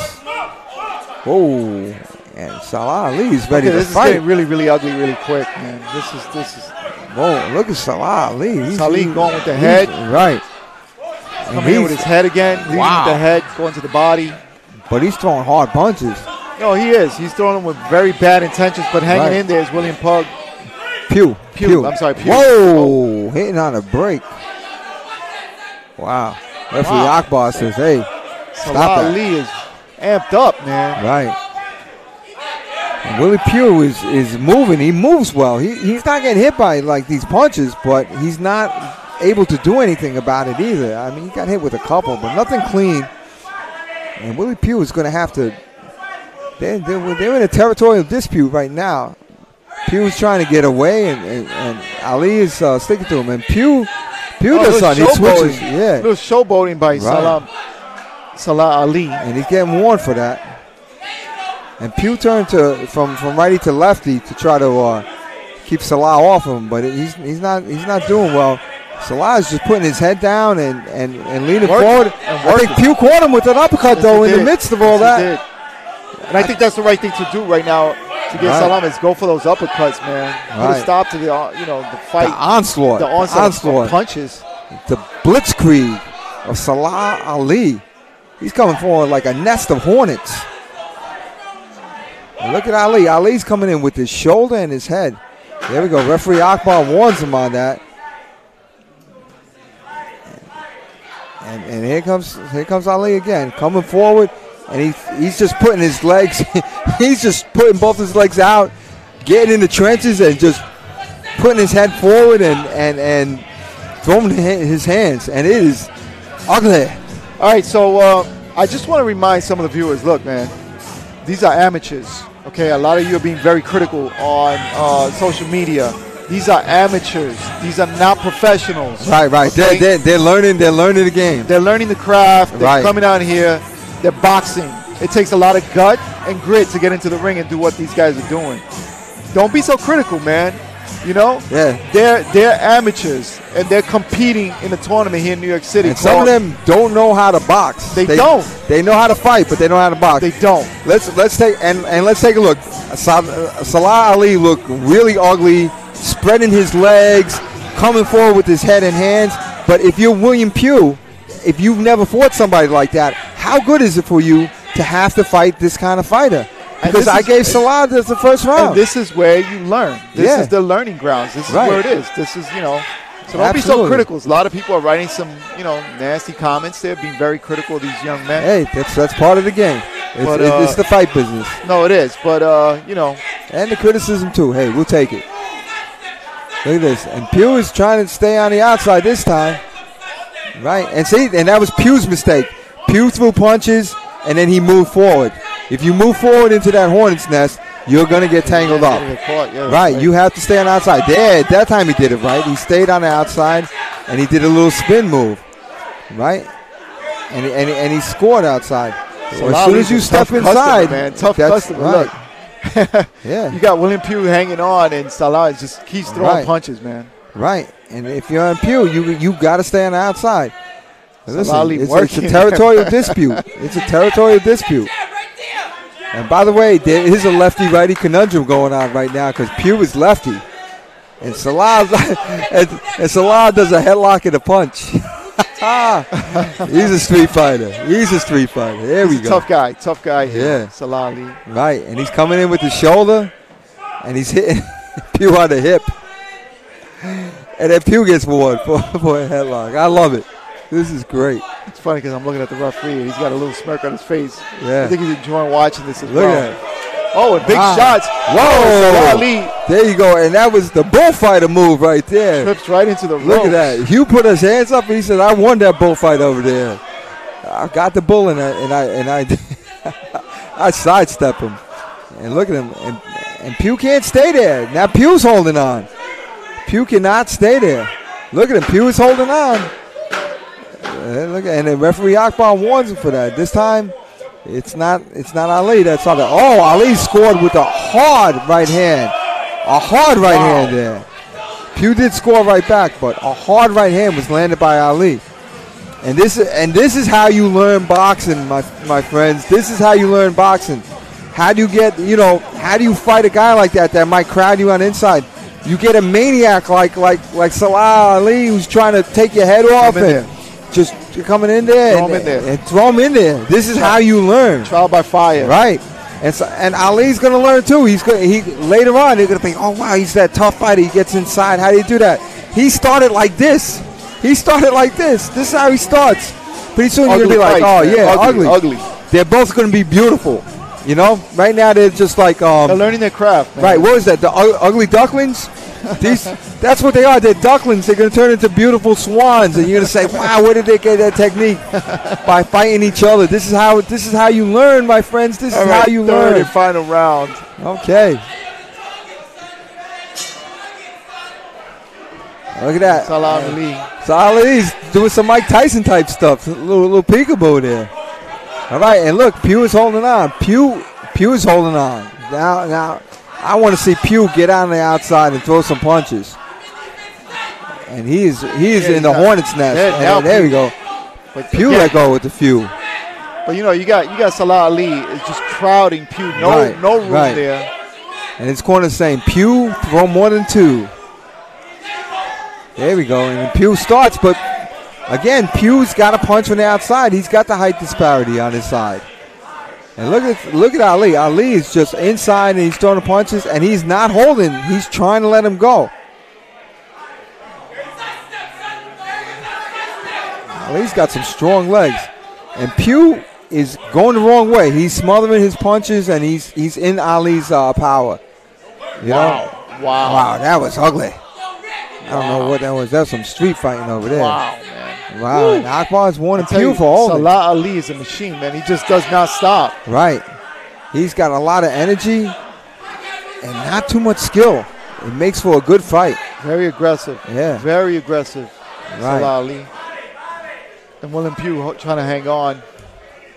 Whoa. And Salah Ali is ready to This is fight. getting really, really ugly really quick, man. This is Whoa, look at Salah Ali. Ali going with the head. Right. And Coming in with his head again. Leading Wow. with the head, going to the body. But he's throwing hard punches. No, he is. He's throwing them with very bad intentions, but hanging Right. in there is William Pugh. Pugh. I'm sorry, Pugh. Whoa, hitting on a break. Wow. Referee Akbar says, hey, Salah stop that. Ali is amped up, man. Right. And Willie Pugh is moving. He moves well. He's not getting hit by like these punches, but he's not able to do anything about it either. I mean, he got hit with a couple, but nothing clean. And Willie Pugh is going to have to. They're in a territorial dispute right now. Pugh is trying to get away, and Ali is sticking to him. And Pugh Pew does something. He switches. A Yeah. little showboating by Right. Salah Ali. And he's getting warned for that. And Pew turned from righty to lefty to try to keep Salah off him, but he's not doing well. Salah is just putting his head down and leaning forward. I think Pew caught him with an uppercut though in the midst of all that. And I think that's the right thing to do right now to get Salah is go for those uppercuts, man. Put a stop to the the fight, the onslaught of punches, the blitzkrieg of Salah Ali. He's coming forward like a nest of hornets. And look at Ali. Ali's coming in with his shoulder and his head. There we go. Referee Akbar warns him on that. And here comes Ali again, coming forward, and he's just putting his legs. He's just putting both his legs out, getting in the trenches, and just putting his head forward and throwing his hands, and it is ugly. All right, so I just want to remind some of the viewers, look, man, these are amateurs, okay? A lot of you are being very critical on social media. These are amateurs. These are not professionals. Right. Okay? They're learning the game. They're learning the craft. They're coming out here. They're boxing. It takes a lot of gut and grit to get into the ring and do what these guys are doing. Don't be so critical, man. You know? Yeah. They're amateurs, and they're competing in a tournament here in New York City. And some of them don't know how to box. They don't. They know how to fight, but they don't know how to box. They don't. Let's take a look. Salah Ali looked really ugly, spreading his legs, coming forward with his head and hands. But if you're William Pugh, if you've never fought somebody like that, how good is it for you to have to fight this kind of fighter? Because I gave Salah this the first round. And this is where you learn. This is the learning grounds. This is where it is. This is, so don't be so critical. A lot of people are writing some, nasty comments there, being very critical of these young men. Hey, that's part of the game. It's the fight business. No, it is. But, And the criticism, too. Hey, we'll take it. Look at this. And Pugh is trying to stay on the outside this time. Right. And that was Pugh's mistake. Pugh threw punches, and then he moved forward. If you move forward into that hornet's nest, you're going to get tangled up. Right. You have to stay on the outside. There, that time he did it right. He stayed on the outside, and he did a little spin move. Right. And he scored outside. So as soon as you step inside, man, tough customer. Right. Look. Yeah. You got William Pugh hanging on, and Salah just keeps throwing punches, man. Right. And if you're on Pugh, you got to stay on the outside. Listen, it's a territorial dispute. It's a territorial dispute. And by the way, there is a lefty-righty conundrum going on right now because Pugh is lefty, and Salah does a headlock and a punch. He's a street fighter. There we go. Tough guy. Yeah, Salah Ali. Right, and he's coming in with his shoulder, and he's hitting Pugh on the hip, and then Pugh gets one for a headlock. I love it. This is great. It's funny because I'm looking at the referee and he's got a little smirk on his face. Yeah. I think he's enjoying watching this as Look well. at it. Oh, and big shots. Whoa. Ali there you go. And that was the bullfighter move right there. trips right into the ropes. Look at that. Hugh put his hands up and he said, I won that bullfight over there. I got the bull and I I sidestep him. And look at him. And Pugh can't stay there. Now Pugh's holding on. Pugh cannot stay there. Look at him. Pugh is holding on. And the referee Akbar warns him for that. This time, it's not Ali. That's not. Oh, Ali scored with a hard right hand. A hard right hand there. Pugh did score right back, but a hard right hand was landed by Ali. And this is how you learn boxing, my friends. This is how you learn boxing. How do you get, how do you fight a guy like that might crowd you on the inside? You get a maniac like Salah Ali who's trying to take your head off and just coming in there and throw him in there. This is how you learn. Trial by fire. Right. And Ali's going to learn too. Later on they're going to think, oh wow, he's that tough fighter. He gets inside. How do you do that? He started like this. This is how he starts. Pretty soon you're going to be like, oh yeah, ugly. They're both going to be beautiful. Right now they're just like they're learning their craft. Man. Right. What is that? The ugly ducklings? That's what they are. They're ducklings. They're going to turn into beautiful swans, and you're going to say, "Wow, where did they get that technique?" By fighting each other. This is how you learn, my friends. This is how you learn. Third and final round. Okay. Look at that. Salah Ali. Salah Ali's doing some Mike Tyson type stuff. A little peekaboo there. All right, and look, Pugh is holding on. Pugh is holding on. Now, I want to see Pugh get on the outside and throw some punches. And he is in the hornet's nest. There we go. But Pugh let go with the few. But you got Salah Ali is just crowding Pugh. No room there. And his corner saying, Pugh, throw more than 2. There we go. And Pugh starts, but again, Pugh's got a punch from the outside. He's got the height disparity on his side. And look at Ali. Ali is just inside and he's throwing the punches and he's not holding. He's trying to let him go. Ali's got some strong legs. And Pugh is going the wrong way. He's smothering his punches and he's in Ali's power. You know? Wow, that was ugly. I don't know what that was. That's some street fighting over there. Wow, man. Wow, and Akbar's warning Pugh for holding. Salah Ali is a machine, man. He just does not stop. Right. He's got a lot of energy and not too much skill. It makes for a good fight. Very aggressive. Yeah. Very aggressive. Right. Salah Ali. And William Pugh trying to hang on.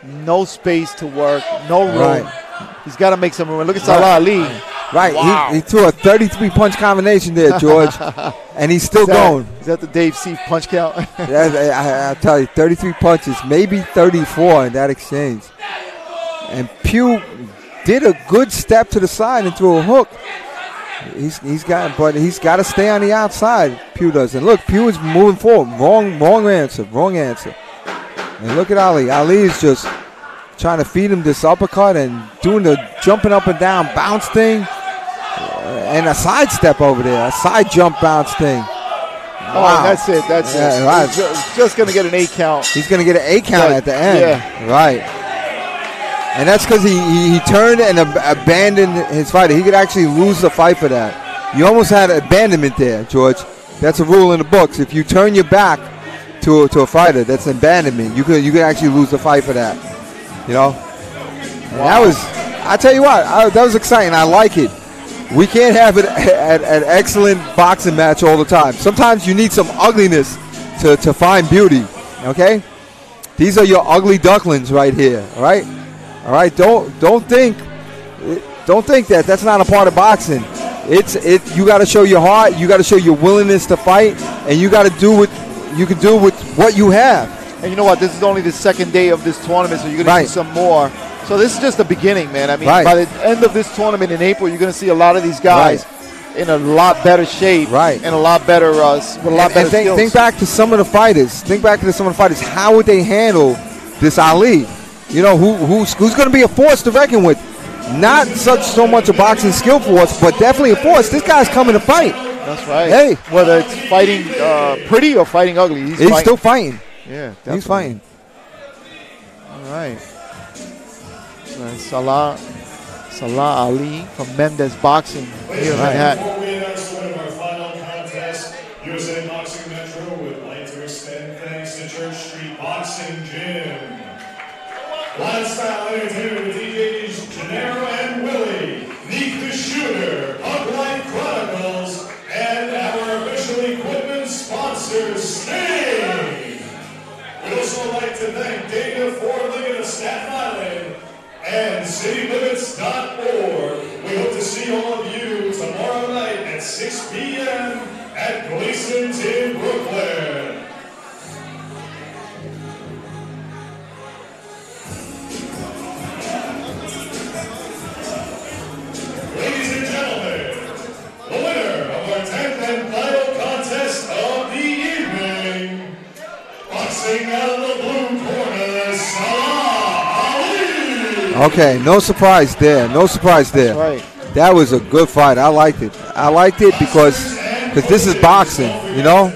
No space to work. No room. Right. He's got to make some room. And look at Salah Ali. Right. Wow. He threw a 33-punch combination there, George. And he's still going. Is that the Dave Seif punch count? I tell you, 33 punches, maybe 34 in that exchange. And Pugh did a good step to the side and threw a hook. He's got to stay on the outside. Pugh does. And look, Pugh is moving forward. Wrong answer. And look at Ali. Ali is just trying to feed him this uppercut and doing the jumping up and down bounce thing. And a side step over there, a side jump bounce thing. Wow. Oh, that's it. Right. He's just going to get an 8 count. He's going to get an 8 count at the end. Yeah. Right. And that's because he turned and abandoned his fighter. He could actually lose the fight for that. You almost had abandonment there, George. That's a rule in the books. If you turn your back to a fighter, that's abandonment. You could actually lose the fight for that. You know? And that was, I tell you what, that was exciting. I like it. We can't have it an excellent boxing match all the time. Sometimes you need some ugliness to find beauty. Okay? These are your ugly ducklings right here. All right? All right. Don't think that that's not a part of boxing. You got to show your heart. You got to show your willingness to fight, and you got to do what you can do with what you have. And you know what? This is only the second day of this tournament, so you're going to see some more. So this is just the beginning, man. I mean, by the end of this tournament in April, you're going to see a lot of these guys in a lot better shape, and a lot better, with a lot better skills. Think back to some of the fighters. How would they handle this Ali? You know, who's going to be a force to reckon with? Not so much a boxing skill force, but definitely a force. This guy's coming to fight. That's right. Hey, whether it's fighting pretty or fighting ugly, he's still fighting. Yeah, definitely. He's fighting. All right. Salah Ali from Mendez Boxing here in Manhattan. Before we announce the winner of our final contest, USA Boxing Metro would like to extend thanks to Church Street Boxing Gym. Lifestyle Entertainment with DJs Gennaro and Willie, Neek the Shooter, Punk Life Chronicles, and our official equipment sponsor, Sting. We'd also like to thank Dana Fordling of Staten Island and citylimits.org. We hope to see all of you tomorrow night at 6 p.m. at Gleason's in Brooklyn. Ladies and gentlemen, the winner of our 10th and final contest of the evening, boxing out of the blue corner, Salah Ali. Okay, no surprise there. That's right. That was a good fight. I liked it. because this is boxing, you know?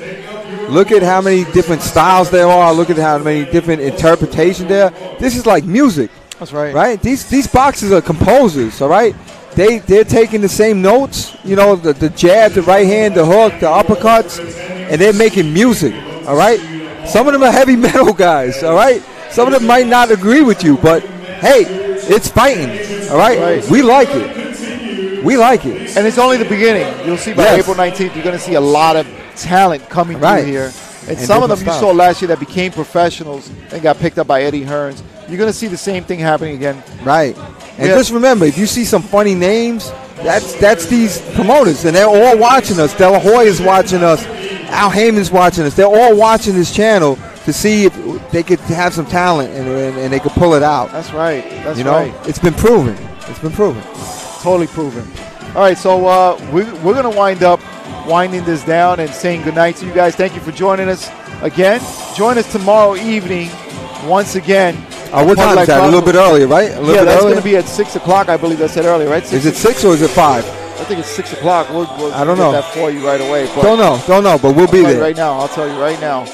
Look at how many different styles there are. Look at how many different interpretations there are. This is like music. That's right. Right? These boxers are composers, all right? They're taking the same notes, you know, the jab, the right hand, the hook, the uppercuts, and they're making music, all right? Some of them are heavy metal guys, all right? Some of them might not agree with you, but, hey, it's fighting, all right? We like it. And it's only the beginning. You'll see by April 19th, you're going to see a lot of talent coming Right. through here. And And some of them different you styles. saw last year that became professionals and got picked up by Eddie Hearns. You're going to see the same thing happening again. Right. And Yeah. just remember, if you see some funny names, that's these promoters, and they're all watching us. De La Hoya's watching us. Al Heyman's watching us. They're all watching this channel to see if they could have some talent and they could pull it out. That's right. That's You know, right. it's been proven. It's been proven. Totally proven. All right, so we're going to winding this down and saying goodnight to you guys. Thank you for joining us again. Join us tomorrow evening once again. What time is that? A little bit earlier, right? A little Yeah, bit that's earlier? going to be at 6 o'clock, I believe I said earlier, right? Is it 6 or is it 5? I think it's 6 o'clock. We'll I don't get know. that for you right away. But Don't know, but we'll be I'll tell you there. right now. I'll tell you right now.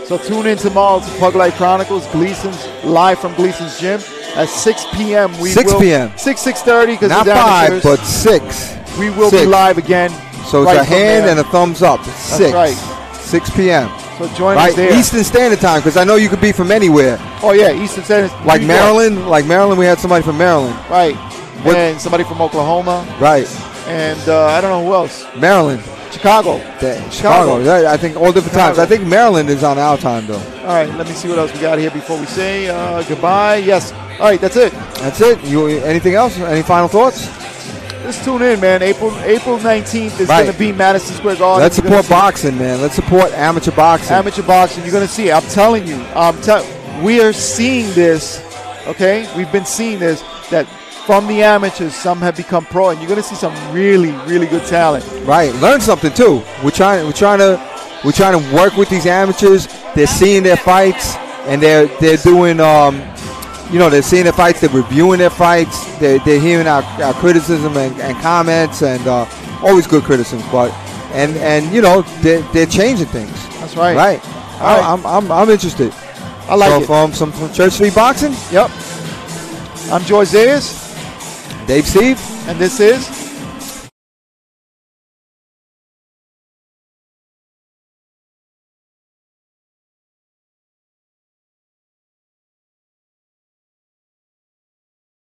So tune in tomorrow to Pug Life Chronicles, Gleason's live from Gleason's gym at 6 p.m. 6 p.m. 6:30 because Not it's 5, amateurs. but 6. We will be 6. live again. So it's right a from hand there. and a thumbs up. It's 6. right. 6 p.m. So join us Right, there. Eastern Standard Time, because I know you could be from anywhere. Oh yeah, Eastern Standard. Like New York. Maryland, we had somebody from Maryland. Right. What- And somebody from Oklahoma. Right, And I don't know who else. Maryland. Chicago. Chicago. Yeah, I think all different times. I think Maryland is on our time, though. All right, let me see what else we got here before we say goodbye. Yes. All right, that's it. That's it. Anything else? Any final thoughts? Just tune in, man. April 19th is Right. going to be Madison Square Garden. Let's You're gonna support see boxing, man. Let's support amateur boxing. amateur boxing. You're going to see it. I'm telling you. We are seeing this, okay? We've been seeing this, that from the amateurs, some have become pro, and you're going to see some really, really good talent. Right. Learn something too. We're trying to work with these amateurs. They're seeing their fights, and they're doing they're seeing their fights. They're reviewing their fights. They're hearing our criticism and comments, and always good criticisms. But and they're changing things. That's right. Right. All right. I'm interested. I like So it. from Church Street Boxing, Yep. I'm Joy Zayas, Dave Steve. and this is